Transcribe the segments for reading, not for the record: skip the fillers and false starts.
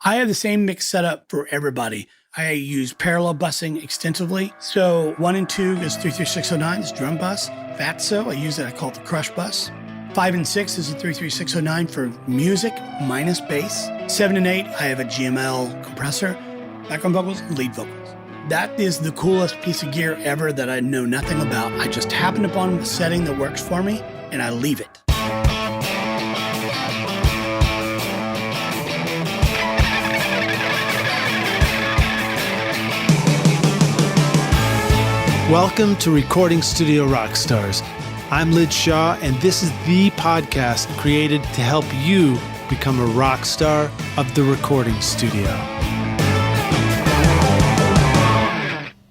I have the same mix setup for everybody. I use parallel busing extensively. So 1 and 2 is 33609, it's drum bus. Fatso, I use it, I call it the crush bus. 5 and 6 is a 33609 for music minus bass. 7 and 8, I have a GML compressor, background vocals, lead vocals. That is the coolest piece of gear ever that I know nothing about. I just happen upon a setting that works for me, and I leave it. Welcome to Recording Studio Rockstars. I'm Lid Shaw, and this is the podcast created to help you become a rock star of the recording studio.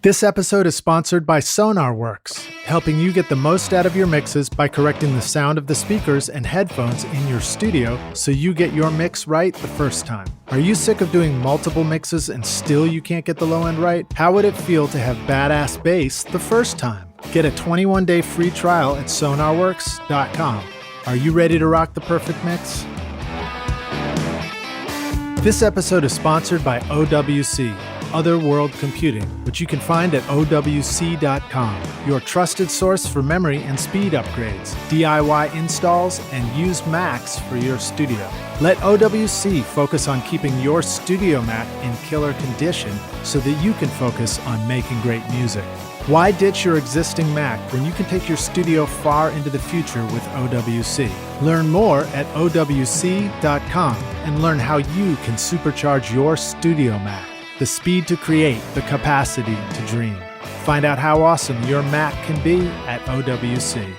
This episode is sponsored by SonarWorks, helping you get the most out of your mixes by correcting the sound of the speakers and headphones in your studio so you get your mix right the first time. Are you sick of doing multiple mixes and still you can't get the low end right? How would it feel to have badass bass the first time? Get a 21-day free trial at sonarworks.com. Are you ready to rock the perfect mix? This episode is sponsored by OWC, Other World Computing, which you can find at OWC.com, your trusted source for memory and speed upgrades, DIY installs, and used Macs for your studio. Let OWC focus on keeping your studio Mac in killer condition so that you can focus on making great music. Why ditch your existing Mac when you can take your studio far into the future with OWC? Learn more at OWC.com and learn how you can supercharge your studio Mac. The speed to create, the capacity to dream. Find out how awesome your Mac can be at OWC.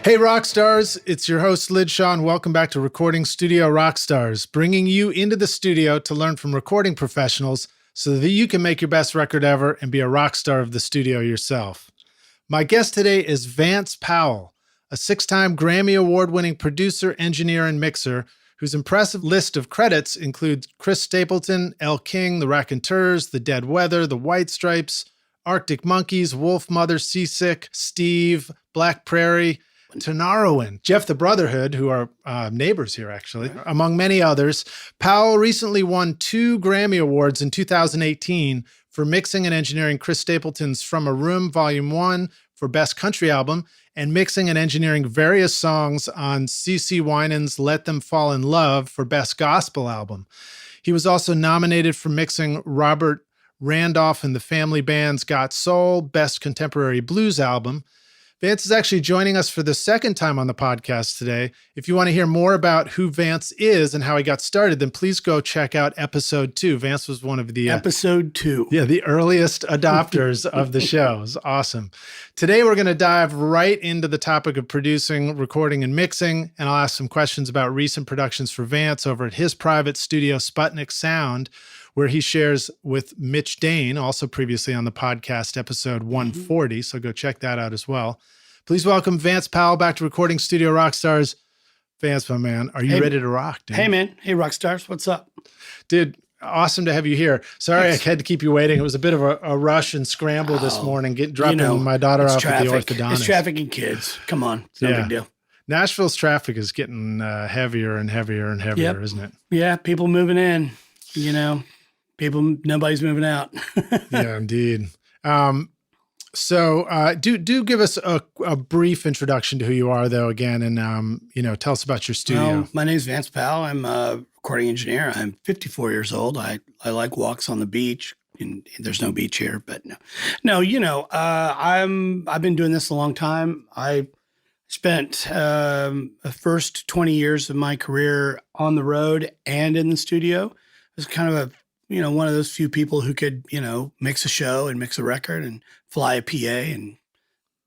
Hey Rockstars, it's your host Lid Shaw, and welcome back to Recording Studio Rockstars, bringing you into the studio to learn from recording professionals so that you can make your best record ever and be a rock star of the studio yourself. My guest today is Vance Powell, a 6-time Grammy Award-winning producer, engineer, and mixer whose impressive list of credits includes Chris Stapleton, Elle King, the Raconteurs, the Dead Weather, the White Stripes, Arctic Monkeys, Wolfmother, Seasick Steve, Black Prairie, Tinariwen, Jeff the Brotherhood, who are neighbors here actually, among many others. Powell recently won 2 Grammy Awards in 2018 for mixing and engineering Chris Stapleton's From a Room Volume 1 for Best Country Album, and mixing and engineering various songs on CeCe Winans' Let Them Fall in Love for Best Gospel Album. He was also nominated for mixing Robert Randolph and the Family Band's Got Soul Best Contemporary Blues Album. Vance is actually joining us for the second time on the podcast today. If you want to hear more about who Vance is and how he got started, then please go check out episode 2. Vance was one of the episode 2. Yeah, the earliest adopters of the show. It's awesome. Today, we're going to dive right into the topic of producing, recording, and mixing, and I'll ask some questions about recent productions for Vance over at his private studio, Sputnik Sound, where he shares with Mitch Dane, also previously on the podcast, episode 140. So go check that out as well. Please welcome Vance Powell back to Recording Studio Rockstars. Vance, my man, are you ready to rock, dude? Hey, man. Hey, Rockstars. What's up? Dude, awesome to have you here. Sorry I had to keep you waiting. It was a bit of a rush and scramble this morning, dropping my daughter off at the orthodontist. It's traffic and kids. Come on. It's no big deal. Nashville's traffic is getting heavier and heavier and heavier, isn't it? Yeah, people moving in, nobody's moving out. Yeah, indeed. So do give us a brief introduction to who you are, though, again, and, tell us about your studio. Well, my name is Vance Powell. I'm a recording engineer. I'm 54 years old. I like walks on the beach. And there's no beach here, but no. I've been doing this a long time. I spent the first 20 years of my career on the road and in the studio. I was kind of one of those few people who could, mix a show and mix a record and fly a PA and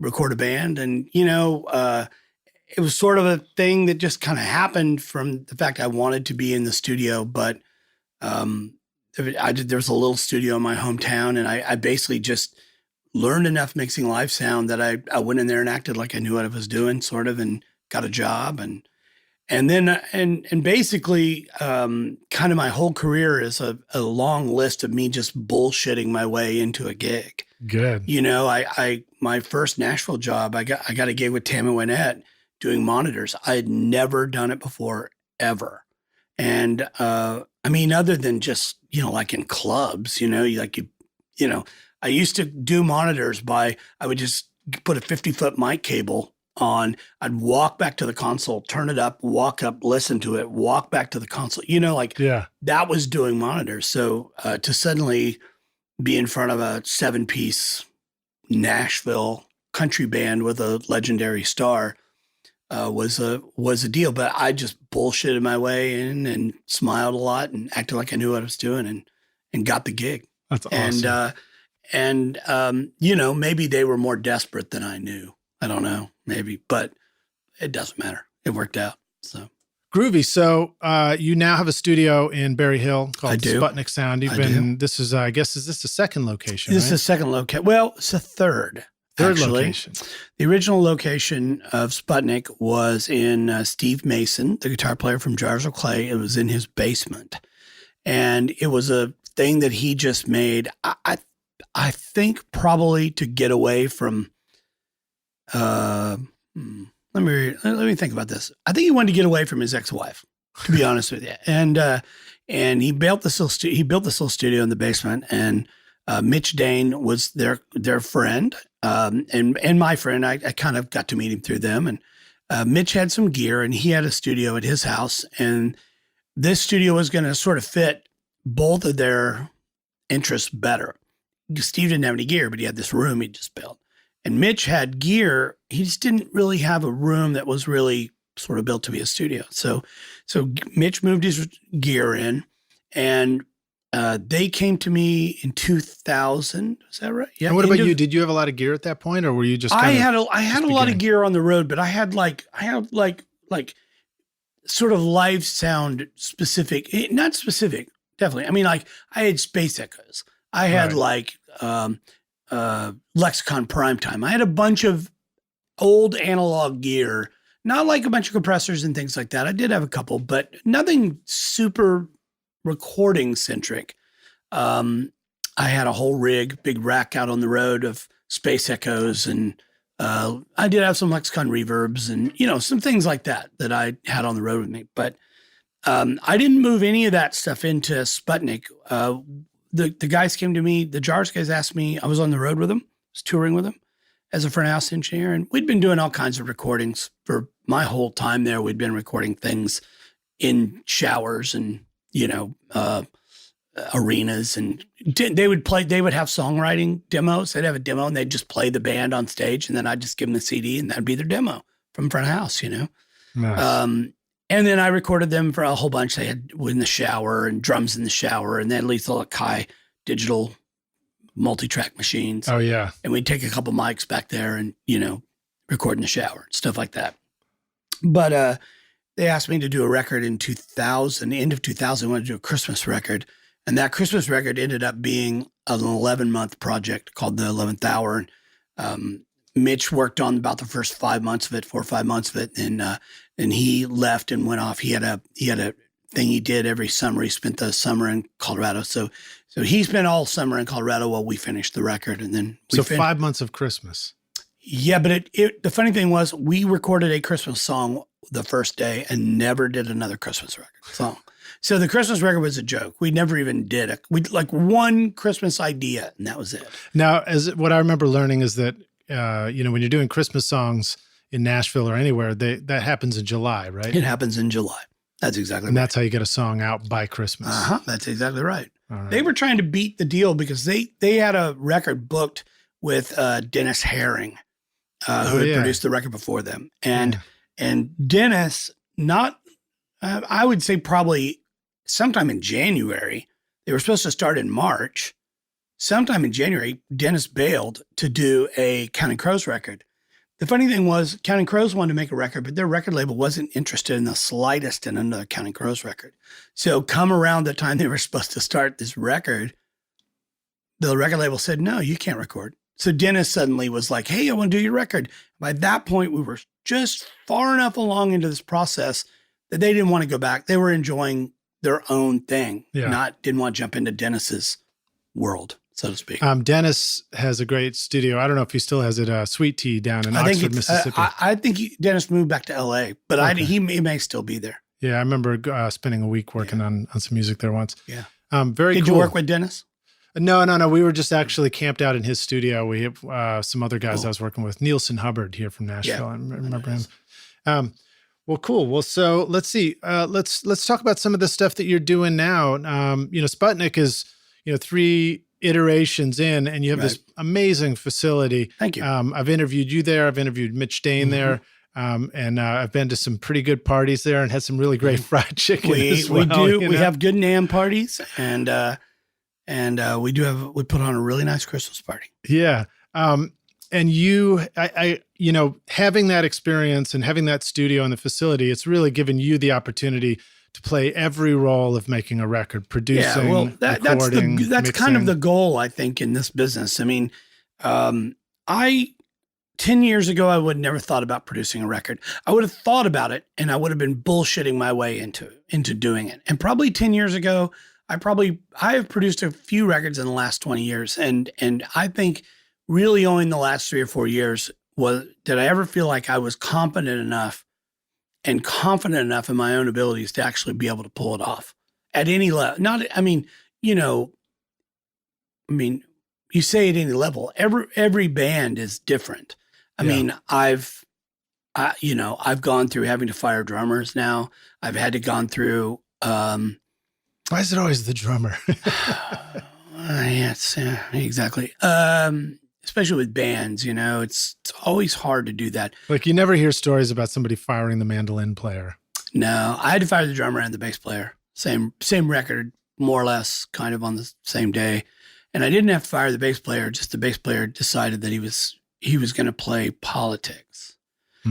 record a band. And, it was sort of a thing that just kind of happened from the fact I wanted to be in the studio. But there was a little studio in my hometown, and I basically just learned enough mixing live sound that I went in there and acted like I knew what I was doing, sort of, and got a job. And then basically, kind of my whole career is a long list of me just bullshitting my way into a gig. Good. My first Nashville job, I got a gig with Tammy Wynette doing monitors. I had never done it before ever. And I mean, other than just, like in clubs, I used to do monitors I would just put a 50-foot mic cable on. I'd walk back to the console, turn it up, walk up, listen to it, walk back to the console, that was doing monitors. So to suddenly be in front of a 7-piece Nashville country band with a legendary star was a deal. But I just bullshitted my way in and smiled a lot and acted like I knew what I was doing and got the gig. That's awesome. And maybe they were more desperate than I knew. I don't know, maybe, but it doesn't matter. It worked out. So groovy. So you now have a studio in Berry Hill called Sputnik Sound. This is, I guess, is this the second location? This is the second location. Well, it's the third. Actually. Location. The original location of Sputnik was in Steve Mason, the guitar player from Jars of Clay. It was in his basement. And it was a thing that he just made, I think probably to get away from, let me think about this. I think he wanted to get away from his ex-wife, to be honest with you. And he built this little studio in the basement, and Mitch Dane was their friend, and my friend. I kind of got to meet him through them. And Mitch had some gear, and he had a studio at his house. And this studio was going to sort of fit both of their interests better. Steve didn't have any gear, but he had this room he just built. And Mitch had gear. He just didn't really have a room that was really sort of built to be a studio. So Mitch moved his gear in, and they came to me in 2000. Is that right? Yeah. And what about you? Did you have a lot of gear at that point, or were you just? I had a lot of gear on the road, but I had sort of live sound specific, not specific, definitely. I mean, like I had Space Echoes. I had Lexicon Primetime. I had a bunch of old analog gear, not like a bunch of compressors and things like that. I did have a couple, but nothing super recording centric. I had a whole rig, big rack out on the road of Space Echoes, and I did have some Lexicon reverbs and, some things like that I had on the road with me. But I didn't move any of that stuff into Sputnik. The guys came to me, the Jars guys asked me, I was on the road with them, was touring with them as a front house engineer. And we'd been doing all kinds of recordings for my whole time there. We'd been recording things in showers and, arenas, and they would have songwriting demos. They'd have a demo and they'd just play the band on stage, and then I'd just give them the CD and that'd be their demo from front of house, Nice. And then I recorded them for a whole bunch. They had in the shower and drums in the shower, and then Lethal Akai digital multi-track machines. Oh yeah. And we'd take a couple mics back there and, record in the shower, stuff like that. But they asked me to do a record in 2000, the end of 2000, I wanted to do a Christmas record. And that Christmas record ended up being an 11-month project called The 11th Hour. Mitch worked on about the first 4 or 5 months of it. And he left and went off. He had a thing he did every summer. He spent the summer in Colorado. So he spent all summer in Colorado while we finished the record. And then 5 months of Christmas. Yeah, but the funny thing was we recorded a Christmas song the first day and never did another Christmas record song. So the Christmas record was a joke. We never even did it. We like one Christmas idea, and that was it. Now, what I remember learning is that when you're doing Christmas songs in Nashville or anywhere, that happens in July, right? It happens in July. That's exactly right. And that's how you get a song out by Christmas. That's exactly right. All right. They were trying to beat the deal because they had a record booked with Dennis Herring, who had produced the record before them. And Dennis, I would say probably sometime in January, they were supposed to start in March. Sometime in January, Dennis bailed to do a Counting Crows record. The funny thing was, Counting Crows wanted to make a record, but their record label wasn't interested in the slightest in another Counting Crows record. So come around the time they were supposed to start this record, the record label said, no, you can't record. So Dennis suddenly was like, hey, I want to do your record. By that point, we were just far enough along into this process that they didn't want to go back. They were enjoying their own thing, didn't want to jump into Dennis's world, so to speak. Dennis has a great studio. I don't know if he still has it, Sweet Tea down in Oxford, Mississippi. I think Dennis moved back to LA, but he may still be there. Yeah, I remember spending a week working on some music there once. Yeah. Very cool. Did you work with Dennis? No. We were just actually camped out in his studio. We have some other guys I was working with. Nielsen Hubbard here from Nashville. I remember him. Well, cool. Well, so let's see. Let's talk about some of the stuff that you're doing now. Sputnik is 3 iterations in, and you have this amazing facility. Thank you. I've interviewed you there. I've interviewed Mitch Dane there. And I've been to some pretty good parties there and had some really great fried chicken as well. We do. We have good NAMM parties, and we put on a really nice Christmas party. Yeah. And having that experience and having that studio and the facility, it's really given you the opportunity to play every role of making a record, producing, recording, that's kind of the goal, I think, in this business. I mean, 10 years ago, I would have never thought about producing a record. I would have thought about it, and I would have been bullshitting my way into doing it. And probably 10 years ago, I have produced a few records in the last 20 years. And I think really only in the last 3 or 4 years did I ever feel like I was competent enough and confident enough in my own abilities to actually be able to pull it off at any level. You say at any level, every band is different. I mean, I've gone through having to fire drummers now. I've had to gone through. Why is it always the drummer? Exactly. Especially with bands, it's always hard to do that. Like you never hear stories about somebody firing the mandolin player. No, I had to fire the drummer and the bass player. Same record, more or less, kind of on the same day. And I didn't have to fire the bass player. Just the bass player decided that he was going to play politics.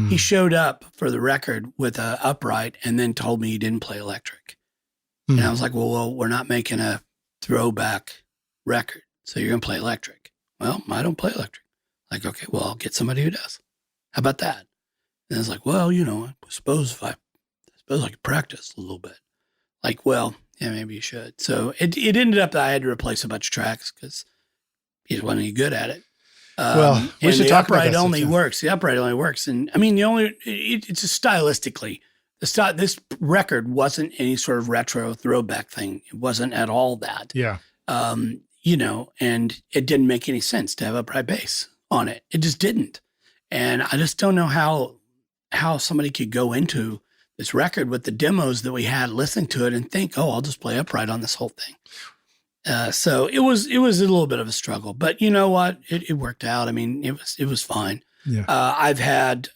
He showed up for the record with a upright and then told me he didn't play electric. And I was like, well, we're not making a throwback record, so you're going to play electric. Well, I don't play electric. Like, okay, well, I'll get somebody who does. How about that? And I was like, well, I suppose I could practice a little bit. Like, well, yeah, maybe you should. So it ended up that I had to replace a bunch of tracks because he just wasn't any good at it. We should talk about that. The upright only works. And I mean, it's just stylistically, this record wasn't any sort of retro throwback thing. It wasn't at all that. Yeah. And it didn't make any sense to have upright bass on it. It just didn't. And I just don't know how somebody could go into this record with the demos that we had, listening to it and think, oh, I'll just play upright on this whole thing. So it was a little bit of a struggle, but you know what? It worked out. I mean, it was fine. Yeah. I've had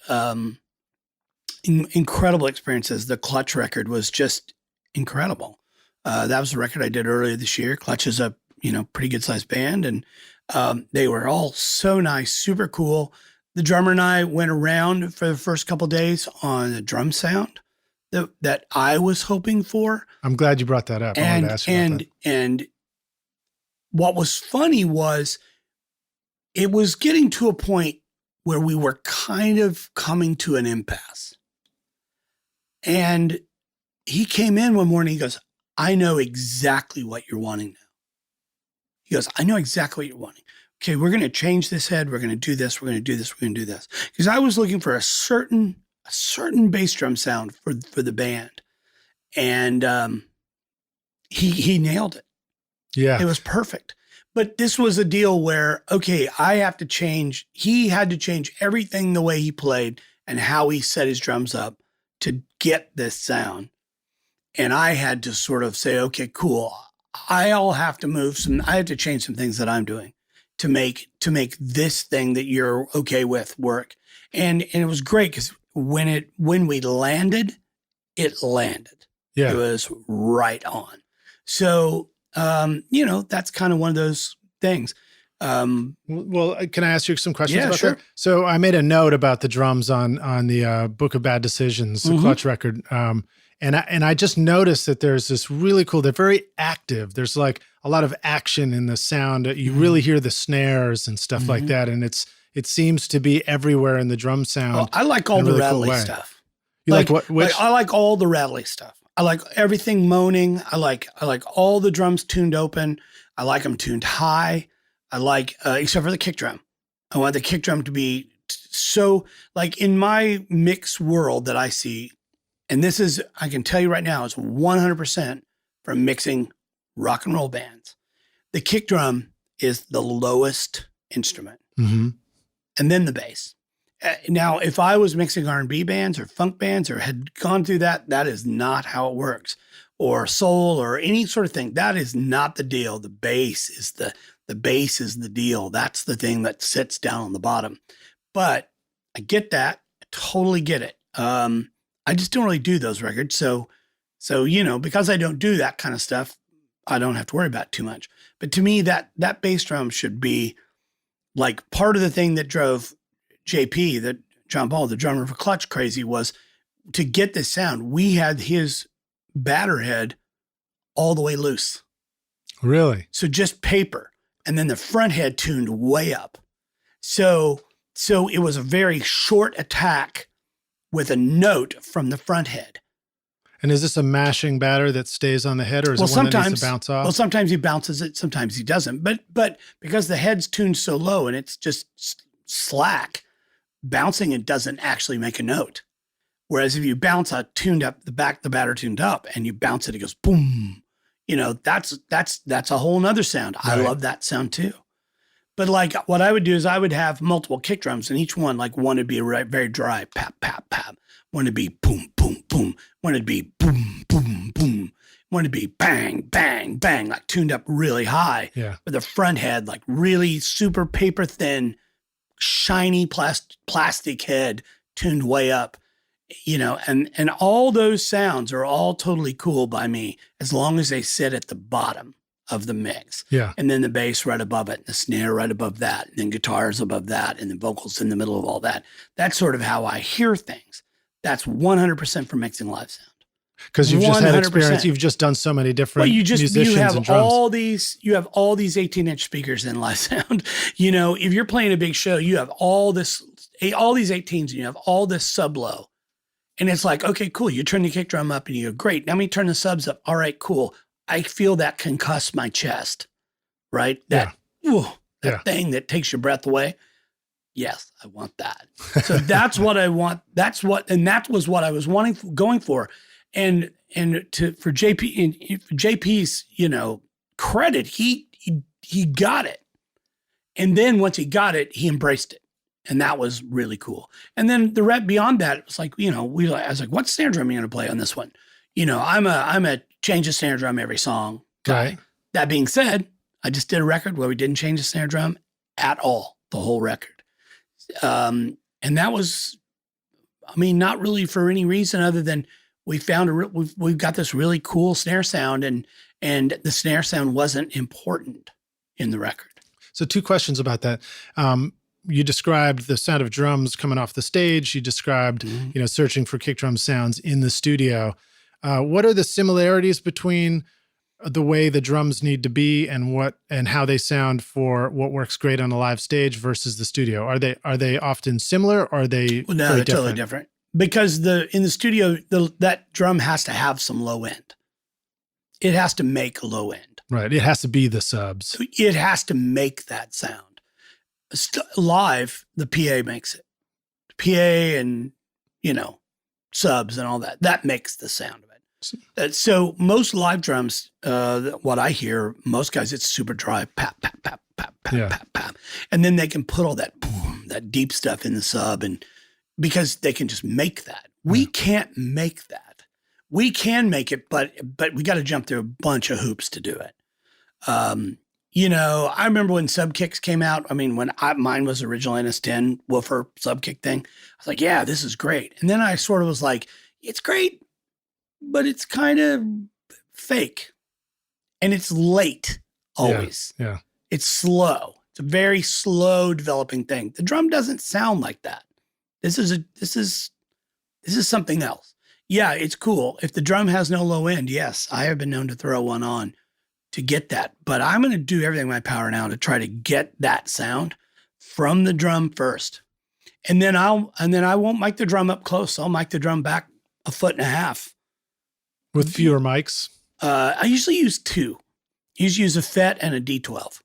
incredible experiences. The Clutch record was just incredible. That was the record I did earlier this year. Clutch is a pretty good sized band, and they were all so nice, super cool. The drummer and I went around for the first couple of days on the drum sound that I was hoping for. I'm glad you brought that up. I wanted to ask you about that. And what was funny was it was getting to a point where we were kind of coming to an impasse. And he came in one morning, he goes, I know exactly what you're wanting now. He goes, I know exactly what you're wanting. Okay, we're going to change this head. We're going to do this. We're going to do this. We're going to do this. Because I was looking for a certain bass drum sound for the band. And he nailed it. Yeah. It was perfect. But this was a deal where, okay, he had to change everything the way he played and how he set his drums up to get this sound. And I had to sort of say, okay, cool. I have to change some things that I'm doing to make this thing that you're okay with work. And it was great because when we landed, it landed. Yeah. It was right on. So, that's kind of one of those things. Well, can I ask you some questions about sure. that? So I made a note about the drums on the Book of Bad Decisions, the Clutch record. And I just noticed that there's this really cool, they're very active. There's like a lot of action in the sound. You really hear the snares and stuff like that. And it seems to be everywhere in the drum sound. Well, I like all the rattly stuff. You like what? I like all the rattly stuff. I like everything moaning. I like all the drums tuned open. I like them tuned high. I like, except for the kick drum. I want the kick drum to be so, like in my mix world that I see, and this is, I can tell you right now, it's 100% from mixing rock and roll bands. The kick drum is the lowest instrument, and then the bass. Now, if I was mixing R&B bands or funk bands or had gone through that, that is not how it works. Or soul or any sort of thing. That is not the deal. The bass is the bass is the deal. That's the thing that sits down on the bottom. But I get that. I totally get it. I just don't really do those records. So, because I don't do that kind of stuff, I don't have to worry about it too much. But to me, that bass drum should be like part of the thing that drove JP, that John Paul, the drummer for Clutch, crazy, was to get this sound. We had his batter head all the way loose. Really? So just paper. And then the front head tuned way up. So it was a very short attack with a note from the front head. And is this a mashing batter that stays on the head, or is it one that needs to bounce off? Well, sometimes he bounces it, sometimes he doesn't. But because the head's tuned so low and it's just slack, bouncing it doesn't actually make a note. Whereas if you bounce a tuned up, the batter tuned up, and you bounce it, it goes boom. That's a whole nother sound. Right. I love that sound too. But like what I would do is I would have multiple kick drums, and each one, like one would be a very dry pap, pap, pap. One would be boom, boom, boom. One would be boom, boom, boom. One would be bang, bang, bang, like tuned up really high. Yeah. With the front head, like really super paper thin, shiny plastic head tuned way up. And all those sounds are all totally cool by me as long as they sit at the bottom of the mix. Yeah. And then the bass right above it, and the snare right above that, and then guitars above that, and the vocals in the middle of all that. That's sort of how I hear things. That's 100% for mixing live sound. Because you've just had experience. You've just done so many different musicians and drums. You have all these 18-inch speakers in live sound. If you're playing a big show, you have all these 18s, and you have all this sub low. And it's like, okay, cool. You turn the kick drum up and you go, great. Now let me turn the subs up. All right, cool. I feel that concuss my chest, right? That thing that takes your breath away. Yes, I want that. So that's what I want. That was what I was going for. And for JP's, credit, he got it. And then once he got it, he embraced it. And that was really cool. And then the rep beyond that, it was like, I was like, what snare drum are you going to play on this one? I'm a change the snare drum every song guy. Right. That being said, I just did a record where we didn't change the snare drum at all, the whole record. And that was, not really for any reason other than we found we've got this really cool snare sound, and the snare sound wasn't important in the record. So 2 questions about that. You described the sound of drums coming off the stage. You described, searching for kick drum sounds in the studio. What are the similarities between the way the drums need to be and how they sound for what works great on a live stage versus the studio? Are they often similar, or are they no, they're totally different? Because in the studio, that drum has to have some low end. It has to make a low end. Right. It has to be the subs. It has to make that sound. Live, the PA makes it. PA and, subs and all that makes the sound of it. So most live drums, what I hear, most guys, it's super dry, pap, pap, pap, pap, pap, pap, pap. And then they can put all that boom, that deep stuff in the sub, and because they can just make that. We can't make that. We can make it, but we got to jump through a bunch of hoops to do it. I remember when sub kicks came out. When mine was originally NS10 woofer sub kick thing, I was like, yeah, this is great. And then I sort of was like, it's great, but it's kind of fake. And it's late always. Yeah. It's slow. It's a very slow developing thing. The drum doesn't sound like that. This is something else. Yeah, it's cool. If the drum has no low end, yes, I have been known to throw one on to get that. But I'm going to do everything in my power now to try to get that sound from the drum first. And then I won't mic the drum up close. I'll mic the drum back 1.5 feet. With fewer mics? I usually use 2. I usually use a FET and a D12.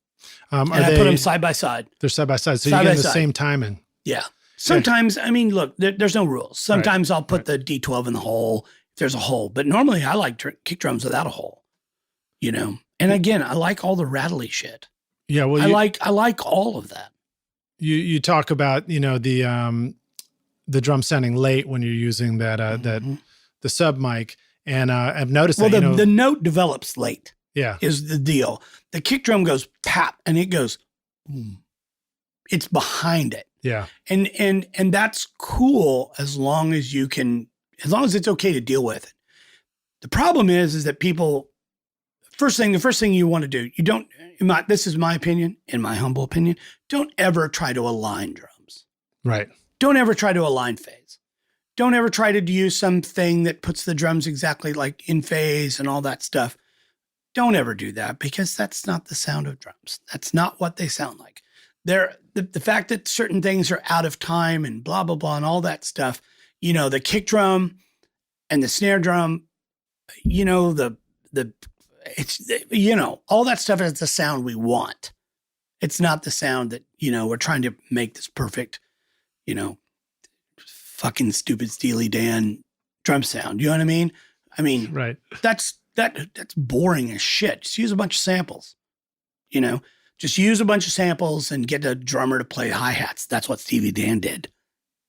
And I put them side by side. They're side by side. So you're getting the same timing. Yeah. Sometimes, look, there's no rules. Sometimes I'll put the D12 in the hole there's a hole. But normally I like kick drums without a hole, you know? And again, I like all the rattly shit. Yeah. Well, I like all of that. You talk about, you know, the drum sounding late when you're using that, the sub mic. And I've noticed that, the note develops late. Yeah. Is the deal. The kick drum goes pap and it goes boom. It's behind it. Yeah. And that's cool as long as it's okay to deal with it. The problem is that people, the first thing you want to do, this is my opinion, in my humble opinion, don't ever try to align drums. Right. Don't ever try to align phase. Don't ever try to use something that puts the drums exactly like in phase and all that stuff. Don't ever do that because that's not the sound of drums. That's not what they sound like. The fact that certain things are out of time and blah, blah, blah, and all that stuff, you know, the kick drum and the snare drum, you know, all that stuff is the sound we want. It's not the sound that, you know, we're trying to make this perfect, you know, fucking stupid Steely Dan drum sound. You know what I mean? I mean, right. That's boring as shit. Just use a bunch of samples, you know, just use a bunch of samples and get a drummer to play hi-hats. That's what Steely Dan did,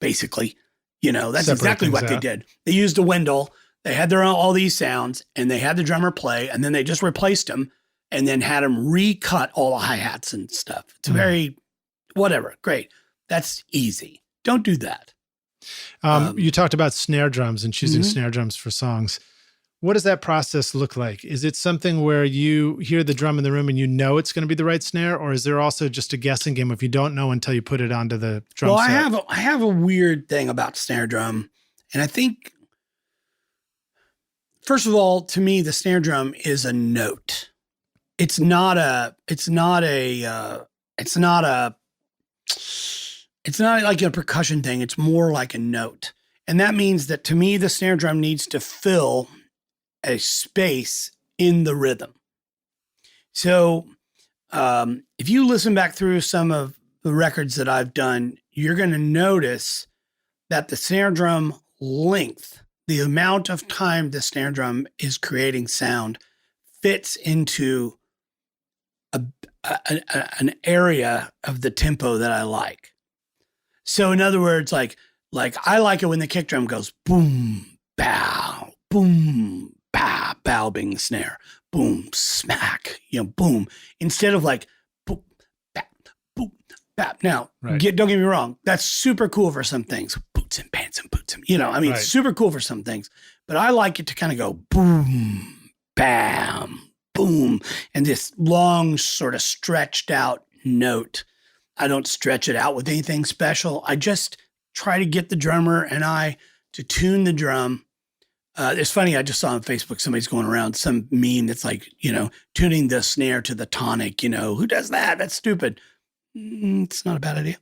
basically. You know, that's exactly what they did. They used a Wendell. They had their own, all these sounds and they had the drummer play and then they just replaced them and then had them recut all the hi-hats and stuff. It's very, whatever. Great. That's easy. Don't do that. You talked about snare drums and choosing snare drums for songs. What does that process look like? Is it something where you hear the drum in the room and you know it's going to be the right snare, or is there also just a guessing game if you don't know until you put it onto the drum set? I have a weird thing about snare drum, and I think, first of all, to me, the snare drum is a note. It's not like a percussion thing. It's more like a note. And that means that to me, the snare drum needs to fill a space in the rhythm. So if you listen back through some of the records that I've done, you're going to notice that the snare drum length, the amount of time the snare drum is creating sound, fits into an area of the tempo that I like. So in other words, like I like it when the kick drum goes boom, bow, boom, bow, bow being the snare, boom, smack, you know, boom, instead of like boom, bap, boom, bap. Now, don't get me wrong, that's super cool for some things, boots and pants and boots and, you know, I mean, it's super cool for some things, but I like it to kind of go boom, bam, boom, and this long sort of stretched out note. I don't stretch it out with anything special. I just try to get the drummer and I to tune the drum. It's funny, I just saw on Facebook, somebody's going around some meme that's like, you know, tuning the snare to the tonic, you know, who does that? That's stupid. It's not a bad idea.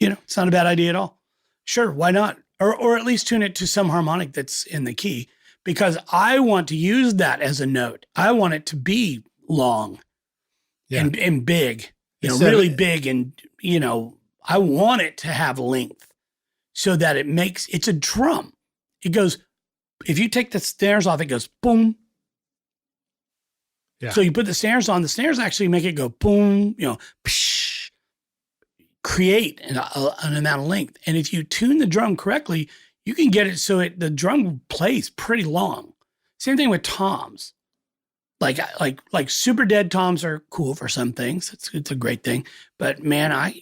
You know, it's not a bad idea at all. Sure, why not? Or at least tune it to some harmonic that's in the key, because I want to use that as a note. I want it to be long and big. You know, really big, and, you know, I want it to have length so that it's a drum. It goes, if you take the snares off, it goes boom. Yeah. So you put the snares on, the snares actually make it go boom, you know, psh, create an amount of length. And if you tune the drum correctly, you can get it so the drum plays pretty long. Same thing with toms. Like super dead toms are cool for some things. It's a great thing. But man, I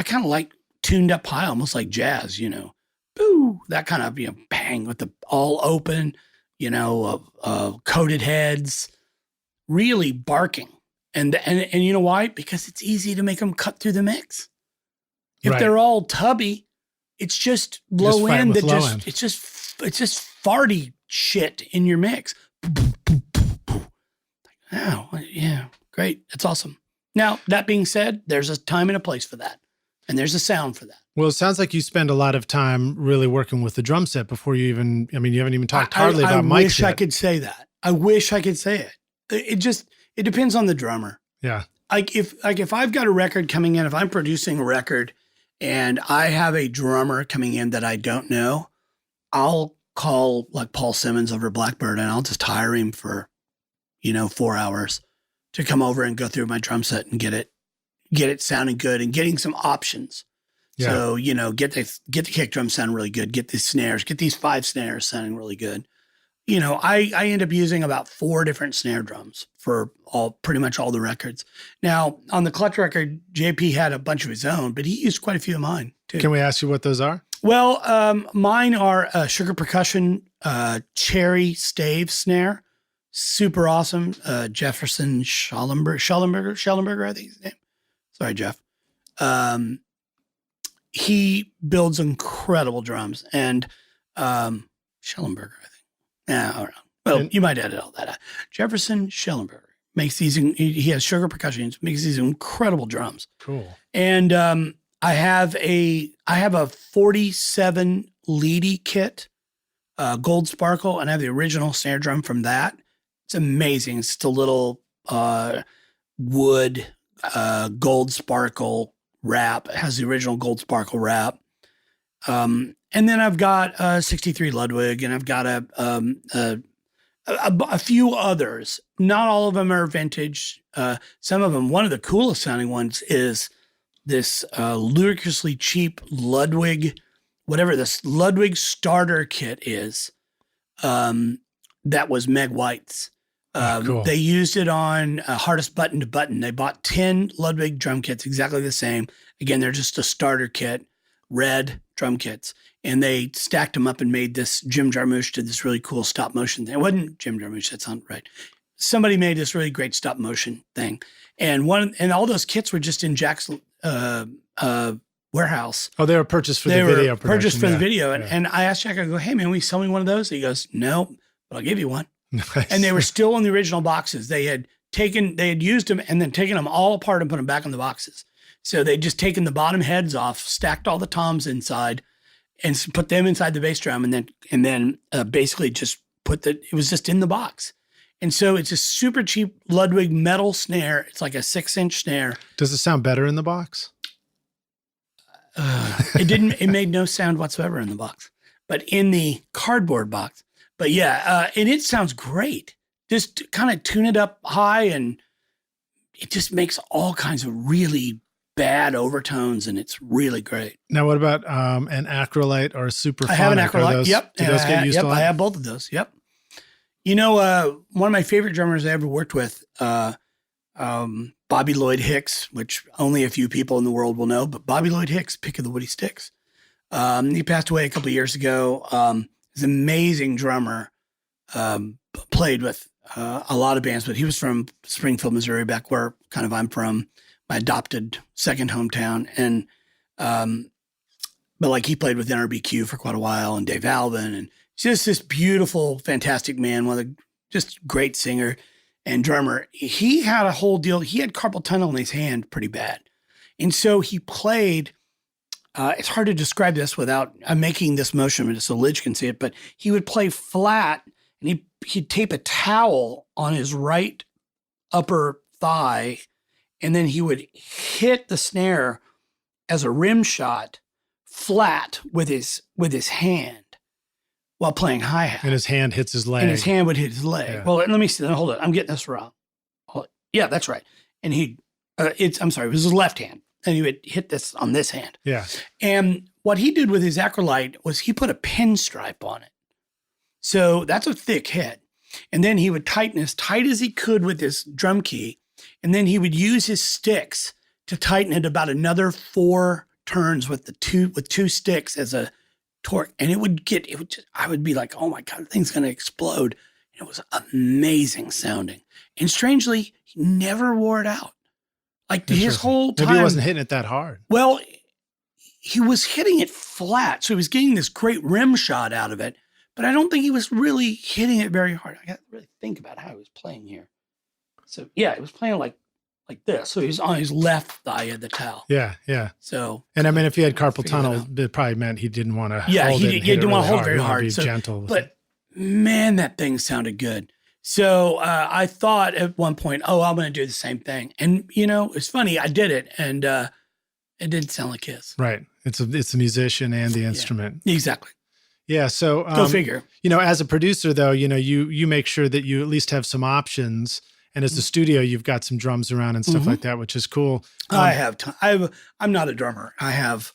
kind of like tuned up high, almost like jazz, you know, boo, that kind of, you know, bang with the all open, you know, coated heads, really barking. And you know why? Because it's easy to make them cut through the mix. If they're all tubby, it's just low end it's just farty shit in your mix. Oh, yeah, great. That's awesome. Now, that being said, there's a time and a place for that. And there's a sound for that. Well, it sounds like you spend a lot of time really working with the drum set before you even, I mean, you haven't even talked hardly about mics. I wish I could say that. I wish I could say it. It depends on the drummer. Yeah. If I've got a record coming in, if I'm producing a record and I have a drummer coming in that I don't know, I'll call like Paul Simmons over at Blackbird, and I'll just hire him for, 4 hours to come over and go through my drum set and get it sounding good and getting some options. Yeah. So, get the kick drum sounding really good, get these snares, get these 5 snares sounding really good. I end up using about 4 different snare drums for pretty much all the records. Now, on the Clutch record, JP had a bunch of his own, but he used quite a few of mine too. Can we ask you what those are? Well, mine are Sugar Percussion Cherry Stave snare. Super awesome. Jefferson Schellenberger, I think his name. Sorry, Jeff. He builds incredible drums, and Schellenberger, I think. Yeah, I don't know. Well, you might edit all that out. Jefferson Schellenberger makes these. He has Sugar Percussion, makes these incredible drums. Cool. And I have a 47 Leedy kit, gold sparkle, and I have the original snare drum from that. It's amazing. It's just a little wood gold sparkle wrap. It has the original gold sparkle wrap. And then I've got 63 Ludwig, and I've got a few others. Not all of them are vintage. Some of them, one of the coolest sounding ones is this ludicrously cheap Ludwig, whatever this Ludwig starter kit is. That was Meg White's. Cool. They used it on Hardest Button to Button. They bought 10 Ludwig drum kits, exactly the same. Again, they're just a starter kit, red drum kits. And they stacked them up and made this. Jim Jarmusch did this really cool stop motion thing. It wasn't Jim Jarmusch, that's not right. Somebody made this really great stop motion thing. And all those kits were just in Jack's warehouse. Oh, they were purchased for the video production. Purchased for the video. And I asked Jack, I go, hey man, will you sell me one of those? He goes, no, but I'll give you one. Nice. And they were still in the original boxes. They had used them and then taken them all apart and put them back in the boxes. So they'd just taken the bottom heads off, stacked all the toms inside, and put them inside the bass drum, and then basically just it was just in the box. And so it's a super cheap Ludwig metal snare. It's like a 6-inch snare. Does it sound better in the box? It made no sound whatsoever in the box, but in the cardboard box. But yeah, and it sounds great. Just kind of tune it up high, and it just makes all kinds of really bad overtones, and it's really great. Now, what about an Acrolite or a Superphonic? I have an Acrolite. Yep. Do those get used a lot? I have both of those. Yep. One of my favorite drummers I ever worked with, Bobby Lloyd Hicks, which only a few people in the world will know, but Bobby Lloyd Hicks, pick of the Woody Sticks. He passed away a couple of years ago. He's an amazing drummer. Played with a lot of bands, but he was from Springfield, Missouri, back where kind of I'm from, my adopted second hometown. And, but like he played with NRBQ for quite a while, and Dave Alvin, and just this beautiful, fantastic man, just great singer and drummer. He had a whole deal. He had carpal tunnel in his hand pretty bad. And so he played, it's hard to describe this without making this motion so Lidge can see it, but he would play flat, and he'd tape a towel on his right upper thigh, and then he would hit the snare as a rim shot flat with his hand while playing hi-hat. And his hand hits his leg. And his hand would hit his leg. Yeah. Well, let me see. Hold it. I'm getting this wrong. Yeah, that's right. And it was his left hand. And he would hit this on this hand. Yeah. And what he did with his Acrolite was he put a pinstripe on it. So that's a thick hit. And then he would tighten as tight as he could with his drum key. And then he would use his sticks to tighten it about another 4 turns with two sticks as a torque. And I would be like, oh my God, the thing's going to explode. And it was amazing sounding. And strangely, he never wore it out. Like his whole time. Maybe he wasn't hitting it that hard. Well, he was hitting it flat. So he was getting this great rim shot out of it. But I don't think he was really hitting it very hard. I got to really think about how he was playing here. So yeah, he was playing like this. So he was on his left thigh of the towel. Yeah, yeah. So, and I mean, if he had carpal tunnel, it probably meant he didn't want to. Yeah, hold he didn't want to hold it very hard. Be so, gentle. But man, that thing sounded good. So I thought at one point, I'm going to do the same thing. And it's funny, I did it, and it didn't sound like his. Right. It's a musician and the instrument. Yeah, exactly. Yeah. So, Go figure. as a producer though, you make sure that you at least have some options. And as the studio, you've got some drums around and stuff like that, which is cool. I'm not a drummer. I have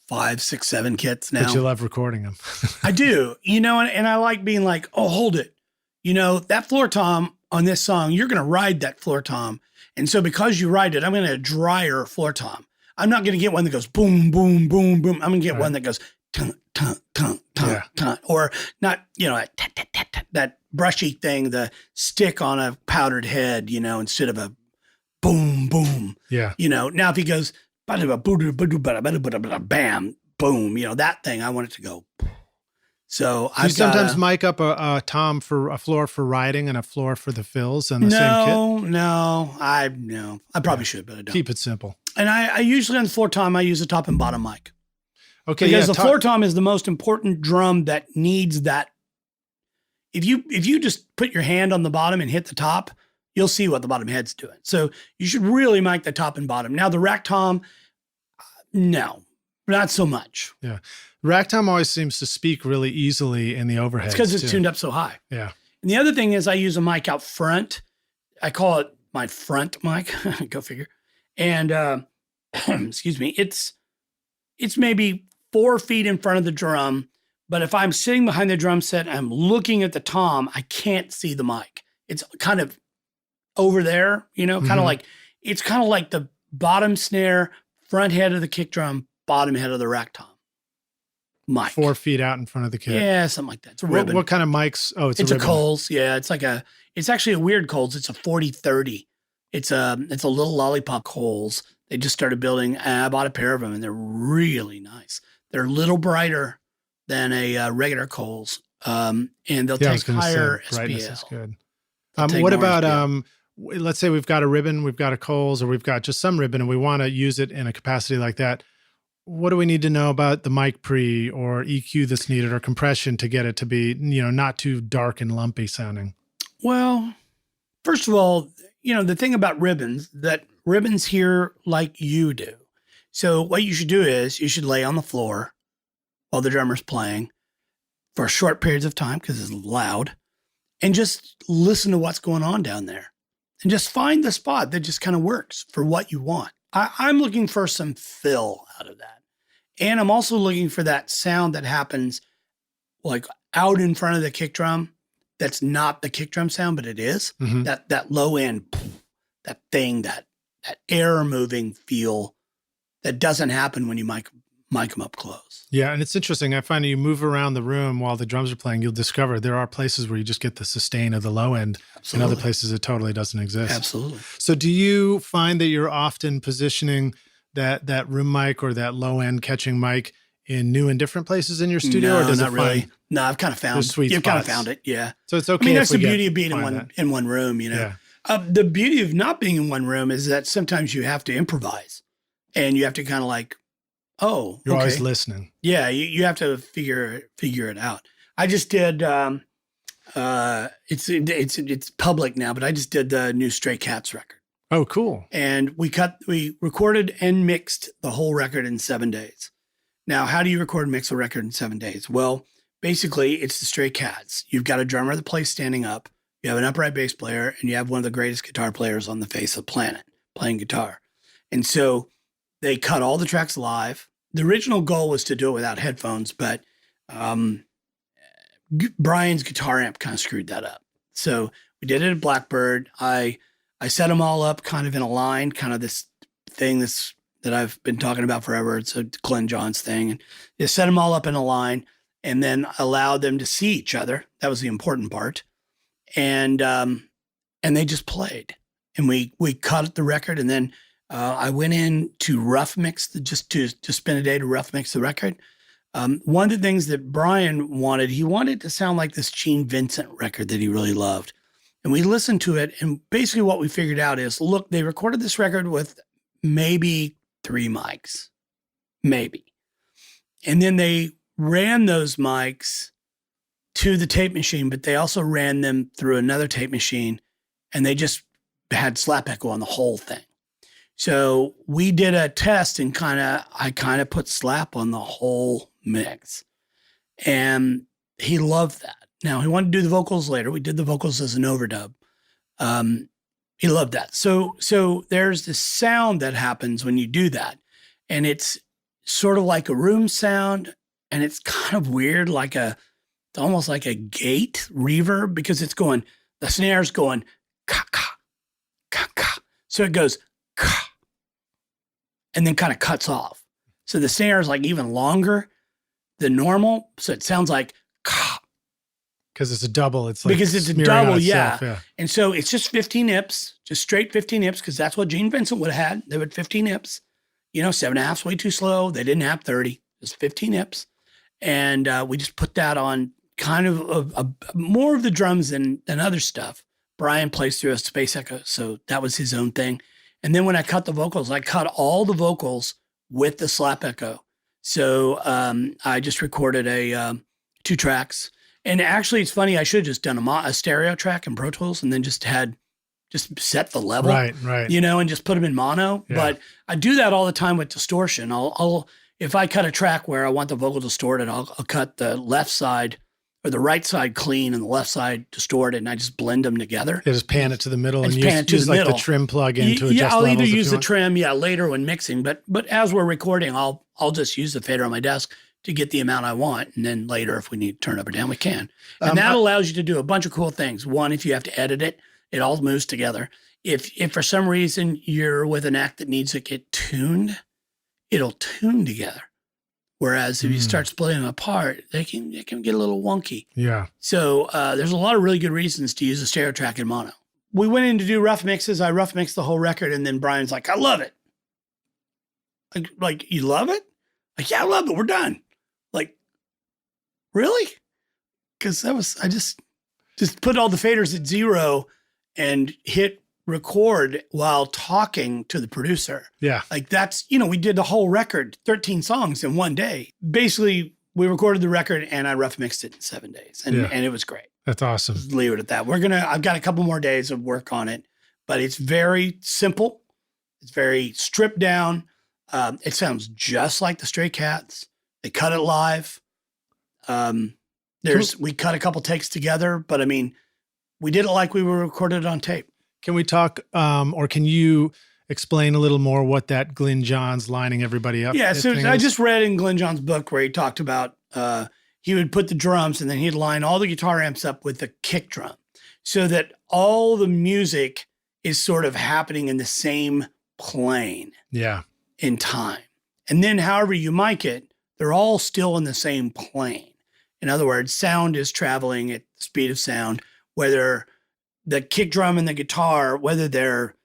5, 6, 7 kits now. But you love recording them. I do, and I like being like, oh, hold it. That floor tom on this song, you're going to ride that floor tom. And so because you ride it, I'm going to dryer floor tom. I'm not going to get one that goes boom, boom, boom, boom. I'm going to get one that goes tunk, tunk, tunk, tunk, tunk, or not, that brushy thing, the stick on a powdered head, instead of a boom, boom. Yeah. Now if he goes bam, boom, that thing, I want it to go. So I sometimes mic up a tom for a floor for riding and a floor for the fills and the same kit. No, I probably should, but I don't. Keep it simple. And I usually on the floor tom, I use a top and bottom mic. Okay. Because the floor tom is the most important drum that needs that. If you just put your hand on the bottom and hit the top, you'll see what the bottom head's doing. So you should really mic the top and bottom. Now the rack tom, no, not so much. Yeah. Rack tom always seems to speak really easily in the overhead. It's because it's tuned up so high. Yeah. And the other thing is I use a mic out front. I call it my front mic. Go figure. And excuse me, it's maybe 4 feet in front of the drum. But if I'm sitting behind the drum set, I'm looking at the tom, I can't see the mic. It's kind of over there, kind of like, it's kind of like the bottom snare, front head of the kick drum, bottom head of the rack tom mic. 4 feet out in front of the kit. Yeah, something like that. It's a ribbon. What kind of mics? Oh, it's a Coles. Yeah, it's actually a weird Coles. It's a 4030. It's a little lollipop Coles. They just started building. I bought a pair of them and they're really nice. They're a little brighter than a regular Coles. And they'll take higher brightness is SPL. good. What about, let's say we've got a ribbon, we've got a Coles, or we've got just some ribbon and we want to use it in a capacity like that. What do we need to know about the mic pre or EQ that's needed or compression to get it to be, not too dark and lumpy sounding? Well, first of all, the thing about ribbons, that ribbons hear like you do. So what you should do is you should lay on the floor while the drummer's playing for short periods of time because it's loud, and just listen to what's going on down there and just find the spot that just kind of works for what you want. I'm looking for some fill out of that. And I'm also looking for that sound that happens like out in front of the kick drum. That's not the kick drum sound, but it is. Mm-hmm. That low end, that thing, that air moving feel that doesn't happen when you mic them up close. Yeah, and it's interesting. I find you move around the room while the drums are playing, you'll discover there are places where you just get the sustain of the low end. Absolutely. And other places it totally doesn't exist. Absolutely. So do you find that you're often positioning that room mic or that low end catching mic in new and different places in your studio? No, or does not it really. No, I've kind of found you've kind of found it. Yeah. So it's okay. I mean, that's the beauty of being in one room, Yeah. The beauty of not being in one room is that sometimes you have to improvise and you have to kind of like, you're always listening. Yeah. You have to figure it out. I just did, it's public now, but I just did the new Stray Cats record. Oh, cool. And we recorded and mixed the whole record in 7 days. Now, how do you record and mix a record in 7 days? Well, basically it's the Stray Cats. You've got a drummer that plays standing up. You have an upright bass player, and you have one of the greatest guitar players on the face of the planet playing guitar. And so they cut all the tracks live. The original goal was to do it without headphones, but Brian's guitar amp kind of screwed that up. So we did it at Blackbird. I set them all up kind of in a line, kind of this thing that I've been talking about forever. It's a Glyn Johns thing. And they set them all up in a line and then allowed them to see each other. That was the important part. And they just played. And we cut the record, and then I went in to rough mix, just to spend a day to rough mix the record. One of the things that Brian wanted, he wanted to sound like this Gene Vincent record that he really loved. And we listened to it, and basically what we figured out is, look, they recorded this record with maybe 3 mics, maybe. And then they ran those mics to the tape machine, but they also ran them through another tape machine, and they just had slap echo on the whole thing. So we did a test and I kind of put slap on the whole mix. And he loved that. Now, he wanted to do the vocals later. We did the vocals as an overdub. He loved that. So there's this sound that happens when you do that. And it's sort of like a room sound. And it's kind of weird, it's almost like a gate reverb, because the snare's going, ka, ka, ka, ka. So it goes, ka, and then kind of cuts off. So the snare is like even longer than normal. So it sounds like, ka. Because it's a double. It's like because it's a double, yeah. And so it's just 15 nips, just straight 15 nips, because that's what Gene Vincent would have had. They would 15 nips. 7.5's way too slow. They didn't have 30, just 15 nips. And we just put that on kind of more of the drums than other stuff. Brian plays through a space echo, so that was his own thing. And then when I cut the vocals, I cut all the vocals with the slap echo. So I just recorded 2 tracks. And actually, it's funny, I should have just done a stereo track in Pro Tools and then just set the level, right, and just put them in mono. Yeah. But I do that all the time with distortion. If I cut a track where I want the vocal distorted, I'll cut the left side or the right side clean and the left side distorted, and I just blend them together. Yeah, just pan it to the middle and use the middle. The trim plug-in to adjust Yeah, I'll levels either use the trim, later when mixing, but as we're recording, I'll just use the fader on my desk to get the amount I want, and then later, if we need to turn up or down, we can. And that allows you to do a bunch of cool things. One, if you have to edit it, it all moves together. If for some reason you're with an act that needs to get tuned, it'll tune together. Whereas if you start splitting them apart, they can get a little wonky. Yeah. So there's a lot of really good reasons to use a stereo track in mono. We went in to do rough mixes. I rough mixed the whole record, and then Brian's like, I love it. Like, you love it? Like, yeah, I love it. We're done. Like, really? Because I just put all the faders at 0 and hit record while talking to the producer. Yeah. Like, that's, we did the whole record, 13 songs in one day. Basically, we recorded the record and I rough mixed it in 7 days. And it was great. That's awesome. Just leave it at that. I've got a couple more days of work on it, but it's very simple. It's very stripped down. It sounds just like the Stray Cats. They cut it live. We cut a couple takes together, but we did it like we were recorded on tape. Can we talk, or can you explain a little more what that Glyn Johns lining everybody up? Yeah, so I just read in Glyn Johns' book where he talked about he would put the drums and then he'd line all the guitar amps up with the kick drum so that all the music is sort of happening in the same plane. Yeah. In time. And then however you mic it, they're all still in the same plane. In other words, sound is traveling at the speed of sound, whether the kick drum and the guitar, whether they're,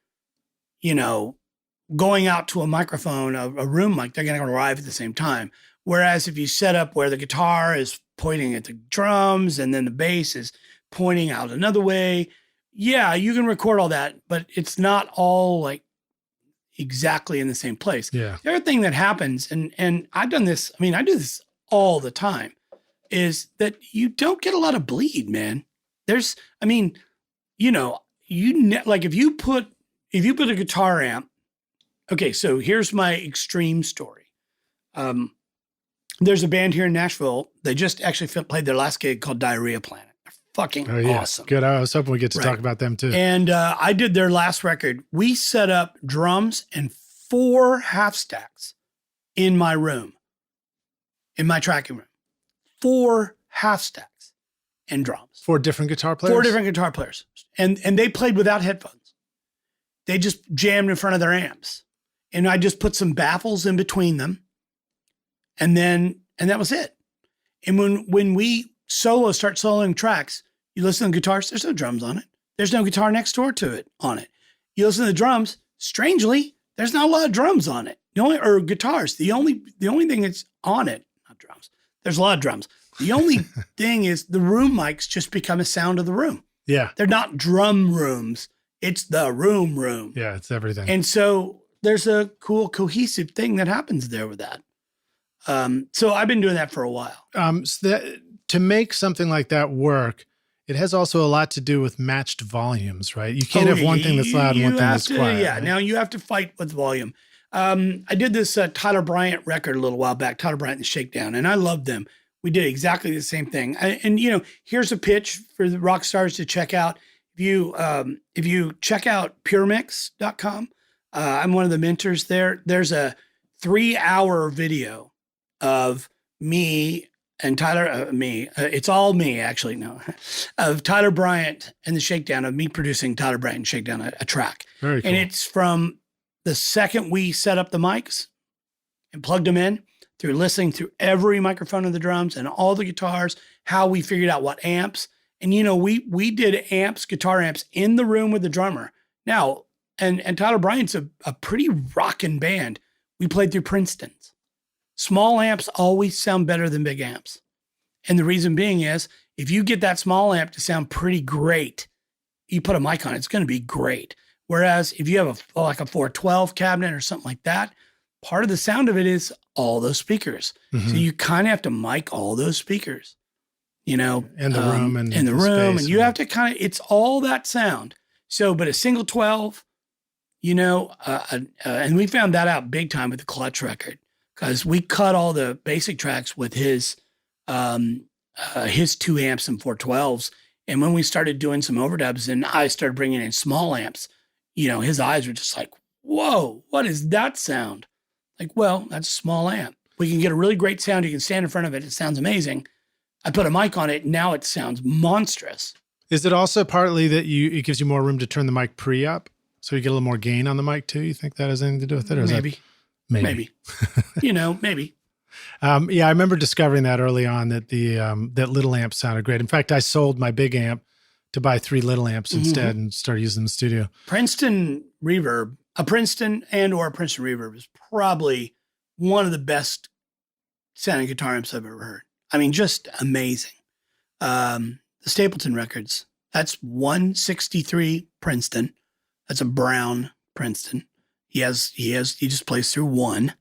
going out to a microphone, a room mic, they're going to arrive at the same time. Whereas if you set up where the guitar is pointing at the drums and then the bass is pointing out another way, yeah, you can record all that, but it's not all like exactly in the same place. Yeah. The other thing that happens, and I've done this, I do this all the time, is that you don't get a lot of bleed, man. There's, like if you put a guitar amp, okay, so here's my extreme story. There's a band here in Nashville. They just actually played their last gig called Diarrhea Planet. They're fucking awesome. Good. I was hoping we get to talk about them too. And I did their last record. We set up drums and 4 half stacks in my room, in my tracking room. 4 half stacks and drums. 4 different guitar players? 4 different guitar players. And they played without headphones. They just jammed in front of their amps. And I just put some baffles in between them. And that was it. And when we start soloing tracks, you listen to the guitars, there's no drums on it. There's no guitar next door to it on it. You listen to the drums, strangely, there's not a lot of drums on it. Or guitars. The only thing that's on it, not drums. There's a lot of drums. The only thing is the room mics just become a sound of the room. Yeah. They're not drum rooms. It's the room. Yeah, it's everything. And so there's a cool cohesive thing that happens there with that. So I've been doing that for a while. To make something like that work, it has also a lot to do with matched volumes, right? You can't have one thing that's loud and one thing that's quiet. Yeah, right? Now you have to fight with volume. I did this Tyler Bryant record a little while back, Tyler Bryant and the Shakedown, and I loved them. we did exactly the same thing. And you know, here's a pitch for the rock stars to check out. If you check out puremix.com, I'm one of the mentors there. There's a 3-hour video of me and Tyler, it's all me actually, no, of Tyler Bryant and the Shakedown, of me producing Tyler Bryant and Shakedown, a track. Very cool. And it's from the second we set up the mics and plugged them in, through listening through every microphone of the drums and all the guitars, how we figured out what amps. And, you know, we did amps, guitar amps in the room with the drummer. Now, and Tyler Bryant's a pretty rockin' band. We played through Princeton's. Small amps always sound better than big amps. And the reason being is, if you get that small amp to sound pretty great, you put a mic on it, it's going to be great. Whereas if you have like a 412 cabinet or something like that, part of the sound of it is all those speakers. Mm-hmm. So you kind of have to mic all those speakers, you know, in the room and in the room, and you and have to kind of, it's all that sound. So, but a single 12, you know, and we found that out big time with the Clutch record, because we cut all the basic tracks with his 2 amps and 412s. And when we started doing some overdubs and I started bringing in small amps, you know, his eyes were just like, whoa, what is that sound? Like, well, that's a small amp. We can get a really great sound. You can stand in front of it. It sounds amazing. I put a mic on it. Now it sounds monstrous. Is it also partly that it gives you more room to turn the mic pre up, so you get a little more gain on the mic too? You think that has anything to do with it? Or Maybe. You know, maybe. Yeah, I remember discovering that early on, that that little amp sounded great. In fact, I sold my big amp to buy 3 little amps instead and started using them in the studio. Princeton reverb, a Princeton reverb is probably one of the best sounding guitar amps I've ever heard. I mean, just amazing. The Stapleton records, that's 163 Princeton. That's a brown Princeton. He just plays through 1.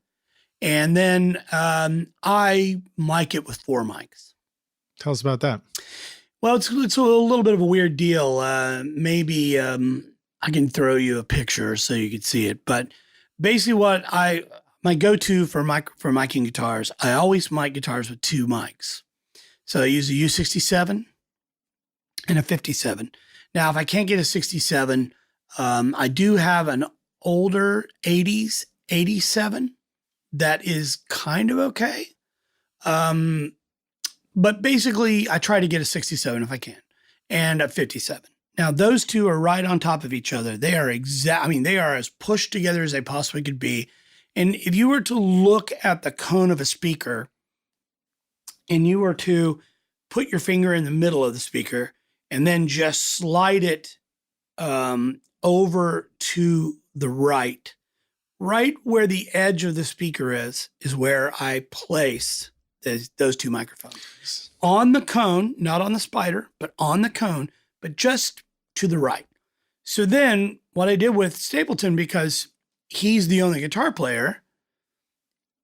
And then I mic it with 4 mics. Tell us about that. Well, it's a little bit of a weird deal. Maybe I can throw you a picture so you can see it. But basically, my go-to for miking guitars, I always mic guitars with 2 mics. So I use a U67 and a 57. Now, if I can't get a 67, I do have an older 80s 87 that is kind of okay. But basically, I try to get a 67 if I can, and a 57. Now, those two are right on top of each other. They are they are as pushed together as they possibly could be. And if you were to look at the cone of a speaker and you were to put your finger in the middle of the speaker and then just slide it over to the right where the edge of the speaker is where I place those 2 microphones. On the cone, not on the spider, but on the cone, but just to the right. So then what I did with Stapleton, because he's the only guitar player,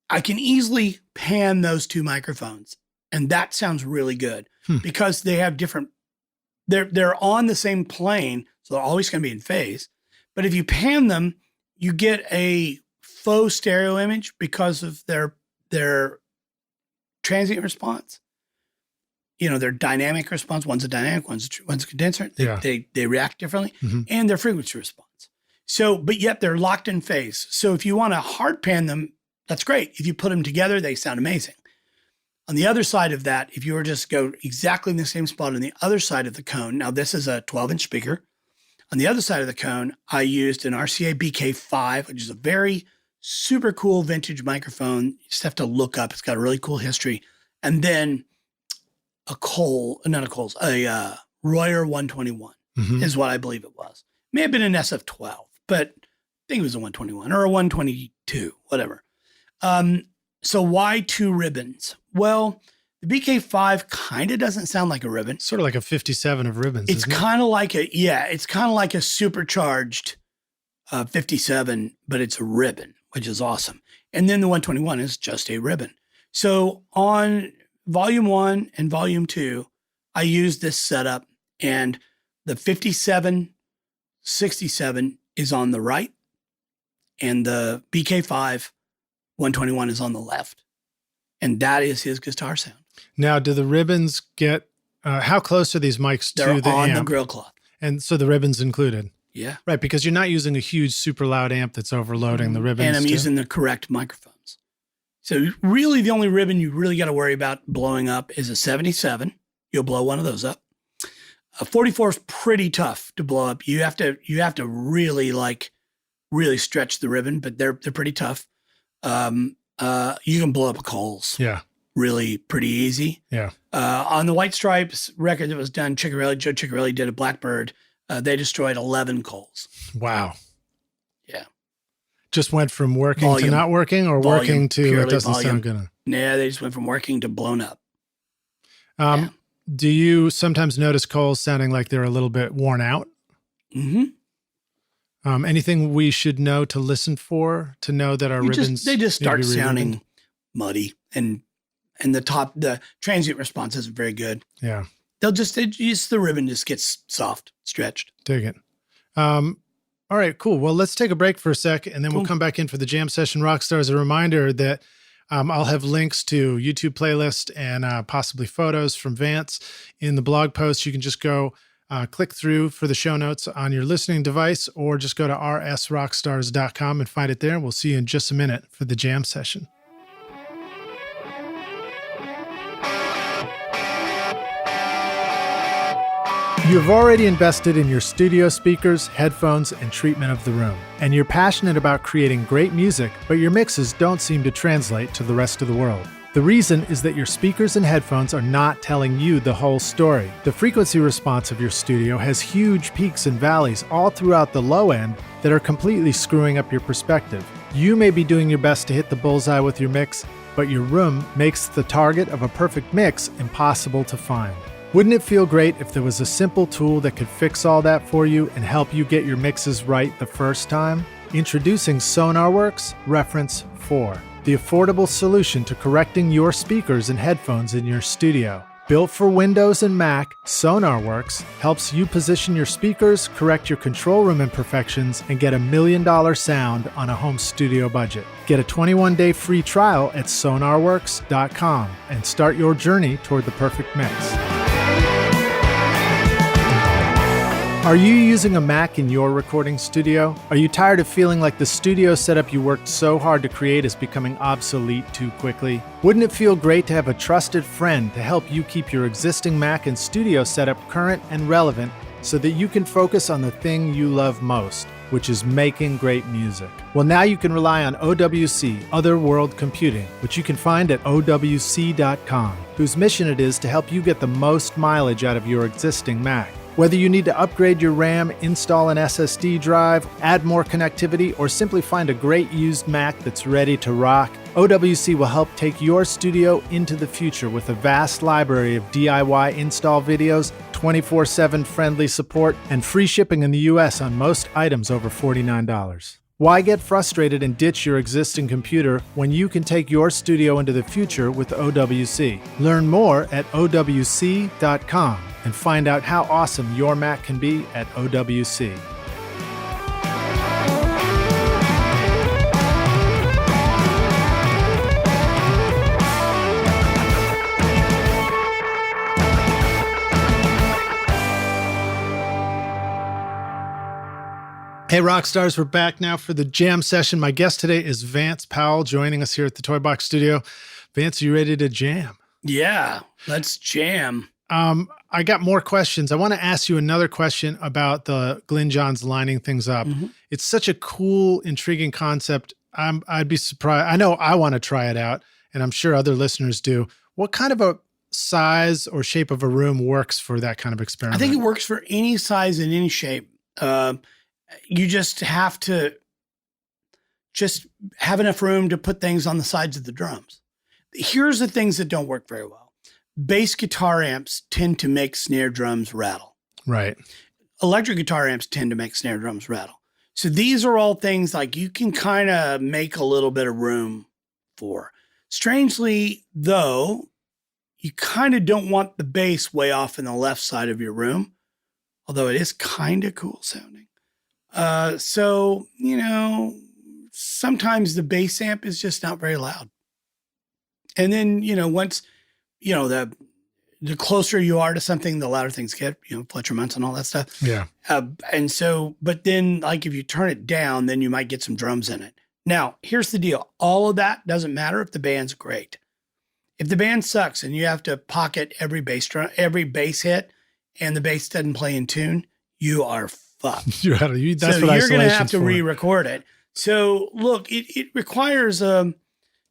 I can easily pan those 2 microphones. And that sounds really good because they have different, they're on the same plane, so they're always going to be in phase. But if you pan them, you get a faux stereo image because of their transient response. You know, their dynamic response. One's a dynamic, one's a condenser. They react differently, and their frequency response. So, but yet they're locked in phase. So if you want to hard pan them, that's great. If you put them together, they sound amazing. On the other side of that, if you were just go exactly in the same spot on the other side of the cone, now this is a 12-inch speaker. On the other side of the cone, I used an RCA BK5, which is a very super cool vintage microphone. You just have to look up. It's got a really cool history. And then a Royer 121 is what I believe it was. May have been an SF12, but I think it was a 121 or a 122, whatever. So why 2 ribbons? Well, the BK5 kind of doesn't sound like a ribbon. Sort of like a 57 of ribbons. It's kind of like it's kind of like a supercharged 57, but it's a ribbon, which is awesome. And then the 121 is just a ribbon. So on volume 1 and volume 2, I used this setup, and the 57, 67 is on the right, and the BK5 121 is on the left. And that is his guitar sound. Now, do the ribbons get, how close are these mics They're to the on the amp? grill cloth. And so the ribbon's included. Yeah. Right, because you're not using a huge, super loud amp that's overloading the ribbons. And I'm using the correct microphones. So really the only ribbon you really got to worry about blowing up is a 77. You'll blow one of those up. A 44 is pretty tough to blow up. You have to really stretch the ribbon, but they're pretty tough. You can blow up a Coles. Yeah. Really pretty easy. Yeah. On the White Stripes record that was done, Joe Ciccarelli did a Blackbird. They destroyed 11 Coles. Wow. Yeah. Just went from working to not working, or working to it doesn't sound good. Yeah, they just went from working to blown up. Yeah. Do you sometimes notice Coles sounding like they're a little bit worn out? Mm-hmm. Anything we should know to listen for to know that our ribbons? They just start sounding muddy, and the transient response isn't very good. Yeah. The ribbon just gets soft, stretched. Dig it. All right, cool. Well, let's take a break for a sec, and then we'll come back in for the jam session. Rockstars, a reminder that I'll have links to YouTube playlist and possibly photos from Vance in the blog post. You can just go click through for the show notes on your listening device, or just go to rsrockstars.com and find it there. We'll see you in just a minute for the jam session. You've already invested in your studio speakers, headphones, and treatment of the room. And you're passionate about creating great music, but your mixes don't seem to translate to the rest of the world. The reason is that your speakers and headphones are not telling you the whole story. The frequency response of your studio has huge peaks and valleys all throughout the low end that are completely screwing up your perspective. You may be doing your best to hit the bullseye with your mix, but your room makes the target of a perfect mix impossible to find. Wouldn't it feel great if there was a simple tool that could fix all that for you and help you get your mixes right the first time? Introducing SonarWorks Reference 4, the affordable solution to correcting your speakers and headphones in your studio. Built for Windows and Mac, SonarWorks helps you position your speakers, correct your control room imperfections, and get $1 million sound on a home studio budget. Get a 21-day free trial at sonarworks.com and start your journey toward the perfect mix. Are you using a Mac in your recording studio? Are you tired of feeling like the studio setup you worked so hard to create is becoming obsolete too quickly? Wouldn't it feel great to have a trusted friend to help you keep your existing Mac and studio setup current and relevant so that you can focus on the thing you love most, which is making great music? Well, now you can rely on OWC, Other World Computing, which you can find at OWC.com, whose mission it is to help you get the most mileage out of your existing Mac. Whether you need to upgrade your RAM, install an SSD drive, add more connectivity, or simply find a great used Mac that's ready to rock, OWC will help take your studio into the future with a vast library of DIY install videos, 24/7 friendly support, and free shipping in the US on most items over $49. Why get frustrated and ditch your existing computer when you can take your studio into the future with OWC? Learn more at OWC.com and find out how awesome your Mac can be at OWC. Hey, rock stars, we're back now for the jam session. My guest today is Vance Powell, joining us here at the Toy Box Studio. Vance, are you ready to jam? Yeah, let's jam. I got more questions. I want to ask you another question about the Glyn Johns lining things up. Mm-hmm. It's such a cool, intriguing concept. I'd be surprised. I know I want to try it out, and I'm sure other listeners do. What kind of a size or shape of a room works for that kind of experiment? I think it works for any size and any shape. You just have to have enough room to put things on the sides of the drums. Here's the things that don't work very well. Bass guitar amps tend to make snare drums rattle. Right. Electric guitar amps tend to make snare drums rattle. So these are all things like you can kind of make a little bit of room for. Strangely, though, you kind of don't want the bass way off in the left side of your room, although it is kind of cool sounding. So, sometimes the bass amp is just not very loud. And then, once the closer you are to something, the louder things get, Fletcher Munson and all that stuff. Yeah. But then like if you turn it down, then you might get some drums in it. Now, here's the deal. All of that doesn't matter if the band's great. If the band sucks and you have to pocket every bass hit and the bass doesn't play in tune, you are fucked. That's so what you're going to have to for. re-record it. So look, it requires a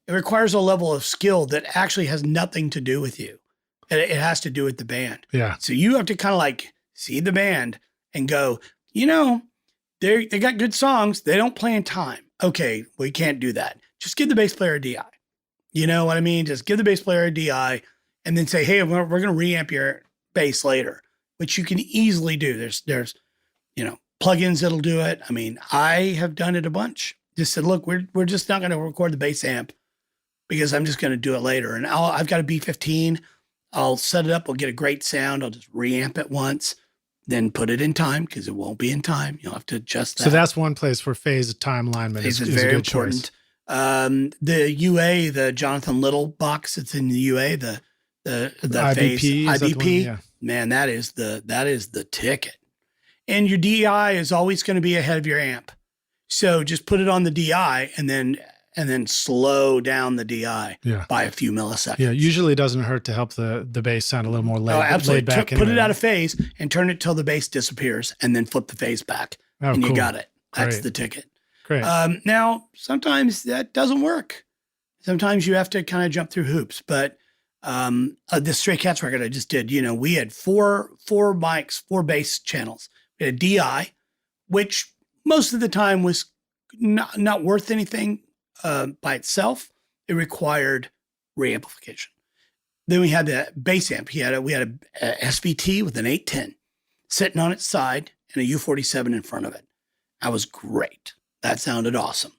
level of skill that actually has nothing to do with you. It has to do with the band. Yeah. So you have to kind of like see the band and go, they got good songs. They don't play in time. Okay, we can't do that. Just give the bass player a DI. You know what I mean? Just give the bass player a DI and then say, hey, we're going to reamp your bass later, which you can easily do. There's plugins that'll do it. I mean, I have done it a bunch. Just said, look, we're just not going to record the bass amp because I'm just going to do it later. And I've got a B15. I'll set it up. We'll get a great sound. I'll just reamp it once, then put it in time because it won't be in time. You'll have to adjust that. So that's one place where phase time alignment is very important. Choice. The UA, the Jonathan Little box that's in the UA, the IBP, phase IBP, man, that is the ticket. And your DI is always going to be ahead of your amp. So just put it on the DI and then slow down the DI by a few milliseconds. Yeah, usually it doesn't hurt to help the bass sound a little more laid back. Put it out of phase and turn it till the bass disappears and then flip the phase back. And you got it. That's the ticket. Great. Now, sometimes that doesn't work. Sometimes you have to kind of jump through hoops. But this Stray Cats record I just did, we had four mics, 4 bass channels. We had a DI, which most of the time was not worth anything by itself. It required reamplification. Then we had the bass amp. We had a SVT with an 810 sitting on its side and a U47 in front of it. That was great. That sounded awesome.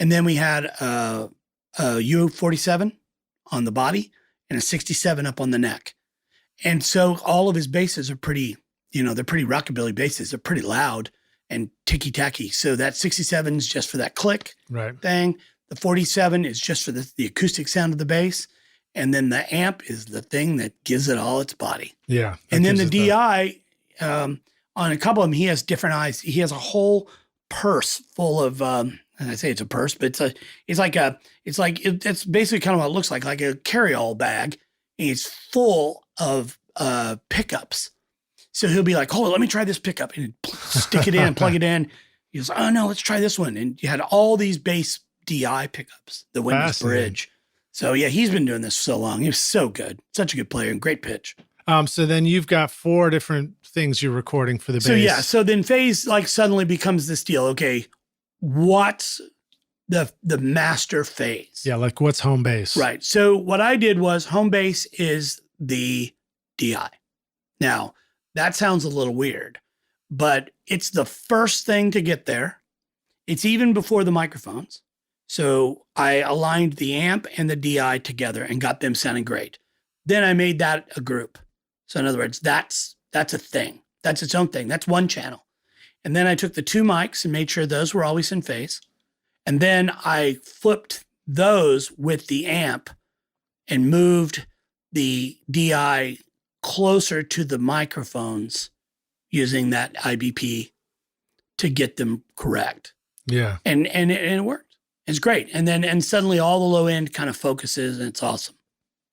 And then we had a U47 on the body and a 67 up on the neck. And so all of his basses are pretty, they're pretty rockabilly basses. They're pretty loud and ticky-tacky. So that 67 is just for that click thing. The 47 is just for the acoustic sound of the bass. And then the amp is the thing that gives it all its body. Yeah. And then the DI, on a couple of them, he has different eyes. He has a whole purse full of, and I say it's a purse, but it's basically kind of what it looks like a carry-all bag. And it's full of pickups. So he'll be like, oh, let me try this pickup and stick it in and plug it in. He goes, oh no, let's try this one. And you had all these bass DI pickups that went in his bridge. So yeah, he's been doing this for so long. He was so good. Such a good player and great pitch. So then you've got 4 different things you're recording for the bass. So then phase suddenly becomes this deal. Okay, what's the master phase? Yeah, like what's home bass? Right. So what I did was home bass is the DI. Now, that sounds a little weird, but it's the first thing to get there. It's even before the microphones. So I aligned the amp and the DI together and got them sounding great. Then I made that a group. So in other words, that's a thing. That's its own thing. That's one channel. And then I took the 2 mics and made sure those were always in phase. And then I flipped those with the amp and moved the DI closer to the microphones using that IBP to get them correct. Yeah. And it worked. It's great. And suddenly all the low end kind of focuses and it's awesome.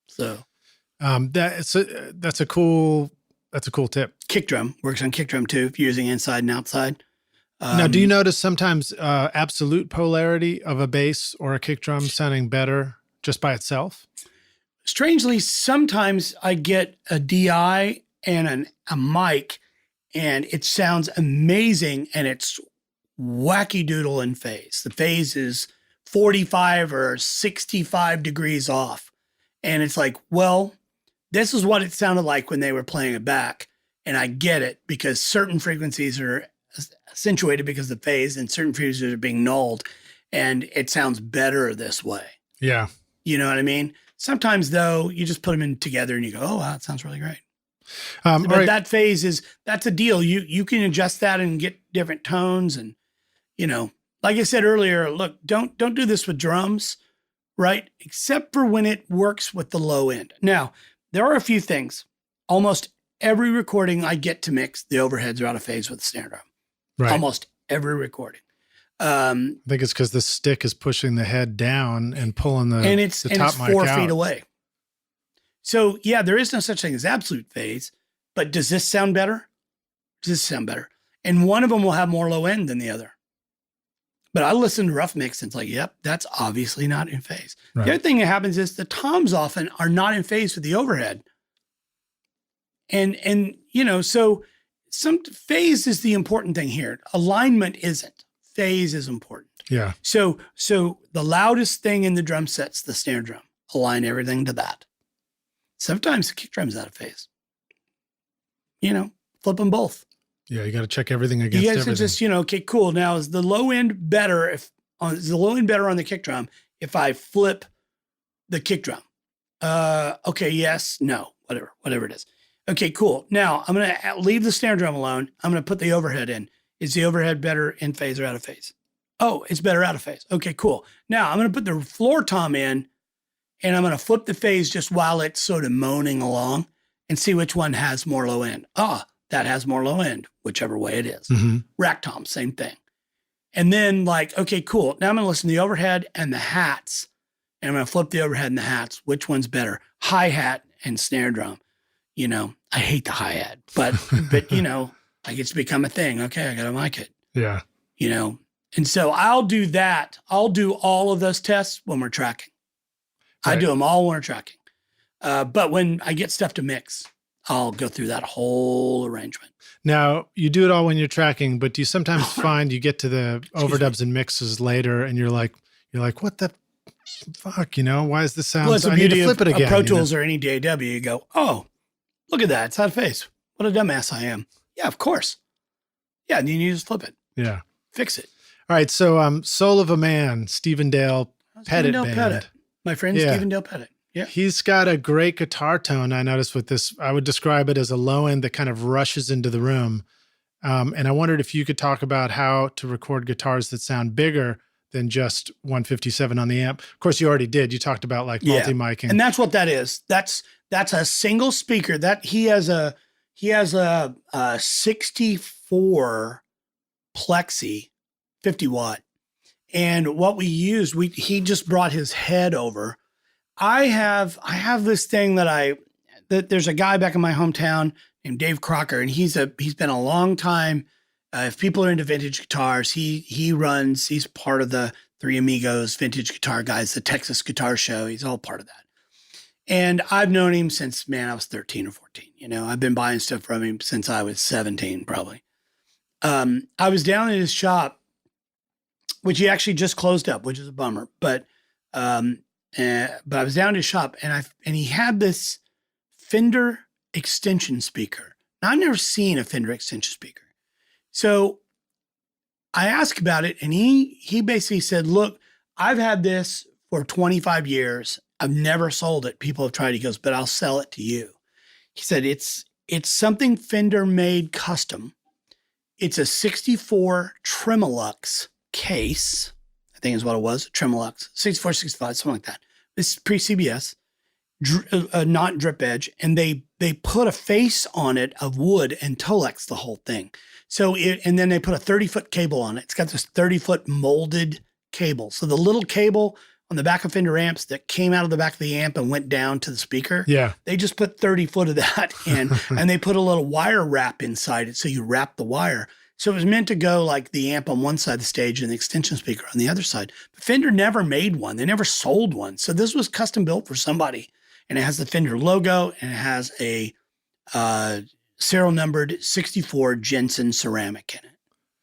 So that's a cool tip. Kick drum works on kick drum too, if you're using inside and outside. Now, do you notice sometimes absolute polarity of a bass or a kick drum sounding better just by itself? Strangely, sometimes I get a DI and a mic and it sounds amazing and it's wacky doodle in phase. The phase is 45 or 65 degrees off. And it's like, well, this is what it sounded like when they were playing it back. And I get it because certain frequencies are accentuated because of the phase and certain frequencies are being nulled. And it sounds better this way. Yeah. You know what I mean? Sometimes, though, you just put them in together and you go, oh, wow, that sounds really great. But that phase that's a deal. You can adjust that and get different tones. And, like I said earlier, look, don't do this with drums, right? Except for when it works with the low end. Now, There are a few things. Almost every recording I get to mix, the overheads are out of phase with the snare drum. Right. Almost every recording. I think it's because the stick is pushing the head down and pulling the and it's top mic 4 out. feet away. So yeah, there is no such thing as absolute phase, but does this sound better? Does this sound better? And one of them will have more low end than the other. But I listen to rough mix and it's like, yep, that's obviously not in phase. Right. The other thing that happens is the toms often are not in phase with the overhead. And so some phase is the important thing here. Alignment isn't. Phase is important. Yeah. So the loudest thing in the drum set's the snare drum. Align everything to that. Sometimes the kick drum's out of phase. Flip them both. Yeah, you got to check everything against You guys everything. are just, okay, cool. Now is the low end better is the low end better on the kick drum if I flip the kick drum? Okay, yes, no, whatever it is. Okay, cool. Now I'm going to leave the snare drum alone. I'm going to put the overhead in. Is the overhead better in phase or out of phase? Oh, it's better out of phase. Okay, cool. Now I'm going to put the floor tom in and I'm going to flip the phase just while it's sort of moaning along and see which one has more low end. That has more low end, whichever way it is. Mm-hmm. Rack tom, same thing. And then okay, cool. Now I'm going to listen to the overhead and the hats. And I'm going to flip the overhead and the hats. Which one's better? Hi-hat and snare drum. I hate the hi-hat, but it's become a thing. Okay, I got to mic it. Yeah. And so I'll do that. I'll do all of those tests when we're tracking. Right. I do them all when we're tracking. But when I get stuff to mix, I'll go through that whole arrangement. Now, you do it all when you're tracking, but do you sometimes find you get to the overdubs and mixes later and you're like, what the fuck, why is this sound? Well, it's the I need beauty to flip it of again. Pro Tools or any DAW. You go, oh, look at that. It's out of phase. What a dumbass I am. Yeah, of course. Yeah, and you need to just flip it. Yeah. Fix it. All right. So, Soul of a Man, Stephen Dale Pettit Band. Pettit. My friend Stephen Dale Pettit. Yeah. He's got a great guitar tone. I noticed with this, I would describe it as a low end that kind of rushes into the room. And I wondered if you could talk about how to record guitars that sound bigger than just 157 on the amp. Of course, you already did. You talked about multi-micing. And that's what that is. That's a single speaker. That he has a 64 plexi 50 watt. And what we used, he just brought his head over. I have this thing that there's a guy back in my hometown named Dave Crocker, and he's been a long time. If people are into vintage guitars, he's part of the Three Amigos Vintage Guitar Guys, the Texas Guitar Show. He's all part of that. And I've known him since, I was 13 or 14. I've been buying stuff from him since I was 17, probably. I was down in his shop, which he actually just closed up, which is a bummer. But I was down in his shop and he had this Fender extension speaker. Now, I've never seen a Fender extension speaker. So I asked about it and he basically said, look, I've had this for 25 years. I've never sold it. People have tried. He goes, but I'll sell it to you. He said, it's something Fender made custom. It's a 64 Tremolux case. I think is what it was. Tremolux, 64, 65, something like that. This is pre-CBS, not drip edge. And they put a face on it of wood and Tolex the whole thing. And then they put a 30-foot cable on it. It's got this 30-foot molded cable. So the little cable on the back of Fender amps that came out of the back of the amp and went down to the speaker. Yeah. They just put 30 foot of that in and they put a little wire wrap inside it. So you wrap the wire. So it was meant to go like the amp on one side of the stage and the extension speaker on the other side. But Fender never made one. They never sold one. So this was custom built for somebody. And it has the Fender logo and it has a serial numbered 64 Jensen ceramic in it.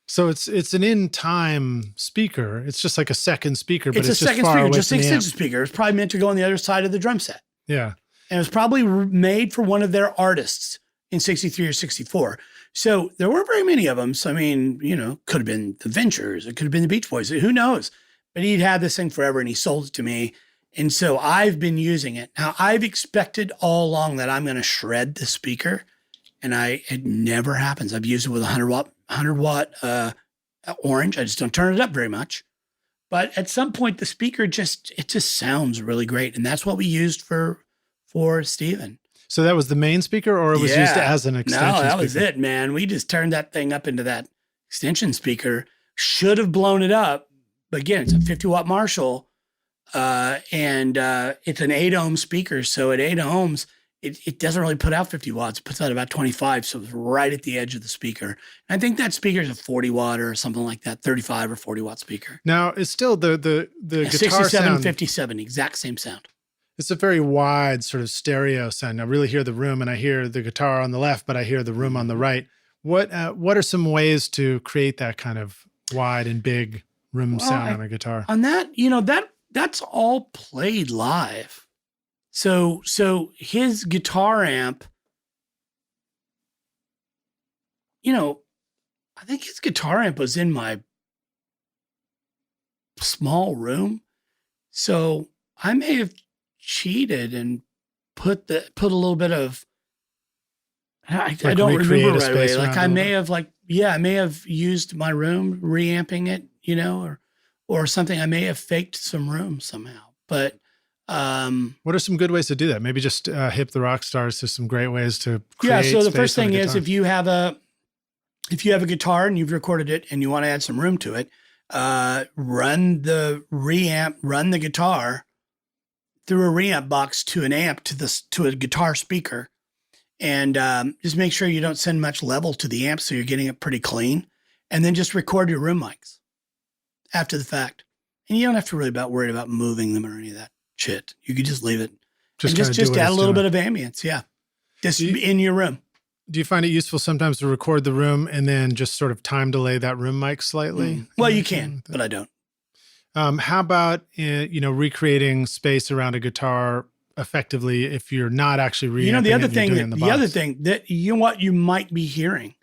So it's an in-time speaker. It's just like a second speaker, but it's a just second far speaker, away just from an the amp. extension speaker. It's probably meant to go on the other side of the drum set. Yeah. And it was probably made for one of their artists in 63 or 64. So there weren't very many of them. So, could have been the Ventures. It could have been the Beach Boys. Who knows? But he'd had this thing forever and he sold it to me. And so I've been using it. Now, I've expected all along that I'm going to shred the speaker. And it never happens. I've used it with a 100 watt orange. I just don't turn it up very much. But at some point, the speaker just sounds really great. And that's what we used for Steven. So that was the main speaker, or it was used as an extension No, that speaker? was it, man. We just turned that thing up into that extension speaker. Should have blown it up. But again, it's a 50-watt Marshall, and it's an 8-ohm speaker. So at 8 ohms, it doesn't really put out 50 watts. It puts out about 25, so it's right at the edge of the speaker. And I think that speaker is a 40-watt or something like that, 35 or 40-watt speaker. Now, it's still the guitar 67, sound. 57, exact same sound. It's a very wide sort of stereo sound. I really hear the room, and I hear the guitar on the left, but I hear the room on the right. What are some ways to create that kind of wide and big room sound on a guitar? On that, that's all played live. So his guitar amp, I think his guitar amp was in my small room. So I may have cheated and put a little bit of, I don't remember right away. Like I may have used my room, reamping it, or something. I may have faked some room somehow, but what are some good ways to do that? Maybe just hip the rock stars to some great ways to create. Yeah. So the first thing is if you have a guitar and you've recorded it and you want to add some room to it, run the guitar through a reamp box to an amp to a guitar speaker, and just make sure you don't send much level to the amp so you're getting it pretty clean, and then just record your room mics after the fact, and you don't have to really worry about moving them or any of that shit. You could just leave it. Just add a little bit of ambience. Yeah. Just in your room. Do you find it useful sometimes to record the room and then just sort of time delay that room mic slightly? Well, you can, but I don't. How about, recreating space around a guitar effectively if you're not actually reamping the other thing that what you might be hearing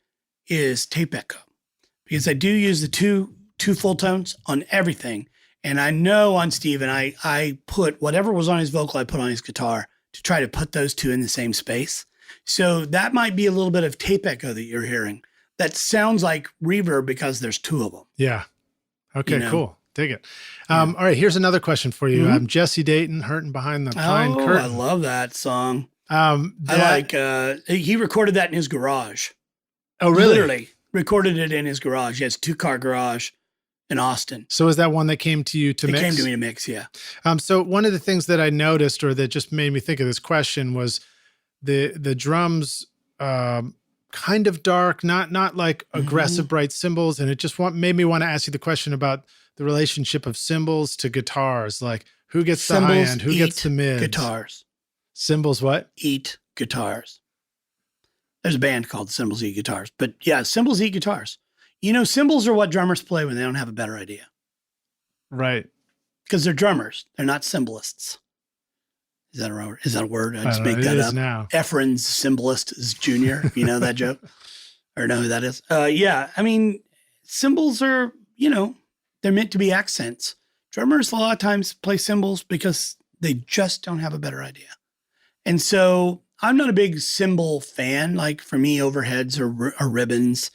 is tape echo, because I do use the two full tones on everything. And I know on Steve, and I put whatever was on his vocal, I put on his guitar to try to put those two in the same space. So that might be a little bit of tape echo that you're hearing. That sounds like reverb because there's two of them. Yeah. Okay, cool. Dig it. All right, here's another question for you. Mm-hmm. Jesse Dayton, Hurting Behind the Pine Curtain. I love that song. He recorded that in his garage. Oh, really? Literally recorded it in his garage. He has a 2-car garage in Austin. So is that one that came to you to mix? It came to me to mix, yeah. So one of the things that I noticed, or that just made me think of this question, was the drums kind of dark, not like aggressive bright cymbals, and it just made me want to ask you the question about the relationship of cymbals to guitars. Like who gets cymbals, the high end, who gets the mid? Guitars. Cymbals what? Eat guitars. There's a band called Cymbals Eat Guitars, but yeah, cymbals eat guitars. Cymbals are what drummers play when they don't have a better idea. Right. Because they're drummers. They're not cymbalists. Is that a word? I just make that up. Now. Efren's cymbalist is junior. You know that joke? Or know who that is? Yeah. I mean, cymbals are, they're meant to be accents. Drummers a lot of times play cymbals because they just don't have a better idea. And so I'm not a big cymbal fan. Like for me, overheads are ribbons.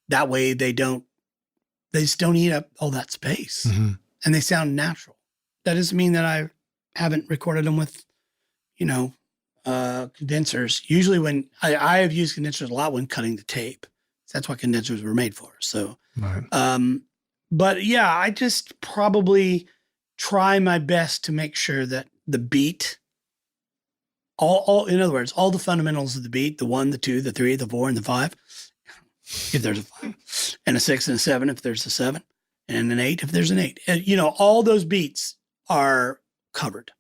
That way they just don't eat up all that space, and they sound natural. That doesn't mean that I haven't recorded them with, condensers. Usually when I have used condensers a lot when cutting the tape. That's what condensers were made for. So, right. But yeah, I just probably try my best to make sure that the beat, in other words, all the fundamentals of the beat, the 1, the 2, the 3, the 4, and the 5, if there's a 5, and a 6 and a 7 if there's a 7, and an 8 if there's an 8. All those beats are covered.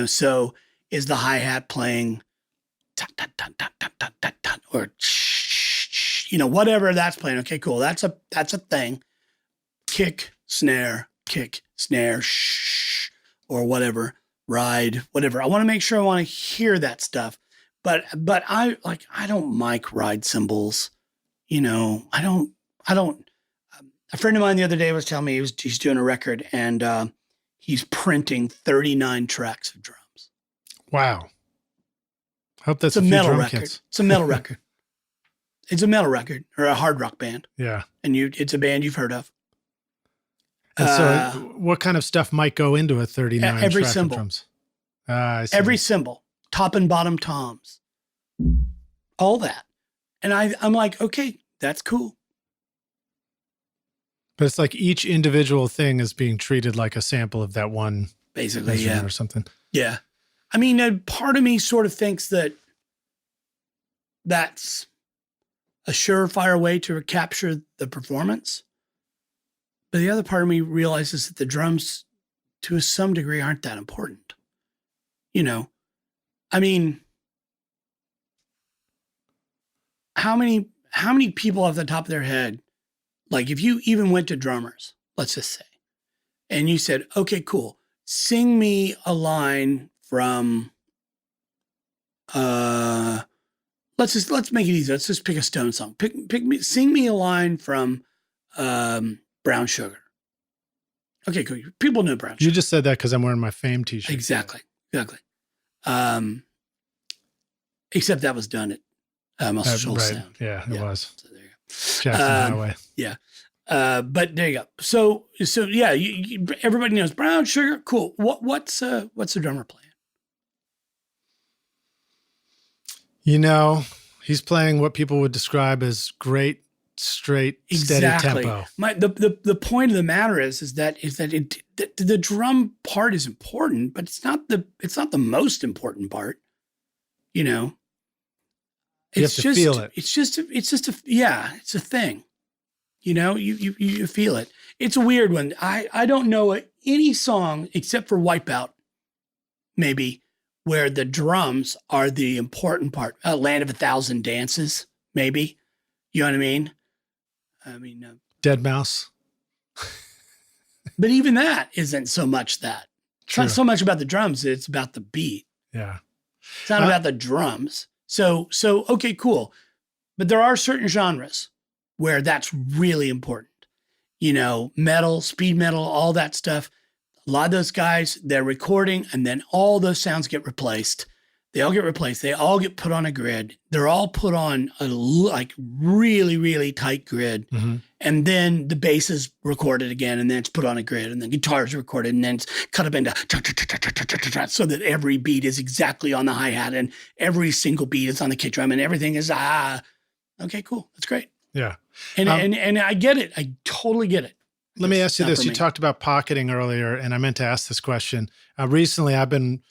So is the hi-hat playing tun, tun, tun, tun, tun, tun, tun, tun, or whatever that's playing. Okay, cool. That's a thing. Kick, snare, shh, or whatever, ride, whatever. I want to make sure I want to hear that stuff. But I don't mic ride cymbals. I don't. A friend of mine the other day was telling me he's doing a record, and he's printing 39 tracks of drums. Wow. Hope that's a metal record. Kits. It's a metal record. It's a metal record or a hard rock band. Yeah. And it's a band you've heard of. And so what kind of stuff might go into a 39 every track cymbal. of drums? I see. Every cymbal. top and bottom toms, all that. And I'm like, okay, that's cool. But it's like each individual thing is being treated like a sample of that one Basically, instrument yeah. or something. Yeah. I mean, part of me sort of thinks that that's a surefire way to capture the performance. But the other part of me realizes that the drums, to some degree, aren't that important. You know, I mean, how many people off the top of their head, like if you even went to drummers, let's just say, and you said, okay, cool, sing me a line from, let's make it easy. Let's just pick a Stone song. Sing me a line from Brown Sugar. Okay, cool. People know Brown Sugar. You just said that because I'm wearing my Fame t-shirt. Exactly. Except that was done at Muscle Shoals right. Sound. Yeah, it was. So there you go. Jackson Highway. Yeah. But there you go. So yeah, everybody knows Brown Sugar. Cool. What's the drummer playing? You know, he's playing what people would describe as great, straight, steady tempo. The point of the matter is that the drum part is important, but it's not the most important part. You know, You have to feel it. It's just a thing. You know, you feel it. It's a weird one. I don't know any song except for Wipeout, maybe, where the drums are the important part. Land of a Thousand Dances, maybe. You know what I mean? Dead Mouse. But even that isn't so much that. It's True. not so much about the drums. It's about the beat. Yeah. It's not about the drums. So okay, cool. But there are certain genres where that's really important. You know, metal, speed metal, all that stuff. A lot of those guys, they're recording and then all those sounds get replaced. They all get replaced. They all get put on a grid. They're all put on a like really, really tight grid. Mm-hmm. And then the bass is recorded again and then it's put on a grid and the guitar is recorded and then it's cut up into so that every beat is exactly on the hi-hat and every single beat is on the kick drum and everything is, okay, cool. That's great. Yeah. And I get it. I totally get it. Let me ask you this. You talked about pocketing earlier, and I meant to ask this question. Recently, I've been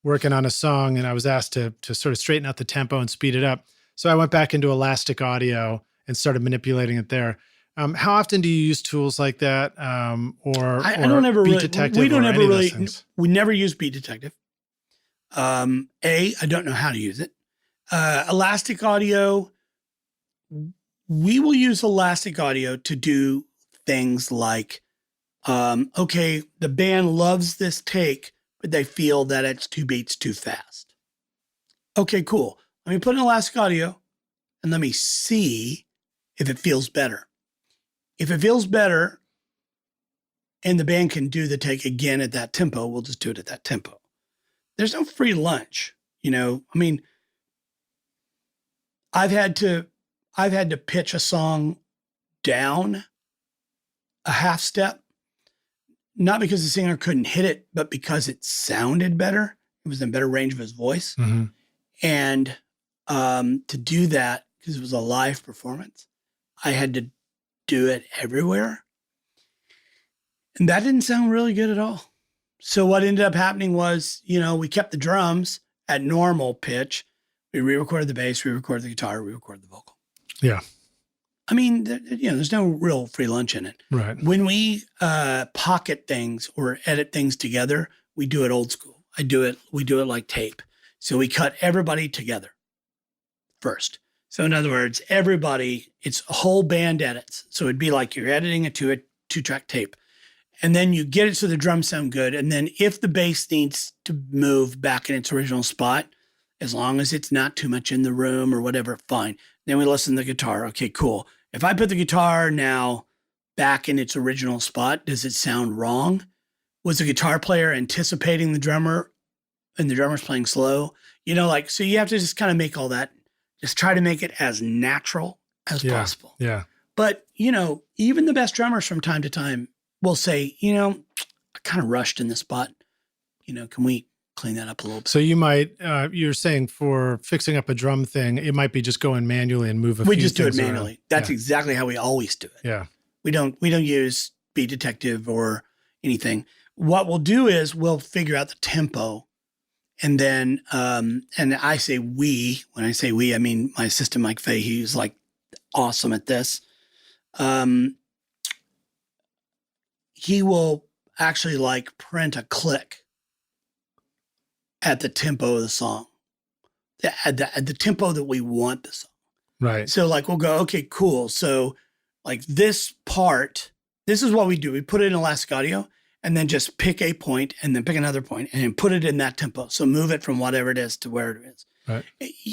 working on a song, and I was asked to sort of straighten out the tempo and speed it up. So I went back into Elastic Audio and started manipulating it there. How often do you use tools like that, or I don't ever Beat really, Detective? we don't or ever any of really, those things? we never use Beat Detective. I don't know how to use it. Elastic Audio, we will use Elastic Audio to do things like, okay, the band loves this take, but they feel that it's 2 beats too fast. Okay, cool. Let me put in Elastic Audio and let me see if it feels better. If it feels better and the band can do the take again at that tempo, we'll just do it at that tempo. There's no free lunch, you know. I mean, I've had to pitch a song down a half step, not because the singer couldn't hit it, but because it sounded better. It was in better range of his voice. Mm-hmm. And to do that, because it was a live performance, I had to do it everywhere. And that didn't sound really good at all. So what ended up happening was, you know, we kept the drums at normal pitch. We re-recorded the bass, re-recorded the guitar, re-recorded the vocal. Yeah. I mean, you know, there's no real free lunch in it. Right. When we pocket things or edit things together, we do it old school. We do it like tape. So we cut everybody together first. So in other words, it's a whole band edits. So it'd be like you're editing a two-track tape. And then you get it so the drums sound good. And then if the bass needs to move back in its original spot, as long as it's not too much in the room or whatever, fine. Then we listen to the guitar. Okay, cool. If I put the guitar now back in its original spot, does it sound wrong? Was the guitar player anticipating the drummer and the drummer's playing slow? You know, like, so you have to just kind of make all that, just try to make it as natural as possible. Yeah. But, you know, even the best drummers from time to time will say, you know, I kind of rushed in this spot. You know, can we clean that up a little bit. So you might, you're saying for fixing up a drum thing, it might be just going manually and move a few We just do it things manually. around. That's exactly how we always do it. Yeah. We don't use Beat Detective or anything. What we'll do is we'll figure out the tempo. And then, and I say we, when I say we, I mean my assistant, Mike Fay, he's like awesome at this. He will actually like print a click at the tempo of the song, at the tempo that we want the song. Right. So like, we'll go, okay, cool. So like this part, this is what we do. We put it in Elastic Audio and then just pick a point and then pick another point and then put it in that tempo. So move it from whatever it is to where it is. Right.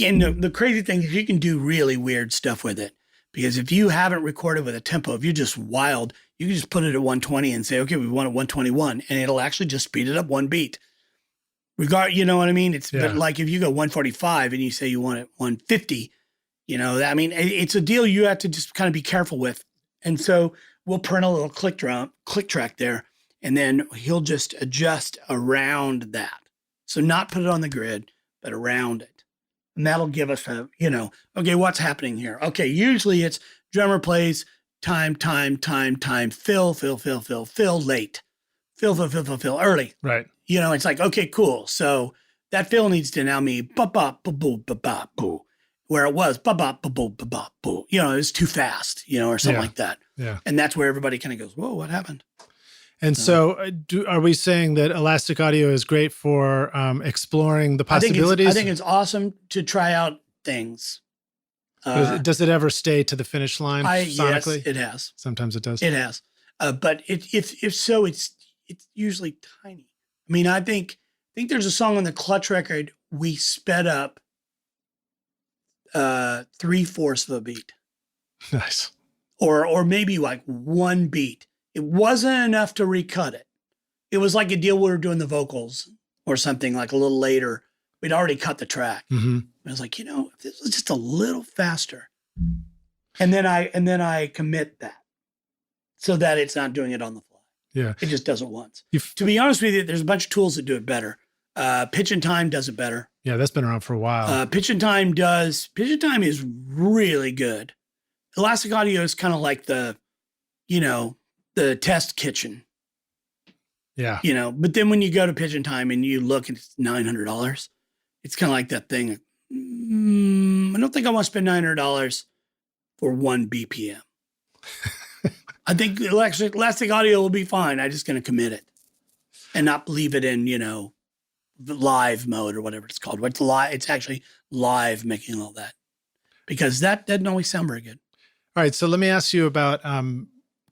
And the crazy thing is you can do really weird stuff with it, because if you haven't recorded with a tempo, if you're just wild, you can just put it at 120 and say, okay, we want it 121, and it'll actually just speed it up one beat. You know what I mean? But like if you go 145 and you say you want it 150, you know, I mean, it's a deal you have to just kind of be careful with. And so we'll print a little click track there, and then he'll just adjust around that. So not put it on the grid, but around it. And that'll give us a, you know, okay, what's happening here? Okay, usually it's drummer plays time, fill, late, fill, early. Right. You know, it's like, okay, cool. So that fill needs to now be ba-ba-ba-boo, where it was ba-ba-ba-boo. You know, it's too fast, you know, or something like that. Yeah. And that's where everybody kind of goes, whoa, what happened? And so are we saying that Elastic Audio is great for exploring the possibilities? I think it's awesome to try out things. Does it ever stay to the finish line sonically? Yes, it has. Sometimes it does. It has. But if so, it's usually tiny. I mean, I think there's a song on the Clutch record we sped up 3/4 of a beat. Nice. Or maybe like one beat. It wasn't enough to recut it. It was like a deal we were doing the vocals or something like a little later. We'd already cut the track. Mm-hmm. I was like, you know, if this was just a little faster. And then I commit that so that it's not doing it on the fly. Yeah. It just does it once. To be honest with you, there's a bunch of tools that do it better. Pitch and Time does it better. Yeah, that's been around for a while. Pitch and Time is really good. Elastic Audio is kind of like the test kitchen. Yeah. You know, but then when you go to Pitch and Time and you look and it's $900, it's kind of like that thing. I don't think I want to spend $900 for 1 BPM. I think Elastic Audio will be fine. I'm just going to commit it and not leave it in, you know, live mode or whatever it's called. It's actually live making all that, because that doesn't always sound very good. All right. So let me ask you about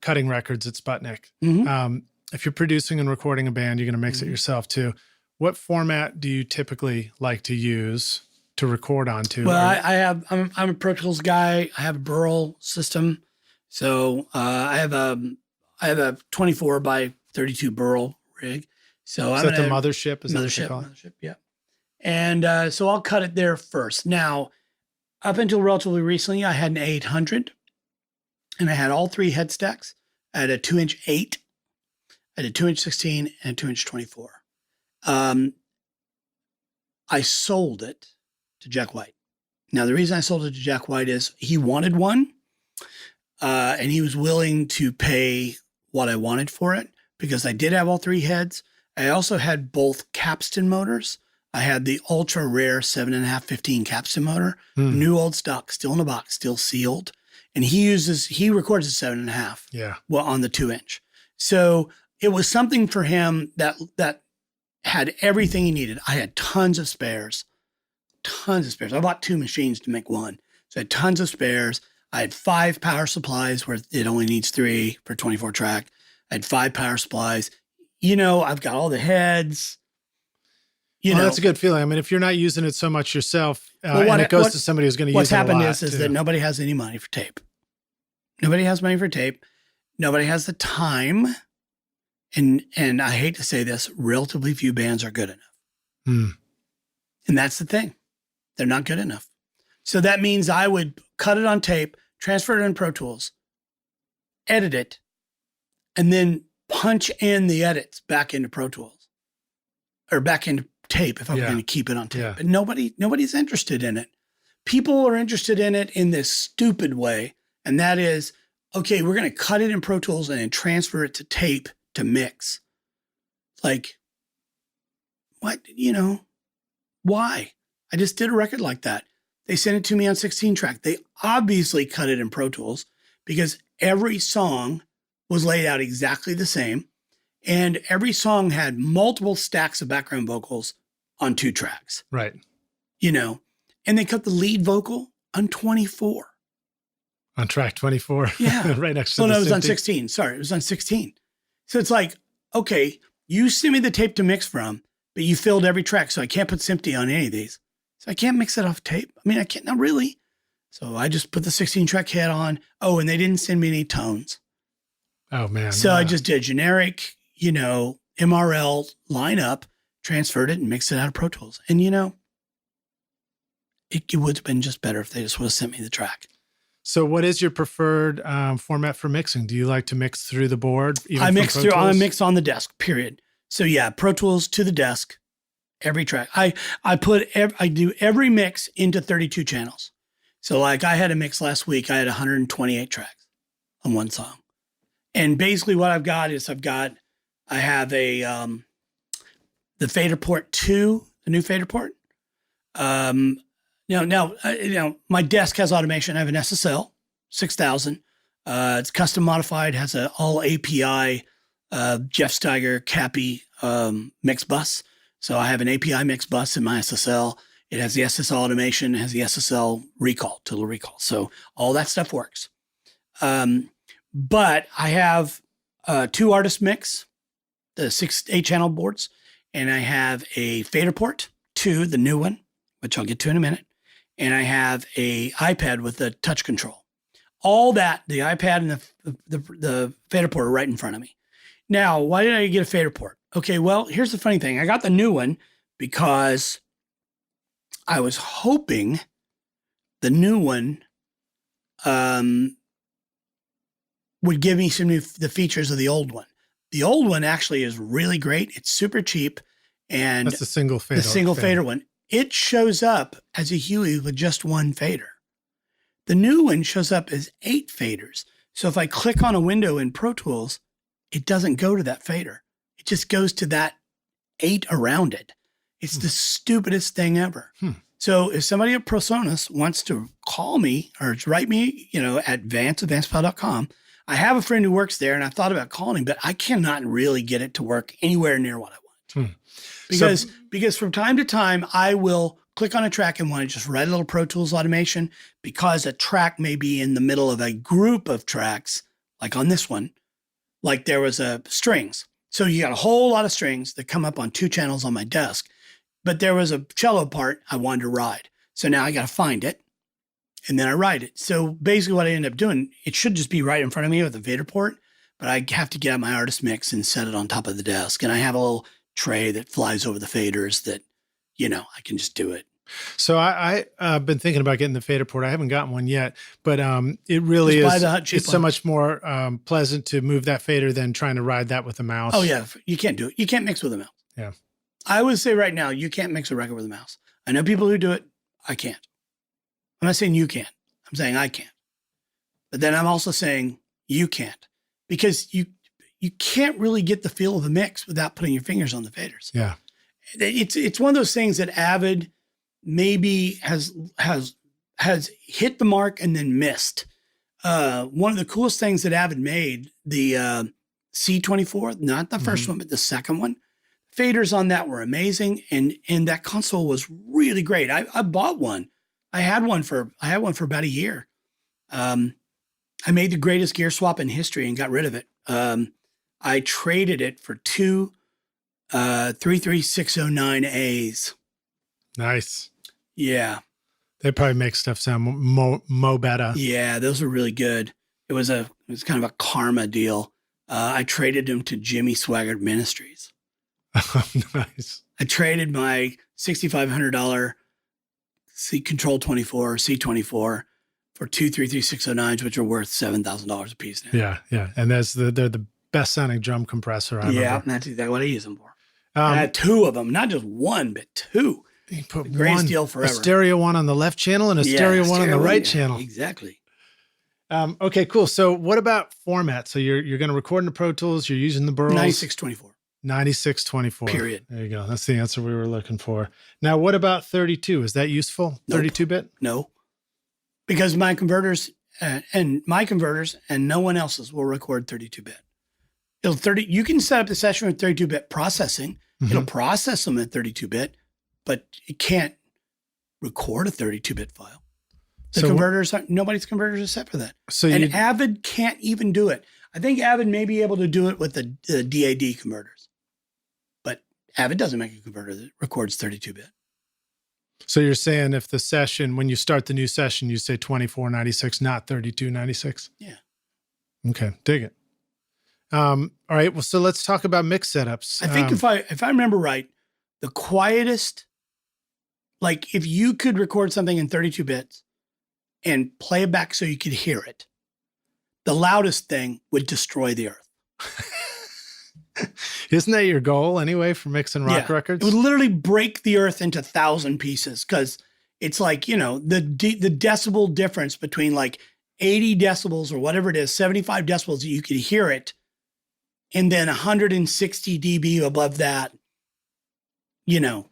cutting records at Sputnik. Mm-hmm. If you're producing and recording a band, you're going to mix it yourself too. What format do you typically like to use to record onto? Well, I'm a Pro Tools guy. I have a Burl system. So I have a 24 by 32 Burl rig. So is that the mothership? Is that what they call it? Mothership, yeah. And so I'll cut it there first. Now, up until relatively recently, I had an 800, and I had all 3 head stacks. I had a 2-inch 8, I had a 2-inch 16, and a 2-inch 24. I sold it to Jack White. Now, the reason I sold it to Jack White is he wanted one, and he was willing to pay what I wanted for it, because I did have all 3 heads. I also had both capstan motors. I had the ultra rare 7.5 15 capstan motor, new old stock, still in a box, still sealed. And he records a 7.5. Yeah. Well, on the 2-inch. So it was something for him that had everything he needed. I had tons of spares. I bought 2 machines to make one. So I had tons of spares. I had 5 power supplies where it only needs 3 for 24 track. I had 5 power supplies. You know, I've got all the heads. You know, that's a good feeling. I mean, if you're not using it so much yourself, and it goes to somebody who's going to use it a lot. What's happened is that nobody has any money for tape. Nobody has money for tape. Nobody has the time. And I hate to say this, relatively few bands are good enough. And that's the thing. They're not good enough. So that means I would cut it on tape, transfer it in Pro Tools, edit it, and then punch in the edits back into Pro Tools or back into tape if I were Yeah. going to keep it on tape. Yeah. But nobody's interested in it. People are interested in it in this stupid way. And that is, okay, we're going to cut it in Pro Tools and then transfer it to tape to mix. Like, what? Why? I just did a record like that. They sent it to me on 16 track. They obviously cut it in Pro Tools because every song was laid out exactly the same. And every song had multiple stacks of background vocals on 2 tracks. Right. And they cut the lead vocal on 24. On track 24. Yeah. Right next to Oh, the no, it was on synthy. 16. Sorry, it was on 16. So it's like, okay, you send me the tape to mix from, but you filled every track, so I can't put Sympty on any of these. So I can't mix it off tape. I mean, I can't, not really. So I just put the 16-track head on. Oh, and they didn't send me any tones. Oh, man. So I just did generic, MRL lineup, transferred it and mixed it out of Pro Tools. And, it would have been just better if they just would have sent me the track. So what is your preferred format for mixing? Do you like to mix through the board? I mix on the desk, period. So yeah, Pro Tools to the desk, every track. I do every mix into 32 channels. So like I had a mix last week, I had 128 tracks on one song. And basically what I've got is I have the fader port 2, the new fader port. My desk has automation. I have an SSL 6000. It's custom modified, has an all API Jeff Steiger Cappy mix bus. So I have an API mix bus in my SSL. It has the SSL automation, it has the SSL recall, total recall. So all that stuff works. But I have 2 artist mix, the 8 channel boards, and I have a fader port 2, the new one, which I'll get to in a minute. And I have a iPad with a touch control. All that, the iPad and the fader port are right in front of me. Now, why did I get a fader port? Okay, well, here's the funny thing. I got the new one because I was hoping the new one would give me the features of the old one. The old one actually is really great. It's super cheap. And that's the single fader. The single fader one. It shows up as a Huey with just 1 fader. The new one shows up as 8 faders. So if I click on a window in Pro Tools, it doesn't go to that fader. It just goes to that 8 around it. It's the stupidest thing ever. So if somebody at ProSonus wants to call me or write me, at vance@vancepowell.com, I have a friend who works there and I thought about calling him, but I cannot really get it to work anywhere near what I want. Because from time to time, I will click on a track and want to just write a little Pro Tools automation because a track may be in the middle of a group of tracks, like on this one, like there was strings. So you got a whole lot of strings that come up on 2 channels on my desk, but there was a cello part I wanted to ride. So now I got to find it and then I write it. So basically what I end up doing, it should just be right in front of me with a fader port, but I have to get out my artist mix and set it on top of the desk. And I have a little tray that flies over the faders that, I can just do it. So I've been thinking about getting the fader port. I haven't gotten one yet, but it really is. It's so much more pleasant to move that fader than trying to ride that with a mouse. Oh yeah, you can't do it. You can't mix with a mouse. Yeah, I would say right now you can't mix a record with a mouse. I know people who do it. I can't. I'm not saying you can't. I'm saying I can't. But then I'm also saying you can't because you can't really get the feel of the mix without putting your fingers on the faders. Yeah, it's one of those things that Avid maybe has hit the mark and then missed. One of the coolest things that Avid made, the C24, not the first one, but the second one, faders on that were amazing. And that console was really great. I bought one. I had one for about a year. I made the greatest gear swap in history and got rid of it. I traded it for 2 33609As. Nice. Yeah. They probably make stuff sound mo better. Yeah, those are really good. It was kind of a karma deal. I traded them to Jimmy Swaggart Ministries. Oh, nice. I traded my $6,500 Control 24 C24 for 2 33609s, which are worth $7,000 a piece now. Yeah, yeah. And they're the best sounding drum compressor I've ever. That's exactly what I use them for. Two of them, not just one, but two. You put Greatest deal forever. A stereo one on the left channel and a stereo one on the right channel. Exactly. Okay, cool. So what about format? So you're going to record in the Pro Tools. You're using the Burls. 9624. 9624. Period. There you go. That's the answer we were looking for. Now, what about 32? Is that useful? Nope. 32-bit? No, because my converters and no one else's will record 32-bit. You can set up the session with 32-bit processing. Mm-hmm. It'll process them at 32-bit, but it can't record a 32-bit file. Nobody's converters are set for that. And Avid can't even do it. I think Avid may be able to do it with the DAD converters, but Avid doesn't make a converter that records 32-bit. So you're saying if the session, when you start the new session, you say 2496, not 3296? Yeah. Okay, dig it. All right, well, so let's talk about mix setups. I think if I remember right, the quietest, like if you could record something in 32 bits and play it back so you could hear it, the loudest thing would destroy the earth. Isn't that your goal anyway for mixing rock records? It would literally break the earth into 1,000 pieces because it's like, the decibel difference between like 80 decibels or whatever it is, 75 decibels, you could hear it. And then 160 dB above that, It's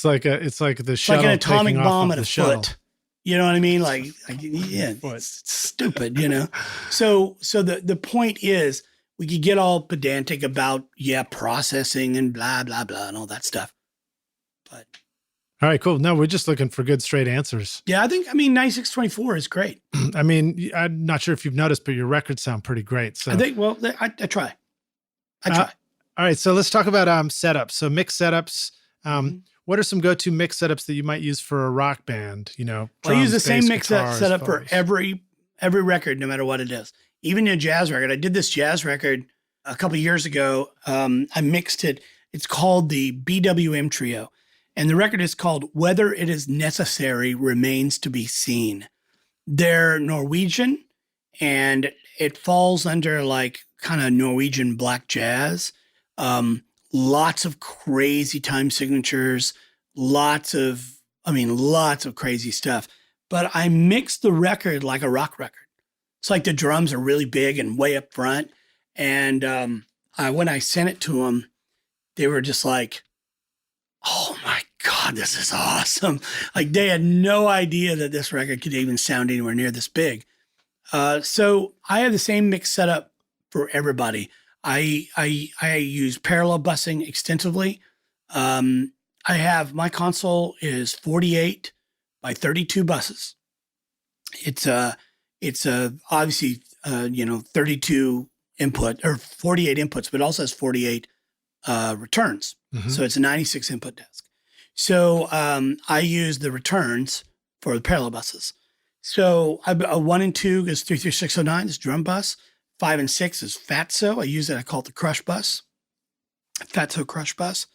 like the shuttle, like an atomic bomb at a shuttle. foot. You know what I mean? It's stupid, So the point is we could get all pedantic about, processing and blah, blah, blah, and all that stuff. But all right, cool. No, we're just looking for good, straight answers. Yeah, I think 9624 is great. I mean, I'm not sure if you've noticed, but your records sound pretty great. So I think, I try. All right, so let's talk about setups. So mix setups. What are some go-to mix setups that you might use for a rock band? Drums, I use the same mix guitars, setup vocals. for every record, no matter what it is. Even a jazz record. I did this jazz record a couple of years ago. I mixed it. It's called the BWM Trio. And the record is called Whether It Is Necessary Remains to Be Seen. They're Norwegian, and it falls under like kind of Norwegian black jazz. Lots of crazy time signatures, lots of crazy stuff. But I mixed the record like a rock record. It's like the drums are really big and way up front. And when I sent it to them, they were just like, oh my God, this is awesome. Like they had no idea that this record could even sound anywhere near this big. So I have the same mix setup for everybody. I use parallel busing extensively. My console is 48 by 32 buses. It's obviously 32 input or 48 inputs, but also has 48 returns. Mm-hmm. So it's a 96 input desk. So I use the returns for the parallel buses. So a 1 and 2 is 33609, is drum bus. 5 and 6 is Fatso. I call it the crush bus. Fatso crush bus.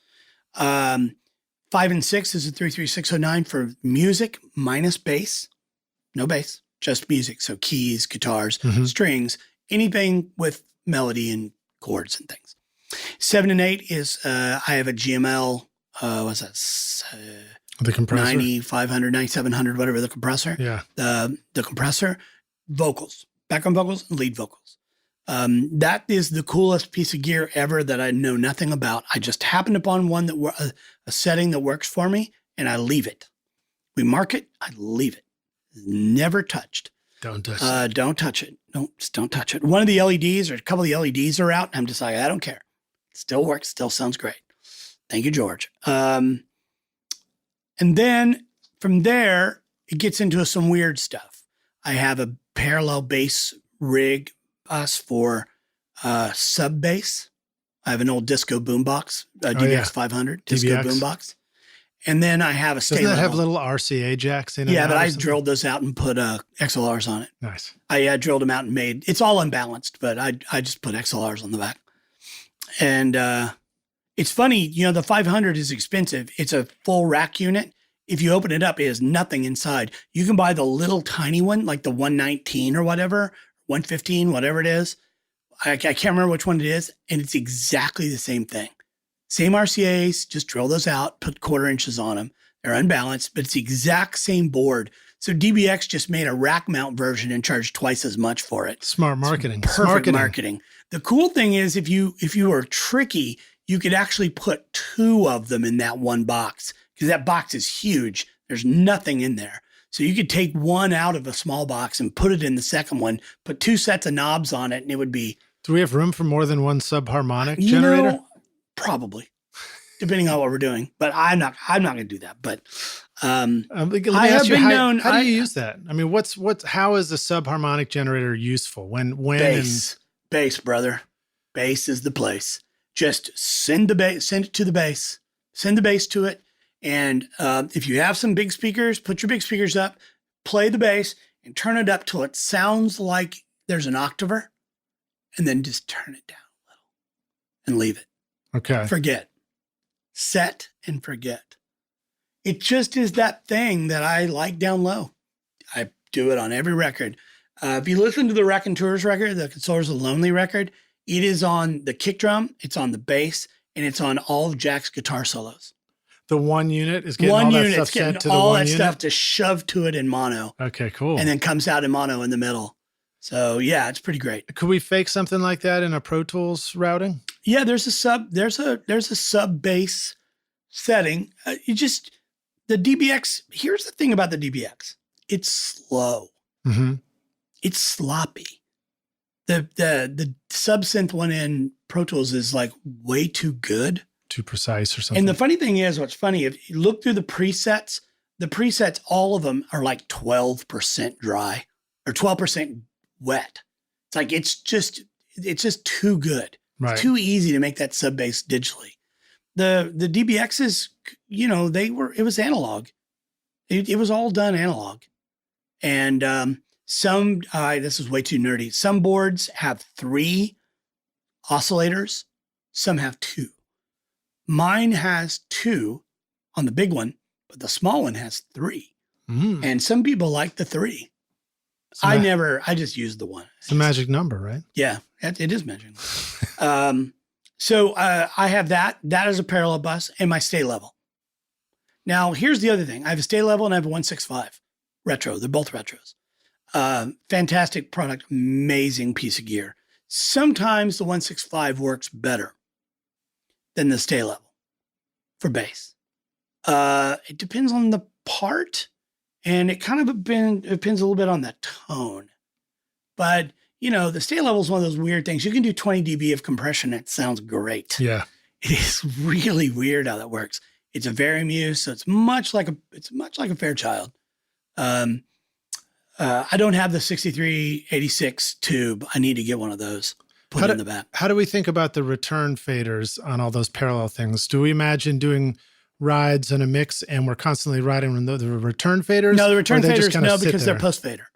5 and 6 is a 33609 for music minus bass. No bass, just music. So keys, guitars, strings, anything with melody and chords and things. 7 and 8 is I have a GML, the compressor? 9500, 9700, whatever the compressor. Yeah. The compressor, vocals, background vocals, and lead vocals. That is the coolest piece of gear ever that I know nothing about. I just happened upon one that a setting that works for me, and I leave it. We mark it, I leave it. Never touched. Don't touch it. Don't touch it. Don't touch it. One of the LEDs or a couple of the LEDs are out, and I'm just like, I don't care. It still works. Still sounds great. Thank you, George. And then from there, it gets into some weird stuff. I have a parallel bass rig bus for sub bass. I have an old disco boombox, DBX 500 disco boombox. And then I have a Doesn't that have little RCA jacks in it? Yeah, but I drilled those out and put XLRs on it. Nice. I drilled them out and it's all unbalanced, but I just put XLRs on the back. And it's funny, the 500 is expensive. It's a full rack unit. If you open it up, it has nothing inside. You can buy the little tiny one, like the 119 or whatever, 115, whatever it is. I can't remember which one it is. And it's exactly the same thing. Same RCAs, just drill those out, put 1/4 inches on them. They're unbalanced, but it's the exact same board. So DBX just made a rack mount version and charged twice as much for it. Smart marketing. Perfect marketing. The cool thing is if you were tricky, you could actually put 2 of them in that one box because that box is huge. There's nothing in there. So you could take one out of a small box and put it in the second one, put 2 sets of knobs on it, and it would be. Do we have room for more than one subharmonic generator? Probably, depending on what we're doing. But I'm not going to do that. But let me ask you, how do you use that? I mean, how is the subharmonic generator useful? When bass, brother, bass is the place. Just send it to the bass, send the bass to it. And if you have some big speakers, put your big speakers up, play the bass and turn it up till it sounds like there's an octaver, and then just turn it down a little and leave it. Okay. Forget. Set and forget. It just is that thing that I like down low. I do it on every record. If you listen to the Raconteurs record, the Consolers of Lonely record, it is on the kick drum, it's on the bass, and it's on all of Jack's guitar solos. The one unit is getting all that stuff sent to the one unit? All that stuff to shove to it in mono. Okay, cool. And then comes out in mono in the middle. So yeah, it's pretty great. Could we fake something like that in a Pro Tools routing? Yeah, there's a sub bass setting. The DBX, here's the thing about the DBX. It's slow. Mm-hmm. It's sloppy. The sub synth one in Pro Tools is like way too good. Too precise or something. And the funny thing is, what's funny, if you look through the presets, all of them are like 12% dry or 12% wet. It's like, it's just too good. Right. It's too easy to make that sub bass digitally. The DBXs, it was analog. It was all done analog. And this is way too nerdy. Some boards have 3 oscillators. Some have 2. Mine has 2 on the big one, but the small one has 3. Mm. And some people like the 3. I just used the 1. It's a magic number, right? Yeah, it is magic. So I have that. That is a parallel bus and my stay level. Now, here's the other thing. I have a stay level and I have a 165 retro. They're both retros. Fantastic product, amazing piece of gear. Sometimes the 165 works better than the stay level for bass. It depends on the part, and it kind of depends a little bit on the tone. But, the stay level is one of those weird things. You can do 20 dB of compression. It sounds great. Yeah. It is really weird how that works. It's a Varimuse, so it's much like a Fairchild. I don't have the 6386 tube. I need to get one of those. Put it in the back. How do we think about the return faders on all those parallel things? Do we imagine doing rides and a mix and we're constantly riding the return faders? No, the return faders, no, because they're post fader.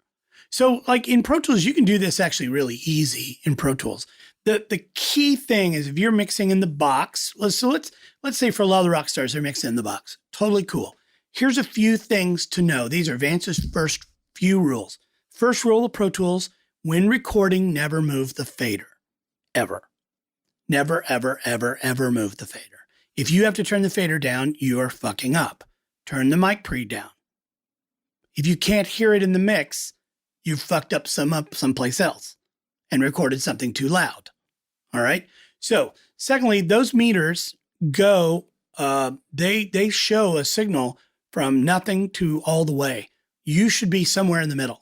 So like in Pro Tools, you can do this actually really easy in Pro Tools. The key thing is if you're mixing in the box, let's say for a lot of the rock stars, they're mixing in the box. Totally cool. Here's a few things to know. These are Vance's first few rules. First rule of Pro Tools, when recording, never move the fader. Ever. Never, ever, ever, ever move the fader. If you have to turn the fader down, you are fucking up. Turn the mic pre down. If you can't hear it in the mix, you've fucked up someplace else and recorded something too loud. All right. So secondly, those meters go, they show a signal from nothing to all the way. You should be somewhere in the middle.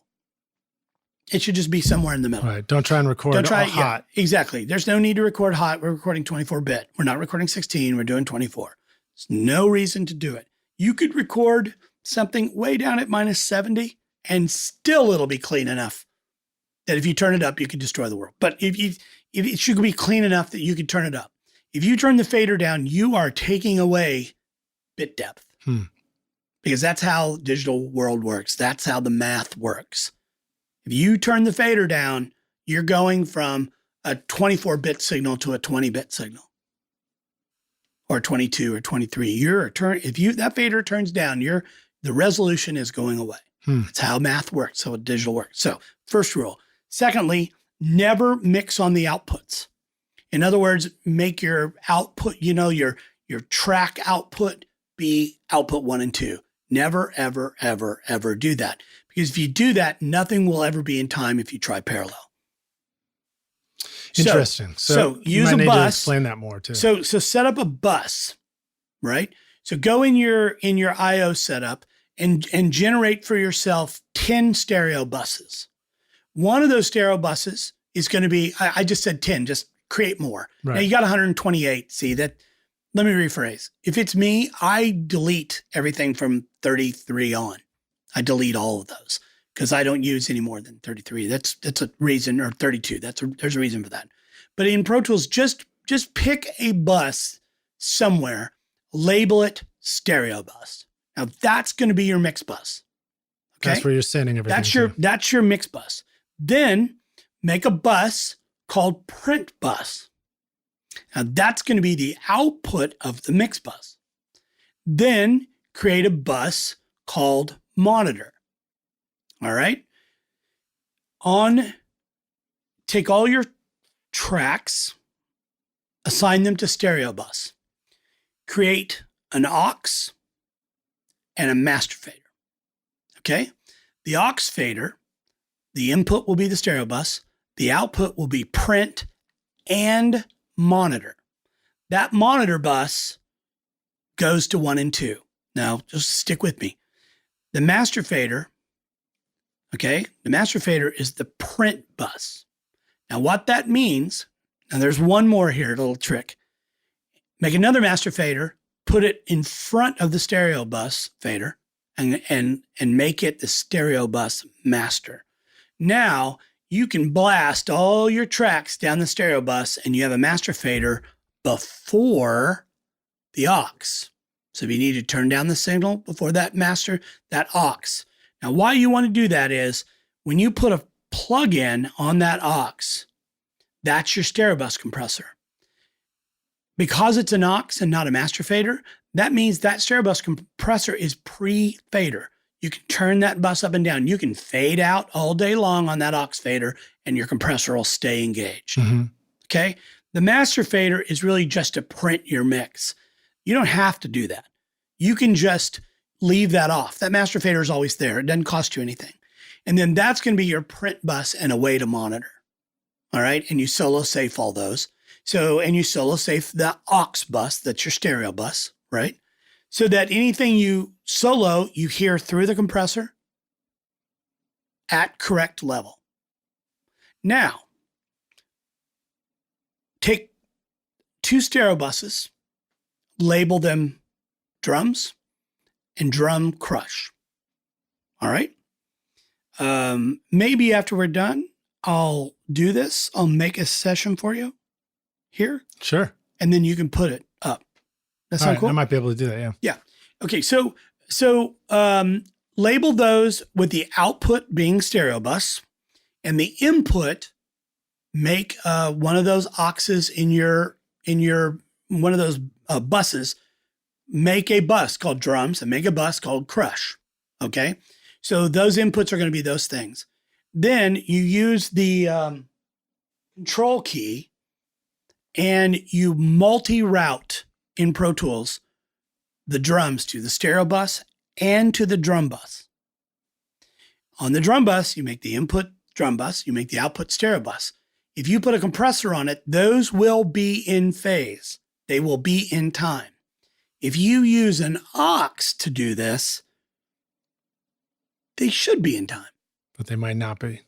It should just be somewhere in the middle. Right. Don't try and record hot. Yeah, exactly. There's no need to record hot. We're recording 24-bit. We're not recording 16. We're doing 24. There's no reason to do it. You could record something way down at -70 and still it'll be clean enough that if you turn it up, you could destroy the world. But if it should be clean enough that you could turn it up. If you turn the fader down, you are taking away bit depth. Because that's how digital world works. That's how the math works. If you turn the fader down, you're going from a 24-bit signal to a 20-bit signal, or 22 or 23. If that fader turns down, the resolution is going away. That's how math works. How digital works. So first rule. Secondly, never mix on the outputs. In other words, make your output, your track output be output 1 and 2. Never, ever, ever, ever do that. Because if you do that, nothing will ever be in time if you try parallel. Interesting. So use you a might need bus. to explain that more too. So set up a bus, right? So go in your IO setup and generate for yourself 10 stereo buses. One of those stereo buses is going to be, I just said 10, just create more. Right. Now you got 128. See that? Let me rephrase. If it's me, I delete everything from 33 on. I delete all of those because I don't use any more than 33. That's a reason, or 32. There's a reason for that. But in Pro Tools, just pick a bus somewhere, label it stereo bus. Now that's going to be your mix bus. Okay? That's where you're sending everything. That's your mix bus. Then make a bus called print bus. Now that's going to be the output of the mix bus. Then create a bus called monitor. All right. Take all your tracks, assign them to stereo bus. Create an aux and a master fader. Okay. The aux fader, the input will be the stereo bus. The output will be print and monitor. That monitor bus goes to 1 and 2. Now, just stick with me. The master fader, okay, the master fader is the print bus. Now, what that means, and there's one more here, a little trick. Make another master fader, put it in front of the stereo bus fader, and make it the stereo bus master. Now, you can blast all your tracks down the stereo bus and you have a master fader before the aux. So if you need to turn down the signal before that aux. Now, why you want to do that is when you put a plug-in on that aux, that's your stereo bus compressor. Because it's an aux and not a master fader, that means that stereo bus compressor is pre-fader. You can turn that bus up and down. You can fade out all day long on that aux fader and your compressor will stay engaged. Mm-hmm. Okay? The master fader is really just to print your mix. You don't have to do that. You can just leave that off. That master fader is always there. It doesn't cost you anything. And then that's going to be your print bus and a way to monitor. All right? And you solo safe all those. And you solo safe the aux bus, that's your stereo bus, right? So that anything you solo, you hear through the compressor at correct level. Now, take 2 stereo buses, label them drums and drum crush. All right? Maybe after we're done, I'll do this. I'll make a session for you here. Sure. And then you can put it up. That sound cool? I might be able to do that, yeah. Yeah. Okay, so label those with the output being stereo bus and the input, make one of those auxes in your one of those buses, make a bus called drums and make a bus called crush. Okay? So those inputs are going to be those things. Then you use the control key and you multi-route in Pro Tools the drums to the stereo bus and to the drum bus. On the drum bus, you make the input drum bus, you make the output stereo bus. If you put a compressor on it, those will be in phase. They will be in time. If you use an aux to do this, they should be in time. But they might not be.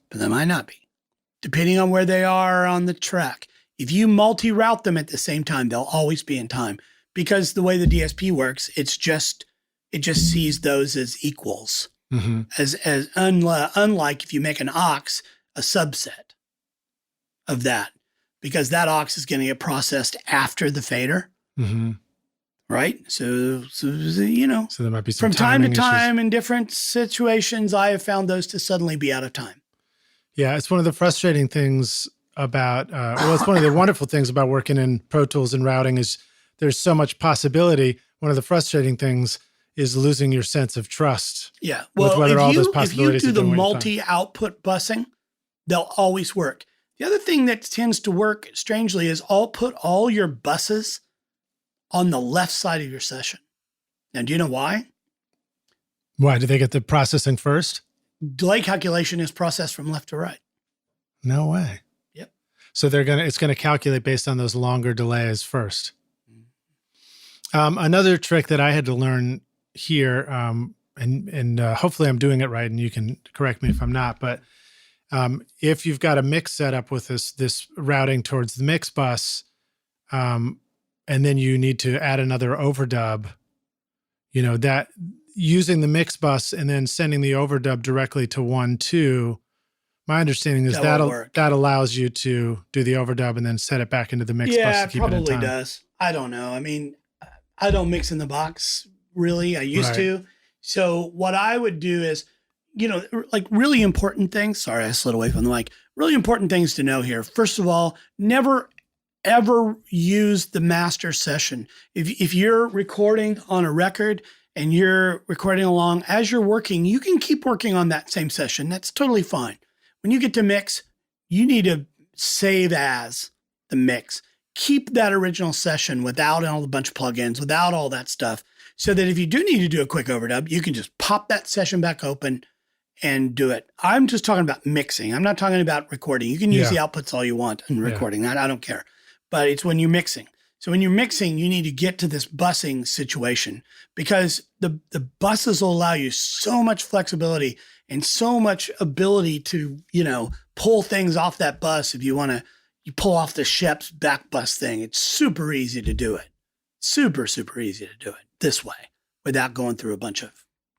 Depending on where they are on the track. If you multi-route them at the same time, they'll always be in time. Because the way the DSP works, it just sees those as equals. Mm-hmm. As unlike if you make an aux a subset of that, because that aux is going to get processed after the fader, mm-hmm. right? So you know, so there might be some from time to time issues. In different situations, I have found those to suddenly be out of time. Yeah, it's one of the frustrating things about, it's one of the wonderful things about working in Pro Tools and routing is there's so much possibility. One of the frustrating things is losing your sense of trust. Yeah. Well, with whether all those possibilities if you do the are doing multi-output busing, they'll always work. The other thing that tends to work strangely is put all your buses on the left side of your session. Now, do you know why? Why? Do they get the processing first? Delay calculation is processed from left to right. No way. Yep. So it's going to calculate based on those longer delays first. Another trick that I had to learn here, and hopefully I'm doing it right, and you can correct me if I'm not, but if you've got a mix set up with this routing towards the mix bus, and then you need to add another overdub, that using the mix bus and then sending the overdub directly to 1-2, my understanding is that allows you to do the overdub and then set it back into the mix bus to keep it in time. Yeah, probably does. I don't know. I mean, I don't mix in the box, really. I used to. So what I would do is, like really important things. Sorry, I slid away from the mic. Really important things to know here. First of all, never, ever use the master session. If you're recording on a record and you're recording along, as you're working, you can keep working on that same session. That's totally fine. When you get to mix, you need to save as the mix. Keep that original session without all the bunch of plugins, without all that stuff, so that if you do need to do a quick overdub, you can just pop that session back open and do it. I'm just talking about mixing. I'm not talking about recording. You can use the outputs all you want in recording. That I don't care. But it's when you're mixing. So when you're mixing, you need to get to this busing situation, because the buses will allow you so much flexibility and so much ability to, pull things off that bus. If you want to, you pull off the Shep's back bus thing. It's super easy to do it. Super, super easy to do it this way without jumping through a bunch of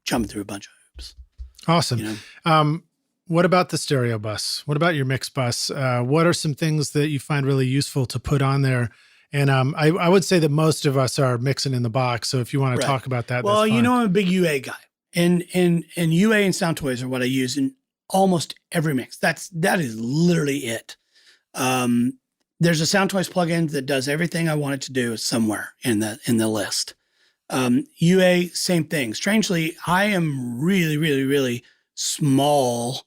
hoops. Awesome. What about the stereo bus? What about your mix bus? What are some things that you find really useful to put on there? And I would say that most of us are mixing in the box. So if you want to talk about that, well, that's fine. I'm a big UA guy, and UA and Sound Toys are what I use in almost every mix. that is literally it. There's a Sound Toys plugin that does everything I want it to do somewhere in the list. UA, same thing. Strangely, I am really, really, really small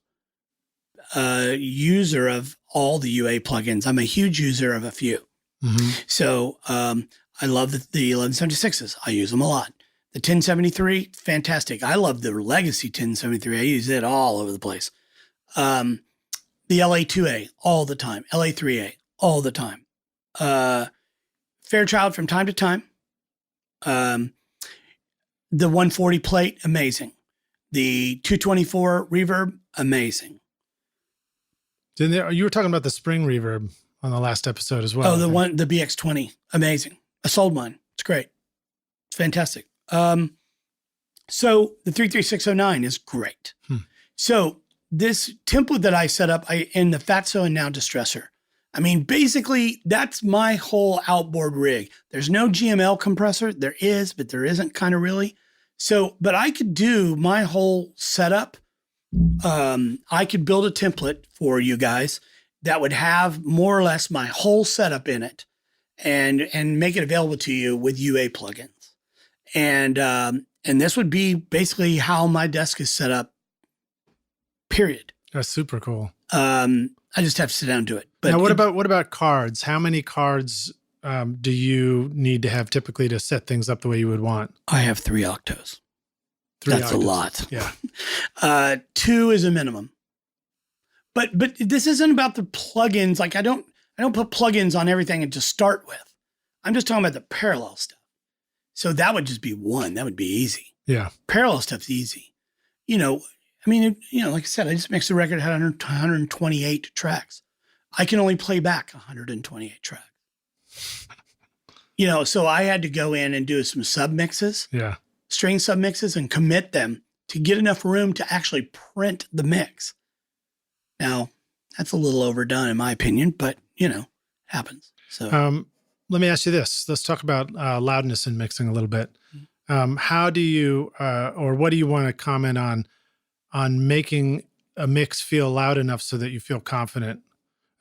user of all the UA plugins. I'm a huge user of a few. Mm-hmm. So I love the 1176s. I use them a lot. The 1073, fantastic. I love the legacy 1073. I use it all over the place. The LA2A all the time. LA3A all the time. Fairchild from time to time. The 140 plate, amazing. The 224 reverb, amazing. You were talking about the spring reverb on the last episode as well. Oh, the BX20, amazing. I sold mine. It's great. It's fantastic. So the 33609 is great. So this template that I set up in the Fatso and Now Distressor, I mean, basically that's my whole outboard rig. There's no GML compressor. There is, but there isn't kind of really. So, but I could do my whole setup. I could build a template for you guys that would have more or less my whole setup in it and make it available to you with UA plugins. And this would be basically how my desk is set up, period. That's super cool. I just have to sit down and do it. But now, what about cards? How many cards do you need to have typically to set things up the way you would want? I have 3 octos. That's octos. A lot. Yeah. 2 is a minimum. But this isn't about the plugins. Like I don't put plugins on everything to start with. I'm just talking about the parallel stuff. So that would just be 1. That would be easy. Yeah. Parallel stuff's easy. I mean, like I said, I just mixed the record, had 128 tracks. I can only play back 128 tracks. So I had to go in and do some submixes, string submixes, and commit them to get enough room to actually print the mix. Now, that's a little overdone in my opinion, but happens. So let me ask you this. Let's talk about loudness and mixing a little bit. How do you, or what do you want to comment on making a mix feel loud enough so that you feel confident?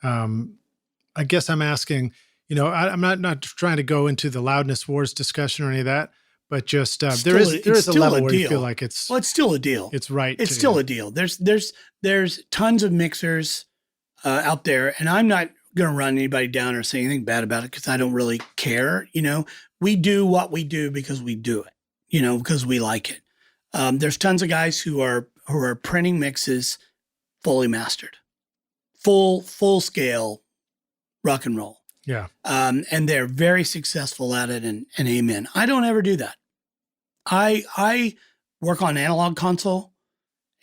I guess I'm asking, I'm not trying to go into the loudness wars discussion or any of that, but just there is a level where you feel like it's still a deal. It's right. It's still a deal. There's tons of mixers out there, and I'm not going to run anybody down or say anything bad about it because I don't really care. We do what we do because we do it, because we like it. There's tons of guys who are printing mixes fully mastered, full scale rock and roll. Yeah. And they're very successful at it, and amen. I don't ever do that. I work on analog console,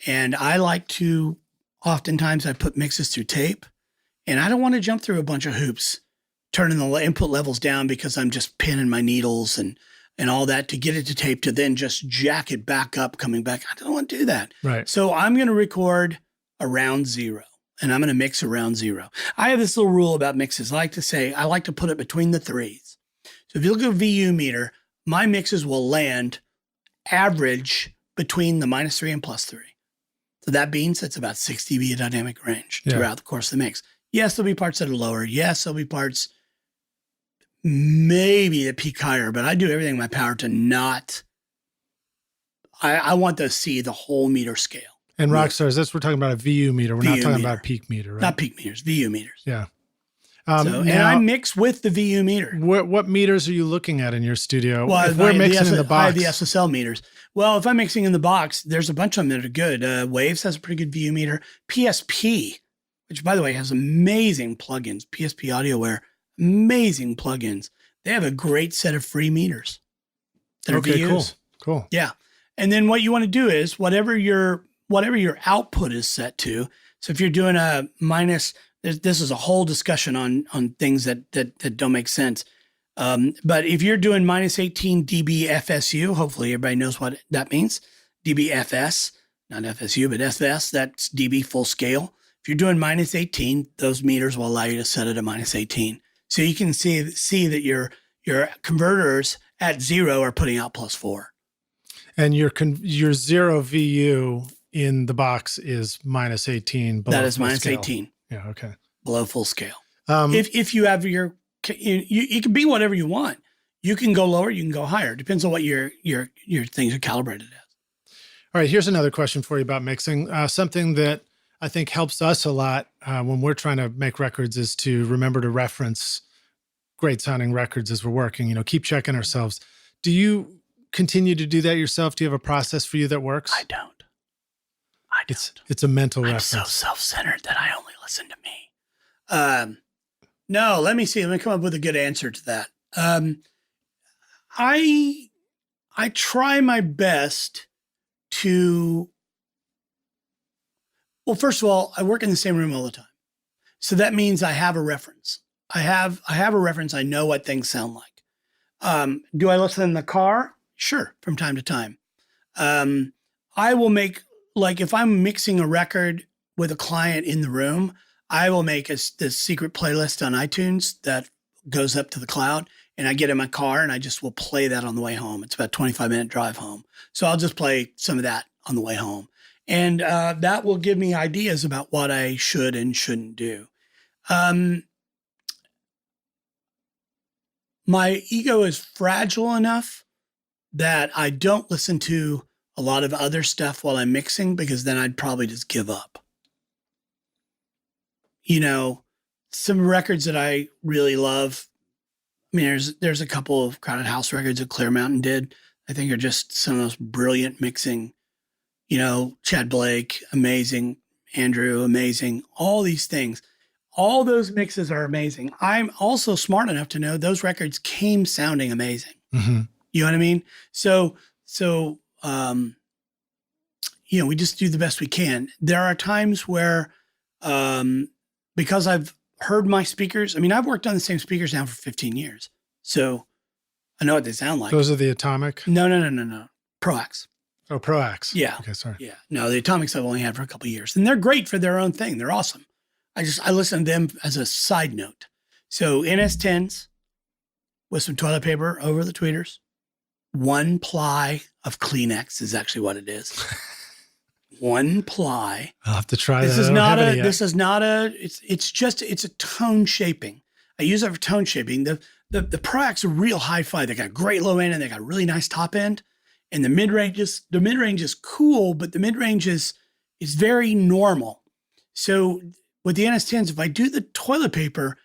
and I like to, oftentimes I put mixes through tape, and I don't want to jump through a bunch of hoops, turning the input levels down because I'm just pinning my needles and all that to get it to tape to then just jack it back up, coming back. I don't want to do that. Right. So I'm going to record around 0, and I'm going to mix around 0. I have this little rule about mixes. I like to put it between the 3s. So if you look at a VU meter, my mixes will land average between the -3 and +3. So that means it's about 6 dB of dynamic range throughout the course of the mix. Yes, there'll be parts that are lower. Yes, there'll be parts maybe that peak higher, but I do everything in my power to not. I want to see the whole meter scale. And Rockstars, we're talking about a VU meter. We're not talking about a peak meter, right? Not peak meters, VU meters. Yeah. And I mix with the VU meter. What meters are you looking at in your studio? Well, if we're mixing in the box. I have the SSL meters. Well, if I'm mixing in the box, there's a bunch of them that are good. Waves has a pretty good VU meter. PSP, which by the way has amazing plugins. PSP AudioWare, amazing plugins. They have a great set of free meters that are VUs. Cool. Yeah. And then what you want to do is whatever your output is set to. So if you're doing a minus, this is a whole discussion on things that don't make sense. But if you're doing -18 dB FSU, hopefully everybody knows what that means. dB FS, not FSU, but FS, that's dB full scale. If you're doing -18, those meters will allow you to set it at -18. So you can see that your converters at 0 are putting out +4. And your 0 VU in the box is -18. That is -18. Yeah. Okay. Below full scale. If you have you can be whatever you want. You can go lower, you can go higher. Depends on what your things are calibrated as. All right. Here's another question for you about mixing. Something that I think helps us a lot when we're trying to make records is to remember to reference great sounding records as we're working. Keep checking ourselves. Do you continue to do that yourself? Do you have a process for you that works? I don't. It's a mental I'm reference. so self-centered that I only listen to me. No, let me see. Let me come up with a good answer to that. I try my best to. Well, first of all, I work in the same room all the time, so that means I have a reference. I have a reference. I know what things sound like. Do I listen in the car? Sure, from time to time. I will make, like, if I'm mixing a record with a client in the room, I will make this secret playlist on iTunes that goes up to the cloud, and I get in my car and I just will play that on the way home. It's about a 25-minute drive home. So I'll just play some of that on the way home. And that will give me ideas about what I should and shouldn't do. My ego is fragile enough that I don't listen to a lot of other stuff while I'm mixing, because then I'd probably just give up. Some records that I really love. I mean, there's a couple of Crowded House records that Clear Mountain did. I think are just some of the most brilliant mixing. Chad Blake, amazing. Andrew, amazing. All these things. All those mixes are amazing. I'm also smart enough to know those records came sounding amazing. Mm-hmm. You know what I mean? So, we just do the best we can. There are times where, because I've heard my speakers, I mean, I've worked on the same speakers now for 15 years. So I know what they sound like. Those are the Atomic? No. Proax. Oh, Proax. Yeah. Okay, sorry. Yeah. No, the Atomics I've only had for a couple of years, and they're great for their own thing. They're awesome. I listen to them as a side note. So NS10s with some toilet paper over the tweeters. 1 ply of Kleenex is actually what it is. 1 ply. I'll have to try this that. It's a tone shaping. I use it for tone shaping. The Proax are real hi-fi. They got great low end and they got really nice top end. And the mid-range is cool, but the mid-range is very normal. So With the NS10s, if I do the toilet paper,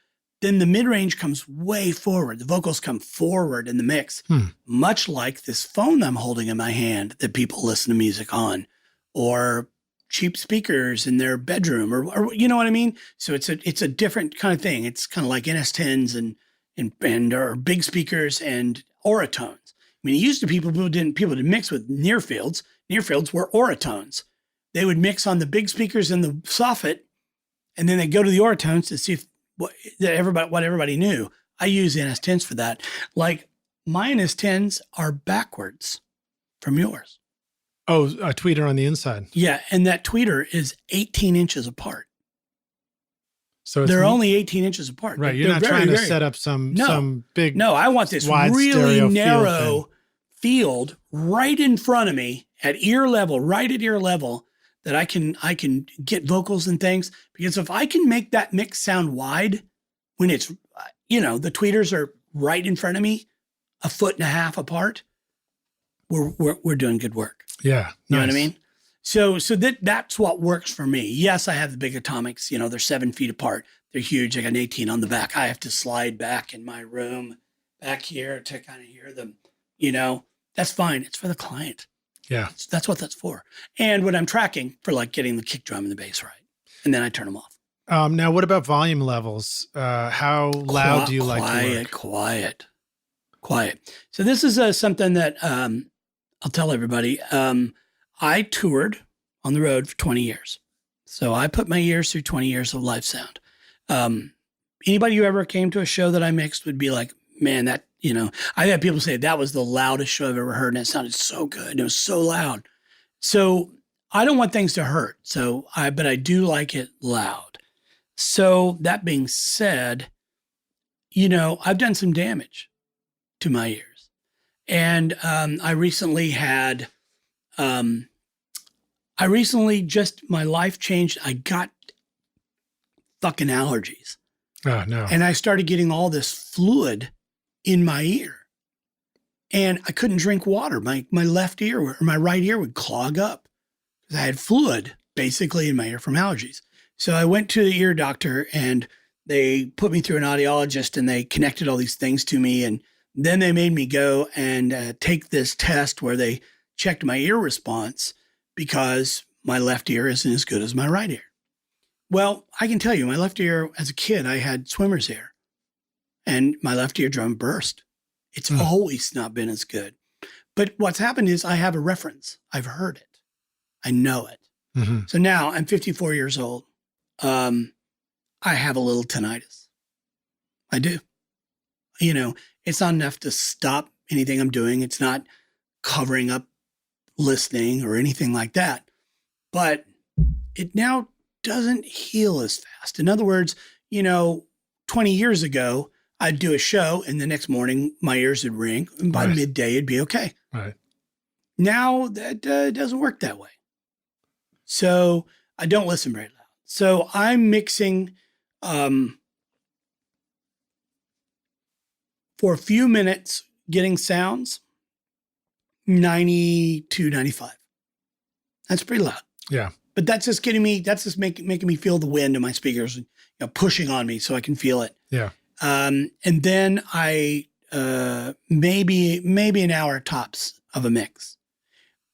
then the mid-range comes way forward. The vocals come forward in the mix, much like this phone I'm holding in my hand that people listen to music on, or cheap speakers in their bedroom, or you know what I mean? So it's a different kind of thing. It's kind of like NS10s and or big speakers and Oratones. I mean, it used to people didn't mix with near fields. Near fields were Oratones. They would mix on the big speakers in the soffit, and then they go to the Oratones to see if what everybody knew. I use NS10s for that. Like my NS10s are backwards from yours. Oh, a tweeter on the inside. Yeah, and that tweeter is 18 inches apart. So they're only 18 inches apart. Right. You're not trying to set up some big. No, I want this really narrow field right in front of me at ear level, right at ear level, that I can get vocals and things. Because if I can make that mix sound wide when it's, the tweeters are right in front of me, 1.5 feet apart, we're doing good work. Yeah. You know what I mean? So that's what works for me. Yes, I have the big atomics. They're 7 feet apart. They're huge. I got an 18 on the back. I have to slide back in my room back here to kind of hear them. That's fine. It's for the client. Yeah. That's what that's for. And when I'm tracking for like getting the kick drum and the bass right. And then I turn them off. Now, what about volume levels? How loud do you like to work? Quiet. So this is something that I'll tell everybody. I toured on the road for 20 years. So I put my ears through 20 years of live sound. Anybody who ever came to a show that I mixed would be like, man, that, I had people say that was the loudest show I've ever heard. And it sounded so good. It was so loud. So I don't want things to hurt. But I do like it loud. So that being said, I've done some damage to my ears. And I recently my life changed. I got fucking allergies. Oh, no. And I started getting all this fluid in my ear. And I couldn't drink water. My left ear or my right ear would clog up because I had fluid basically in my ear from allergies. So I went to the ear doctor and they put me through an audiologist and they connected all these things to me. And then they made me go and take this test where they checked my ear response because my left ear isn't as good as my right ear. Well, I can tell you, my left ear, as a kid, I had swimmer's ear and my left eardrum burst. It's always not been as good. But what's happened is I have a reference. I've heard it. I know it. Mm-hmm. So now I'm 54 years old. I have a little tinnitus. I do. It's not enough to stop anything I'm doing. It's not covering up listening or anything like that. But it now doesn't heal as fast. In other words, 20 years ago, I'd do a show and the next morning my ears would ring and by midday it'd be okay. Right. Now that doesn't work that way. So I don't listen very loud. So I'm mixing for a few minutes, getting sounds 92, 95. That's pretty loud. Yeah. But that's just making me feel the wind in my speakers, pushing on me so I can feel it. Yeah. And then I maybe an hour tops of a mix.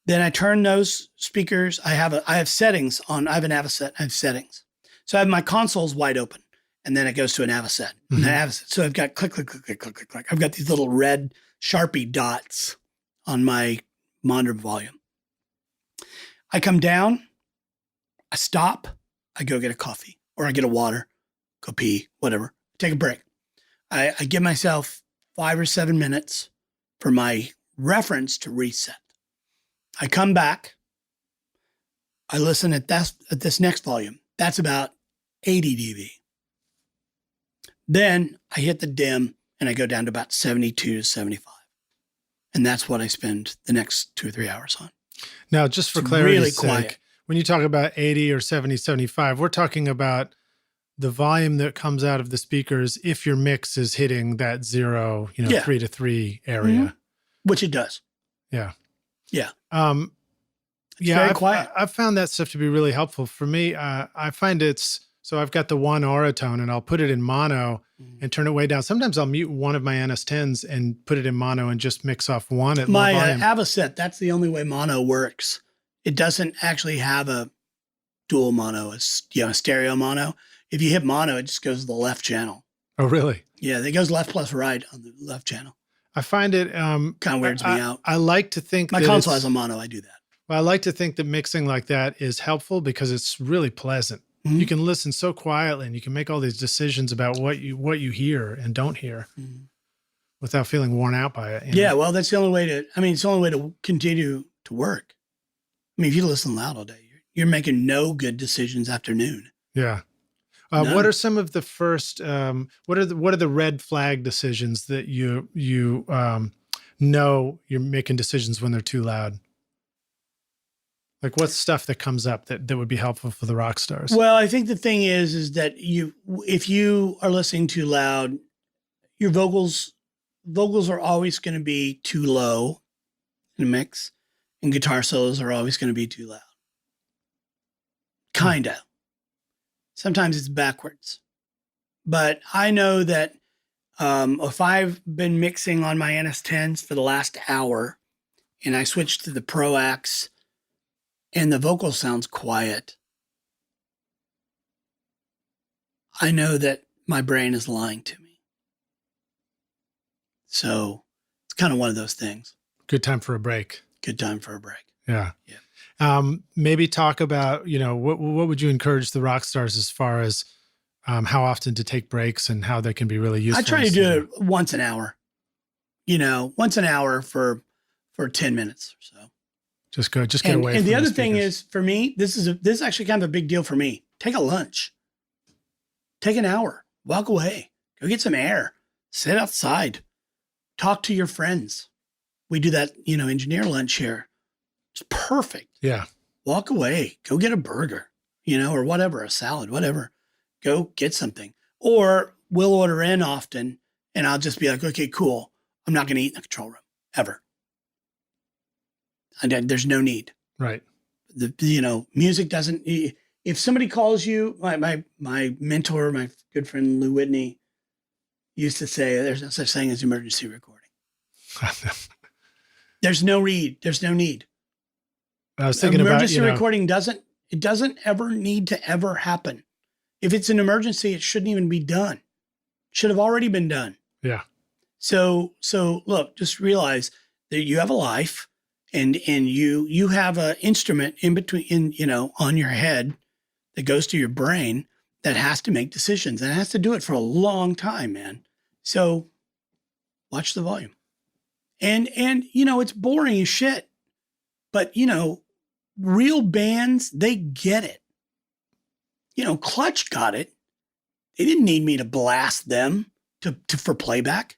Then I turn those speakers. I have settings on. I have an Avocet. I have settings. So I have my consoles wide open, and then it goes to an Avocet. Mm-hmm. So I've got click, click, click, click, click, click, click. I've got these little red Sharpie dots on my monitor volume. I come down. I stop. I go get a coffee, or I get a water, go pee, whatever. Take a break. I give myself 5 or 7 minutes for my reference to reset. I come back. I listen at this next volume. That's about 80 dB. Then I hit the dim and I go down to about 72 to 75. And that's what I spend the next 2 or 3 hours on. Now, just for clarity's sake, when you talk about 80 or 70, 75, we're talking about the volume that comes out of the speakers if your mix is hitting that 0, 3 to 3 area. Mm-hmm. Which it does. Yeah. Yeah. Very quiet. I've found that stuff to be really helpful for me. I find it's So I've got the one Auratone and I'll put it in mono and turn it way down. Sometimes I'll mute one of my NS10s and put it in mono and just mix off one at low My volume. Avocet, that's the only way mono works. It doesn't actually have a dual mono, a stereo mono. If you hit mono, it just goes to the left channel. Oh, really? Yeah, it goes left plus right on the left channel. I find it kind of weirds me out. I like to think my console has a mono. I do that. Well, I like to think that mixing like that is helpful because it's really pleasant. You can listen so quietly and you can make all these decisions about what you hear and don't hear without feeling worn out by it. Yeah, well, that's the only way it's the only way to continue to work. I mean, if you listen loud all day, you're making no good decisions after noon. Yeah. What are some of the first, what are the red flag decisions that you know you're making decisions when they're too loud? Like what's stuff that comes up that would be helpful for the rock stars? Well, I think the thing is that if you are listening too loud, your vocals are always going to be too low in a mix, and guitar solos are always going to be too loud. Kinda. Sometimes it's backwards. But I know that if I've been mixing on my NS10s for the last hour and I switch to the Pro Axe and the vocal sounds quiet, I know that my brain is lying to me. So it's kind of one of those things. Good time for a break. Good time for a break. Yeah. Yeah. Maybe talk about, what would you encourage the rock stars as far as how often to take breaks and how they can be really useful? I try to do it once an hour, once an hour for 10 minutes or so. Just get away. And the other thing is, for me, this is actually kind of a big deal for me. Take a lunch. Take an hour. Walk away. Go get some air. Sit outside. Talk to your friends. We do that, engineer lunch here. It's perfect. Yeah. Walk away. Go get a burger, or whatever, a salad, whatever. Go get something. Or we'll order in often, and I'll just be like, okay, cool. I'm not going to eat in the control room, ever. And there's no need. Right. Music doesn't. If somebody calls you, my mentor, my good friend Lou Whitney, used to say, "There's no such thing as emergency recording." There's no need. I was thinking emergency recording doesn't ever need to ever happen. If it's an emergency, it shouldn't even be done. Should have already been done. Yeah. So look, just realize that you have a life. And you have an instrument in between, on your head that goes to your brain that has to make decisions, and it has to do it for a long time, man. So watch the volume. And it's boring as shit, but real bands, they get it. Clutch got it. They didn't need me to blast them for playback.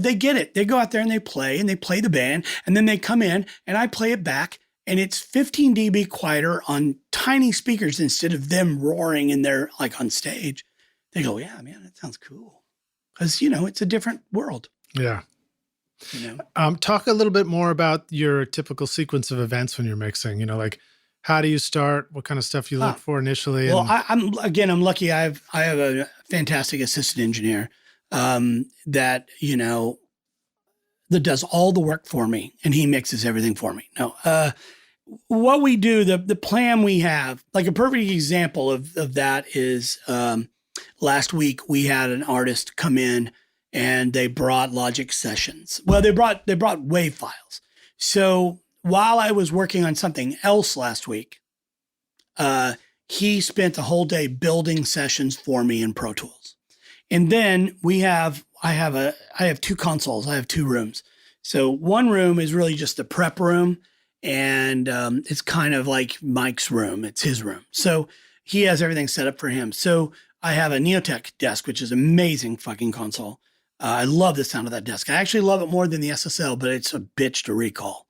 They get it. They go out there and they play the band, and then they come in and I play it back, and it's 15 dB quieter on tiny speakers instead of them roaring in there like on stage. They go, yeah, man, that sounds cool. Because, it's a different world. Yeah. Talk a little bit more about your typical sequence of events when you're mixing, like how do you start? What kind of stuff you look for initially? Well, I'm lucky. I have a fantastic assistant engineer that does all the work for me, and he mixes everything for me. No, what we do, the plan we have, like a perfect example of that is last week we had an artist come in and they brought Logic sessions. Well, they brought WAV files. So while I was working on something else last week, he spent the whole day building sessions for me in Pro Tools. And then I have two consoles. I have two rooms. So one room is really just the prep room, and it's kind of like Mike's room. It's his room. So he has everything set up for him. So I have a Neotech desk, which is an amazing fucking console. I love the sound of that desk. I actually love it more than the SSL, but it's a bitch to recall.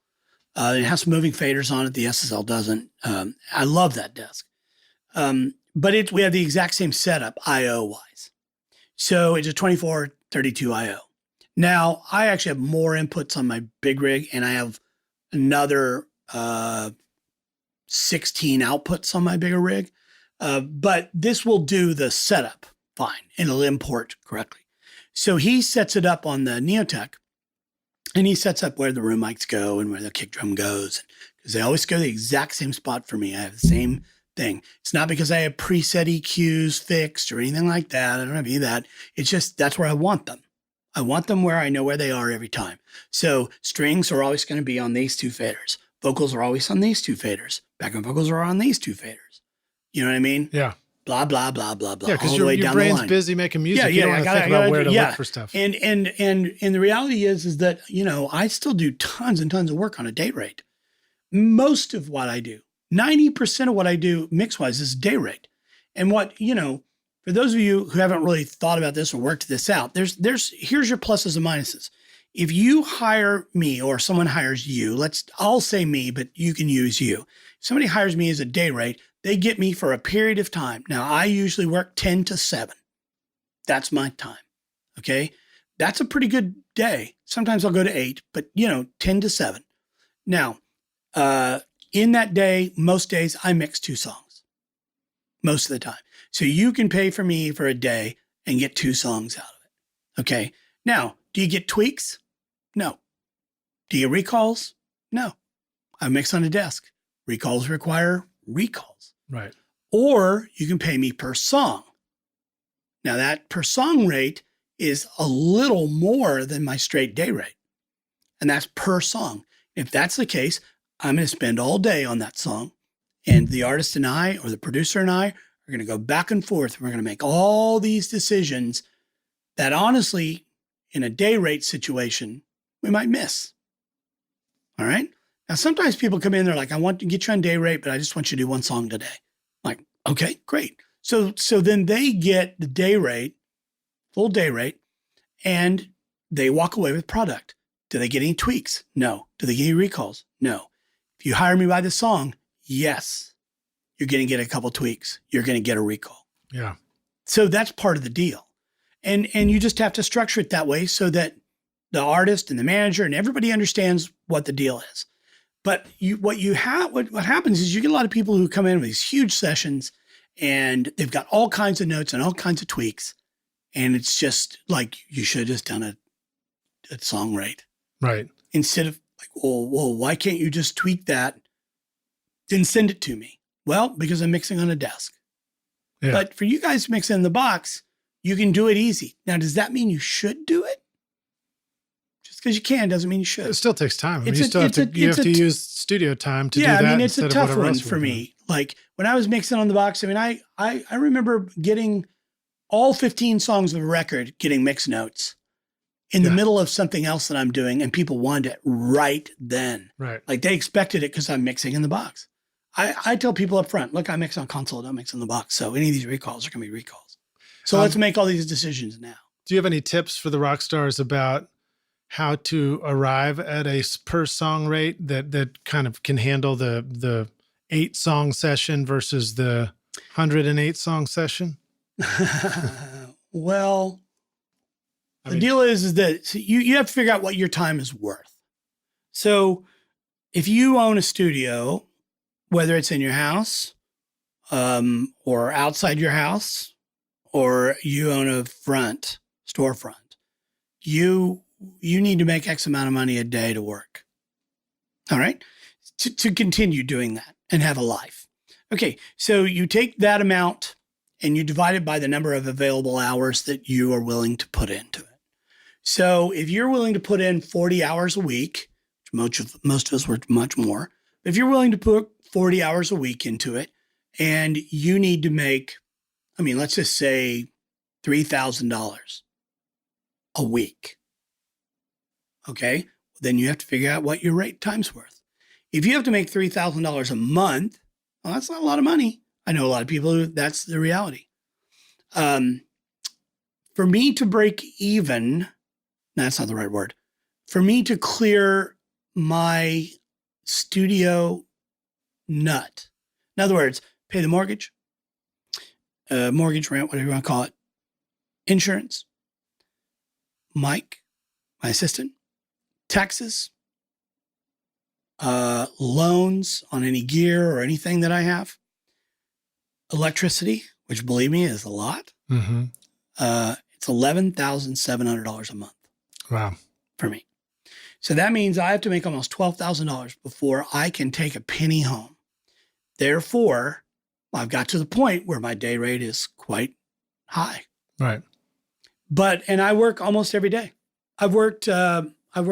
It has some moving faders on it. The SSL doesn't. I love that desk. But we have the exact same setup IO wise. So it's a 2432 IO. Now I actually have more inputs on my big rig, and I have another 16 outputs on my bigger rig. But this will do the setup fine, and it'll import correctly. So he sets it up on the Neotech, and he sets up where the room mics go and where the kick drum goes, because they always go the exact same spot for me. I have the same thing. It's not because I have preset EQs fixed or anything like that. I don't have any of that. It's just that's where I want them. I want them where I know where they are every time. So strings are always going to be on these two faders. Vocals are always on these two faders. Background vocals are on these two faders. You know what I mean? Yeah. Blah, blah, blah, blah, blah. Yeah, because your brain's busy making music. Yeah, you don't want to think about where to look for stuff. And the reality is that, I still do tons and tons of work on a day rate. Most of what I do, 90% of what I do mix-wise is day rate. And what, for those of you who haven't really thought about this or worked this out, here's your pluses and minuses. If you hire me or someone hires you, I'll say me, but you can use you. If somebody hires me as a day rate, they get me for a period of time. Now, I usually work 10 to 7. That's my time. Okay. That's a pretty good day. Sometimes I'll go to 8, but 10 to 7. Now, in that day, most days I mix 2 songs most of the time. So you can pay for me for a day and get 2 songs out of it. Okay. Now, do you get tweaks? No. Do you get recalls? No. I mix on a desk. Recalls require recalls. Right. Or you can pay me per song. Now that per song rate is a little more than my straight day rate. And that's per song. If that's the case, I'm going to spend all day on that song. And the artist and I, or the producer and I, are going to go back and forth. We're going to make all these decisions that honestly, in a day rate situation, we might miss. All right. Now, sometimes people come in, they're like, I want to get you on day rate, but I just want you to do 1 song today. I'm like, okay, great. So then they get the day rate, full day rate, and they walk away with product. Do they get any tweaks? No. Do they get any recalls? No. If you hire me by the song, yes, you're going to get a couple tweaks. You're going to get a recall. Yeah. So that's part of the deal. And you just have to structure it that way so that the artist and the manager and everybody understands what the deal is. But what happens is you get a lot of people who come in with these huge sessions and they've got all kinds of notes and all kinds of tweaks. And it's just like, you should have just done a song rate. Right. Instead of like, well, why can't you just tweak that? Then send it to me. Well, because I'm mixing on a desk. Yeah. But for you guys to mix in the box, you can do it easy. Now, does that mean you should do it? Just because you can doesn't mean you should. It still takes time. You have to use studio time to do that. Yeah, I mean, it's a tough one for me. Like when I was mixing on the box, I mean, I remember getting all 15 songs of a record, getting mix notes in the middle of something else that I'm doing, and people wanted it right then. Right. Like they expected it because I'm mixing in the box. I tell people up front, look, I mix on console, don't mix in the box. So any of these recalls are going to be recalls. So let's make all these decisions now. Do you have any tips for the rock stars about how to arrive at a per song rate that kind of can handle the 8 song session versus the 108 song session? Well, the deal is that you have to figure out what your time is worth. So if you own a studio, whether it's in your house or outside your house, or you own a storefront, you need to make X amount of money a day to work. All right. To continue doing that and have a life. Okay. So you take that amount and you divide it by the number of available hours that you are willing to put into it. So if you're willing to put in 40 hours a week, which most of us work much more, if you're willing to put 40 hours a week into it and you need to make, let's just say $3,000 a week. Okay. Then you have to figure out what your rate time's worth. If you have to make $3,000 a month, well, that's not a lot of money. I know a lot of people who that's the reality. For me to break even, that's not the right word. For me to clear my studio nut. In other words, pay the mortgage, mortgage, rent, whatever you want to call it, insurance, Mike, my assistant, taxes, loans on any gear or anything that I have. electricity, which believe me is a lot. Mm-hmm. It's $11,700 a month. Wow. For me. So that means I have to make almost $12,000 before I can take a penny home. Therefore, I've got to the point where my day rate is quite high. Right. And I work almost every day. I've worked 13 of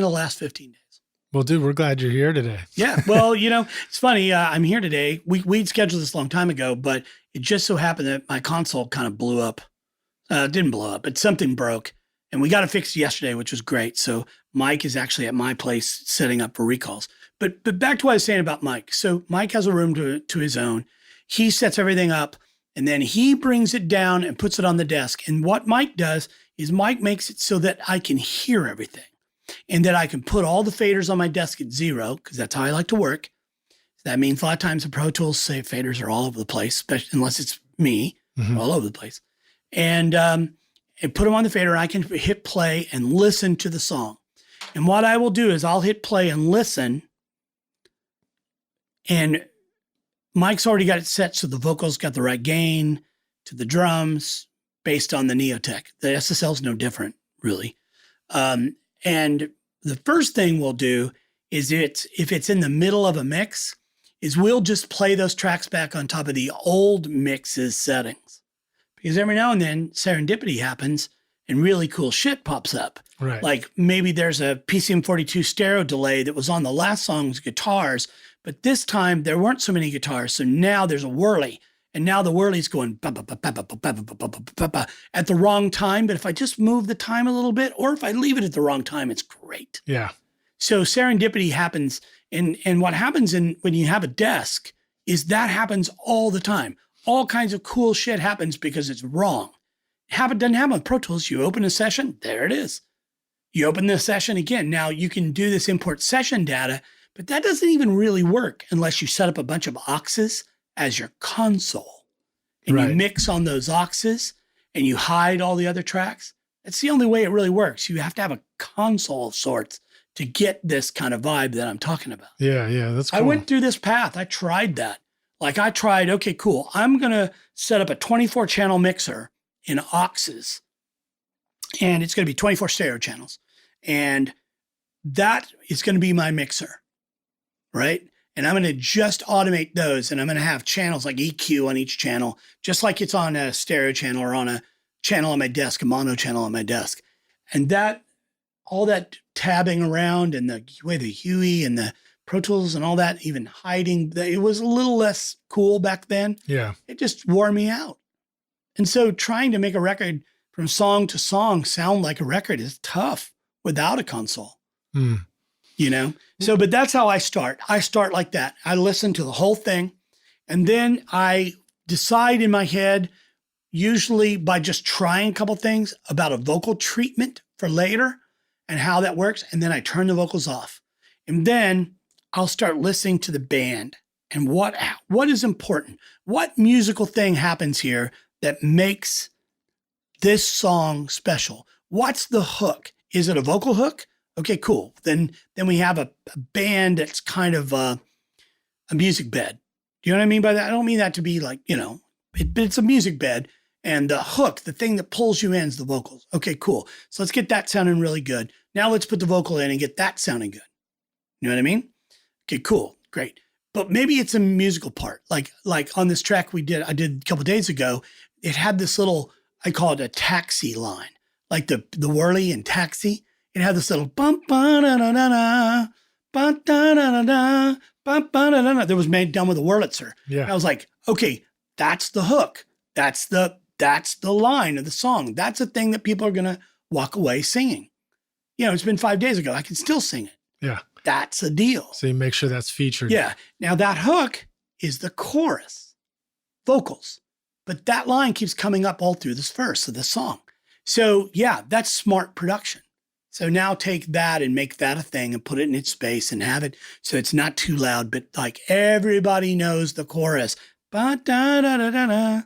the last 15 days. Well, dude, we're glad you're here today. Yeah. Well, it's funny. I'm here today. We'd scheduled this a long time ago, but it just so happened that my console kind of blew up. Didn't blow up, but something broke. And we got it fixed yesterday, which was great. So Mike is actually at my place setting up for recalls. But back to what I was saying about Mike. So Mike has a room to his own. He sets everything up, and then he brings it down and puts it on the desk. And what Mike does is Mike makes it so that I can hear everything and that I can put all the faders on my desk at 0, because that's how I like to work. That means a lot of times the Pro Tools say faders are all over the place, especially unless it's me, all over the place. And put them on the fader, and I can hit play and listen to the song. And what I will do is I'll hit play and listen, and Mike's already got it set so the vocals got the right gain to the drums based on the Neotech. The SSL is no different, really. And the first thing we'll do is if it's in the middle of a mix, is we'll just play those tracks back on top of the old mix's settings. Because every now and then serendipity happens and really cool shit pops up. Right. Like maybe there's a PCM42 stereo delay that was on the last song's guitars, but this time there weren't so many guitars. So now there's a whirly, and now the whirly's going at the wrong time. But if I just move the time a little bit, or if I leave it at the wrong time, it's great. Yeah. So serendipity happens. And what happens when you have a desk is that happens all the time. All kinds of cool shit happens because it's wrong. It doesn't happen with Pro Tools. You open a session, there it is. You open the session again. Now you can do this import session data, but that doesn't even really work unless you set up a bunch of auxes as your console. And you mix on those auxes and you hide all the other tracks. That's the only way it really works. You have to have a console of sorts to get this kind of vibe that I'm talking about. Yeah, that's cool. I went through this path. I tried that. Okay, cool. I'm going to set up a 24 channel mixer in auxes, and it's going to be 24 stereo channels. And that is going to be my mixer, right? And I'm going to just automate those, and I'm going to have channels like EQ on each channel, just like it's on a stereo channel or on a channel on my desk, a mono channel on my desk. And all that tabbing around and the way the Huey and the Pro Tools and all that, even hiding, it was a little less cool back then. Yeah. It just wore me out. And so trying to make a record from song to song sound like a record is tough without a console, So, but that's how I start. I start like that. I listen to the whole thing, and then I decide in my head, usually by just trying a couple things, about a vocal treatment for later and how that works. And then I turn the vocals off. And then I'll start listening to the band and what is important. What musical thing happens here that makes this song special? What's the hook? Is it a vocal hook? Okay, cool. Then we have a band that's kind of a music bed. Do you know what I mean by that? I don't mean that to be like, but it's a music bed. And the hook, the thing that pulls you in, is the vocals. Okay, cool. So let's get that sounding really good. Now let's put the vocal in and get that sounding good. You know what I mean? Okay, cool, great. But maybe it's a musical part. Like on this track I did a couple of days ago, it had this little, I call it a taxi line, like the whirly in Taxi. It had this little bump ba da da da da, ba da da da da, ba da da da that was done with a Wurlitzer. Yeah. And I was like, okay, that's the hook. That's the line of the song. That's a thing that people are gonna walk away singing. It's been 5 days ago. I can still sing it. Yeah. That's a deal. So you make sure that's featured. Yeah. Now that hook is the chorus, vocals, but that line keeps coming up all through this verse of the song. So yeah, that's smart production. So now take that and make that a thing and put it in its space and have it so it's not too loud, but like everybody knows the chorus. Ba da da da da da.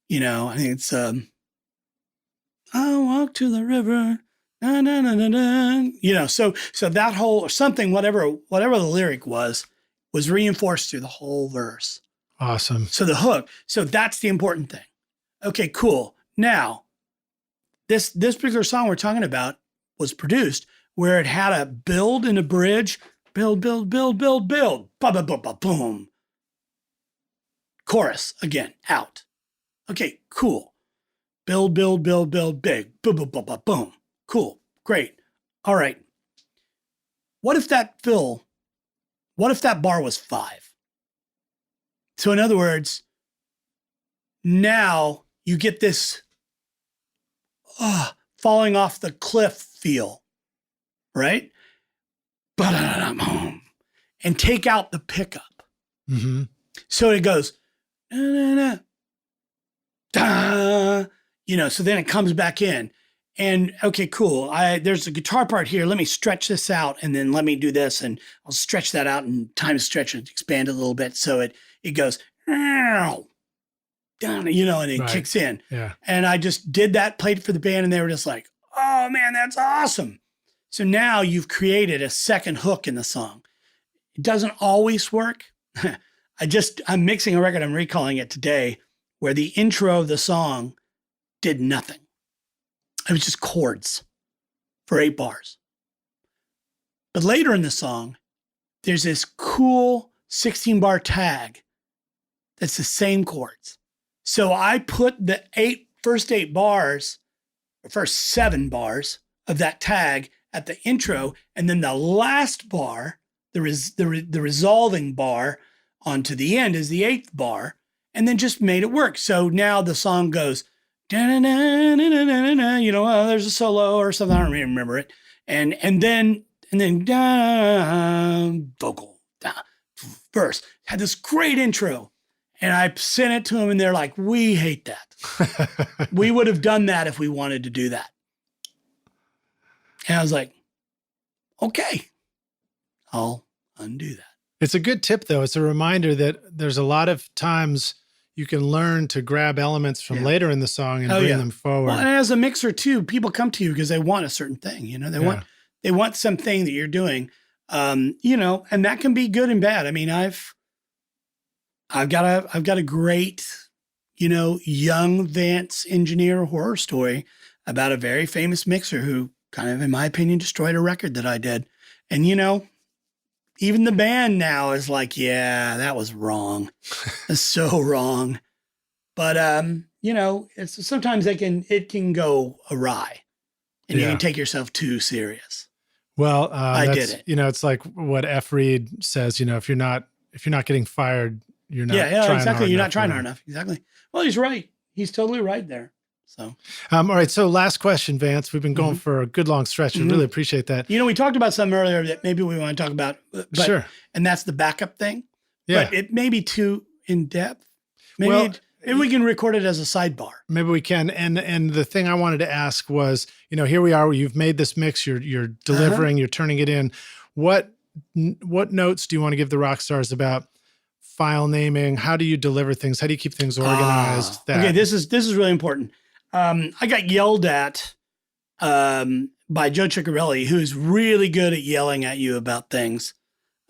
I think it's I walk to the river. Na, na, na, na, na. So that whole or something, whatever the lyric was was reinforced through the whole verse. Awesome. So the hook. So that's the important thing. Okay, cool. Now, this particular song we're talking about was produced where it had a build and a bridge. Build, build, build, build, build. Ba ba ba ba boom. Chorus again, out. Okay, cool. Build, build, build, build, big. Boom, boom, boom, boom, boom. Cool. Great. All right. What if that bar was 5? So in other words, now you get this falling off the cliff feel, right? And take out the pickup. Mm-hmm. So it goes, da, so then it comes back in. And okay, cool. There's a guitar part here. Let me stretch this out and then let me do this. And I'll stretch that out and time stretch and expand it a little bit. So it goes, down, and it kicks in. Yeah. And I just did that, played it for the band, and they were just like, oh man, that's awesome. So now you've created a second hook in the song. It doesn't always work. I'm mixing a record, I'm recalling it today, where the intro of the song did nothing. It was just chords for 8 bars. But later in the song, there's this cool 16-bar tag that's the same chords. So I put the first 7 bars of that tag at the intro, and then the last bar, the resolving bar onto the end is the 8th bar, and then just made it work. So now the song goes, there's a solo or something, I don't even remember it. And then vocal, verse. Had this great intro. And I sent it to them and they're like, we hate that. We would have done that if we wanted to do that. And I was like, okay, I'll undo that. It's a good tip though. It's a reminder that there's a lot of times you can learn to grab elements from later in the song and bring them forward. Well, and as a mixer too, people come to you because they want a certain thing, they want something that you're doing, and that can be good and bad. I mean, I've got a great, young Vance engineer horror story about a very famous mixer who kind of, in my opinion, destroyed a record that I did. And, even the band now is like, yeah, that was wrong. That's so wrong. But, it's sometimes it can go awry and you can take yourself too serious. Well, I did it. It's like what F. Reed says, if you're not getting fired, you're not trying exactly. You're not trying hard enough. Exactly. Well, he's right. He's totally right there. So, all right. So last question, Vance, we've been going for a good long stretch. I really appreciate that. We talked about something earlier that maybe we want to talk about, sure. And that's the backup thing. Yeah. But it may be too in depth. Maybe we can record it as a sidebar. Maybe we can. And the thing I wanted to ask was, here we are, you've made this mix, you're delivering, you're turning it in. What notes do you want to give the rock stars about file naming? How do you deliver things? How do you keep things organized? Okay, this is really important. I got yelled at by Joe Ciccarelli, who's really good at yelling at you about things.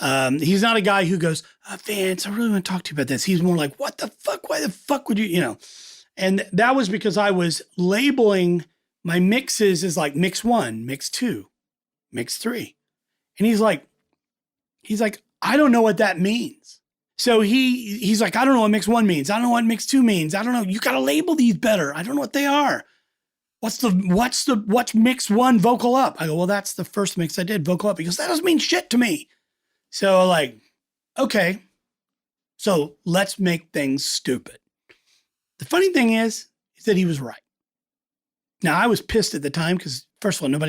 He's not a guy who goes, Vance, I really want to talk to you about this. He's more like, what the fuck? Why the fuck would you, And that was because I was labeling my mixes as like mix 1, mix 2, mix 3. And he's like, I don't know what that means. So he's like, I don't know what mix 1 means. I don't know what mix 2 means. I don't know. You got to label these better. I don't know what they are. What's mix 1 vocal up? I go, well, that's the first mix I did, vocal up. He goes, that doesn't mean shit to me. So okay, so let's make things stupid. The funny thing is that he was right. Now I was pissed at the time because first of all,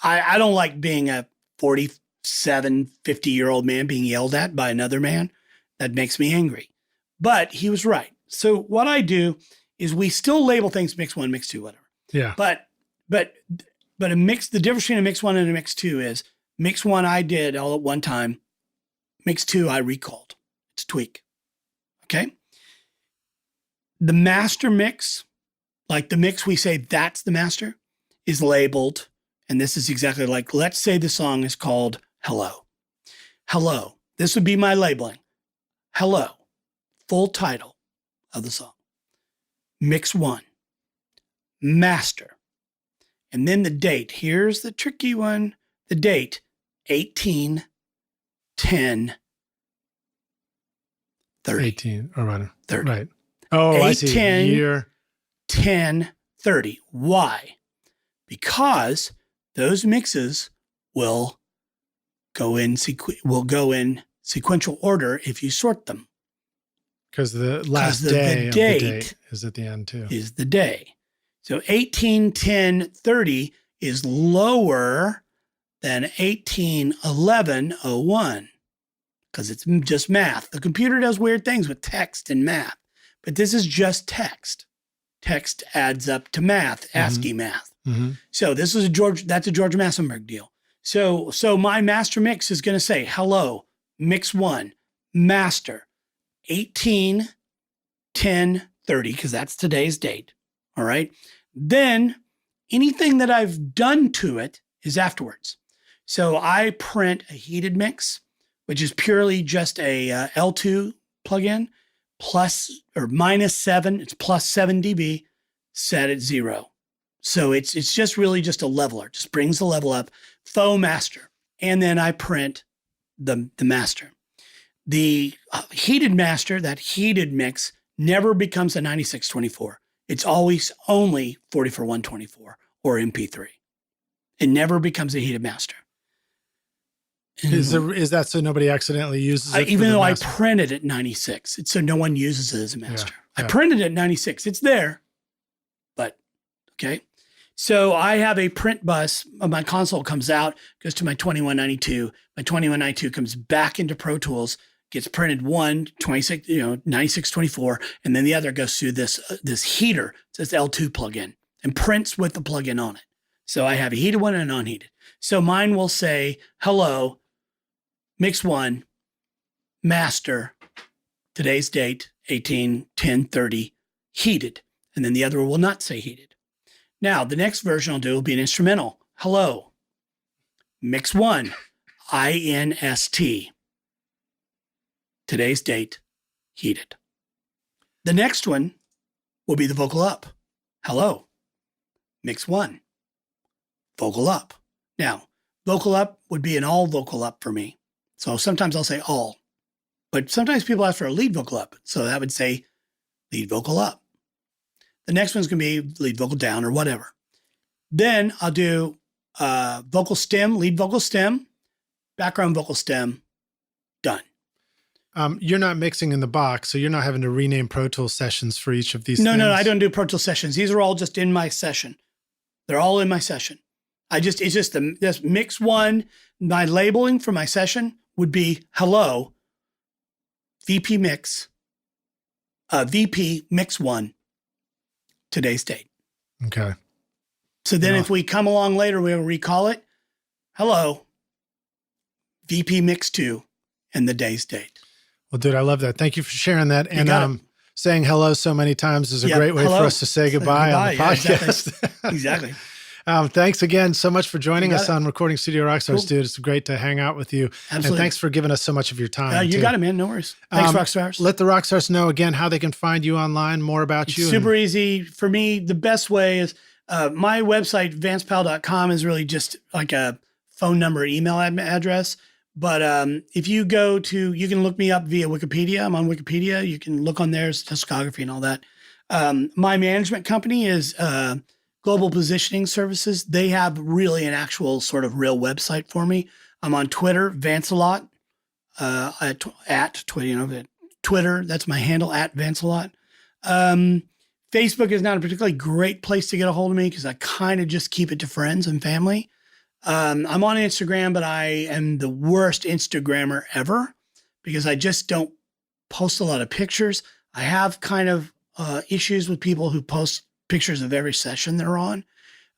I don't like being a 47, 50-year-old man being yelled at by another man. That makes me angry. But he was right. So what I do is we still label things mix 1, mix 2, whatever. Yeah. But a mix, the difference between a mix 1 and a mix 2 is mix 1 I did all at one time. Mix 2 I recalled. It's a tweak. Okay. The master mix, like the mix we say that's the master, is labeled. And this is exactly like, let's say the song is called Hello. Hello. This would be my labeling. Hello, full title of the song. Mix 1, master. And then the date. Here's the tricky one. The date, 18/10/30. 18, or rather. 30. Right. Oh, I see. 8/10, Year. 10/30. Why? Because those mixes will go in sequential order if you sort them. Because the last day of the date is at the end too. Is the day. So 18/10/30 is lower than 18/11/01 because it's just math. The computer does weird things with text and math, but this is just text. Text adds up to math, ASCII math. Mm-hmm. So this is that's a George Massenburg deal. So my master mix is going to say, hello, mix 1, master, 18/10/30, because that's today's date. All right. Then anything that I've done to it is afterwards. So I print a heated mix, which is purely just a L2 plugin, plus or -7. It's plus 7 dB, set at 0. So it's just really just a leveler. Just brings the level up. Faux master. And then I print the master. The heated master, that heated mix, never becomes a 9624. It's always only 44/124 or MP3. It never becomes a heated master. Is that so nobody accidentally uses it? Even though I printed at 96, it's so no one uses it as a master. Yeah. I printed it at 96. It's there, but okay. So I have a print bus. My console comes out, goes to my 2192. My 2192 comes back into Pro Tools, gets printed 9624, and then the other goes through this heater. It's this L2 plugin and prints with the plugin on it. So I have a heated one and an unheated. So mine will say, hello, mix 1, master, today's date, 18/10/30, heated. And then the other will not say heated. Now, the next version I'll do will be an instrumental. Hello, mix 1, INST, today's date, heated. The next one will be the vocal up. Hello, mix 1, vocal up. Now, vocal up would be an all vocal up for me. So sometimes I'll say all, but sometimes people ask for a lead vocal up. So that would say lead vocal up. The next one's going to be lead vocal down or whatever. Then I'll do vocal stem, lead vocal stem, background vocal stem, done. You're not mixing in the box, so you're not having to rename Pro Tools sessions for each of these things? No, I don't do Pro Tools sessions. These are all just in my session. They're all in my session. It's just this mix 1. My labeling for my session would be hello, VP mix 1, today's date. Okay. So then if we come along later, we'll recall it. Hello, VP mix 2, and the day's date. Well, dude, I love that. Thank you for sharing that. And saying hello so many times is a great way for us to say goodbye on the podcast. Yeah, exactly. Thanks again so much for joining us on Recording Studio Rockstars, cool. Dude. It's great to hang out with you. Absolutely. And thanks for giving us so much of your time. You got it, man. No worries. Thanks, Rockstars. Let the Rockstars know again how they can find you online, more about you. Super easy. For me, the best way is my website, vancepowell.com, is really just like a phone number, email address. But if you go to, you can look me up via Wikipedia. I'm on Wikipedia. You can look on there, discography and all that. My management company is Global Positioning Services. They have really an actual sort of real website for me. I'm on Twitter, Vancelot, at Twitter. That's my handle, at Vancelot. Facebook is not a particularly great place to get a hold of me because I kind of just keep it to friends and family. I'm on Instagram, but I am the worst Instagrammer ever because I just don't post a lot of pictures. I have kind of issues with people who post pictures of every session they're on.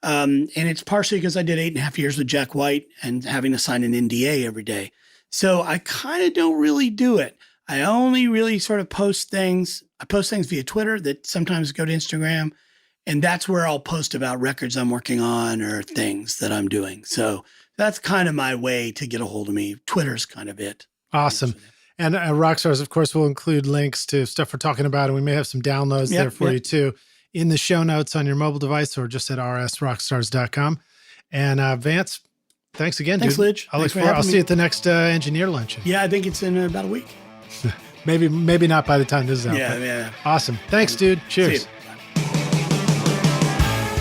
And it's partially because I did 8.5 years with Jack White and having to sign an NDA every day. So I kind of don't really do it. I only really sort of post things. I post things via Twitter that sometimes go to Instagram. And that's where I'll post about records I'm working on or things that I'm doing. So that's kind of my way to get a hold of me. Twitter's kind of it. Awesome. And Rockstars, of course, will include links to stuff we're talking about, and we may have some downloads there for you too in the show notes on your mobile device or just at rsrockstars.com. And Vance, thanks again, Thanks, dude. Lidge. I'll see you at the next engineer luncheon. Yeah, I think it's in about a week. Maybe not by the time this is out. Yeah. Awesome. Thanks, dude. Cheers.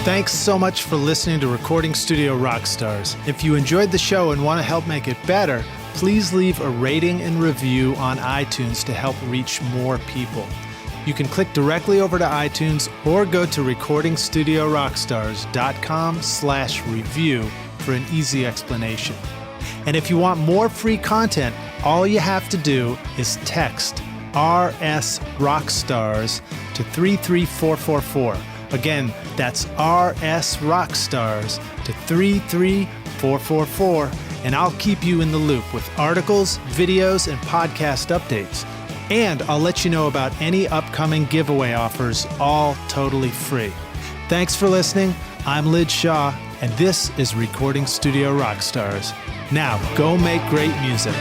Thanks so much for listening to Recording Studio Rockstars. If you enjoyed the show and want to help make it better, please leave a rating and review on iTunes to help reach more people. You can click directly over to iTunes or go to recordingstudiorockstars.com/review for an easy explanation. And if you want more free content, all you have to do is text RS Rockstars to 33444. Again, that's RS Rockstars to 33444, and I'll keep you in the loop with articles, videos, and podcast updates. And I'll let you know about any upcoming giveaway offers, all totally free. Thanks for listening. I'm Lid Shaw, and this is Recording Studio Rockstars. Now, go make great music.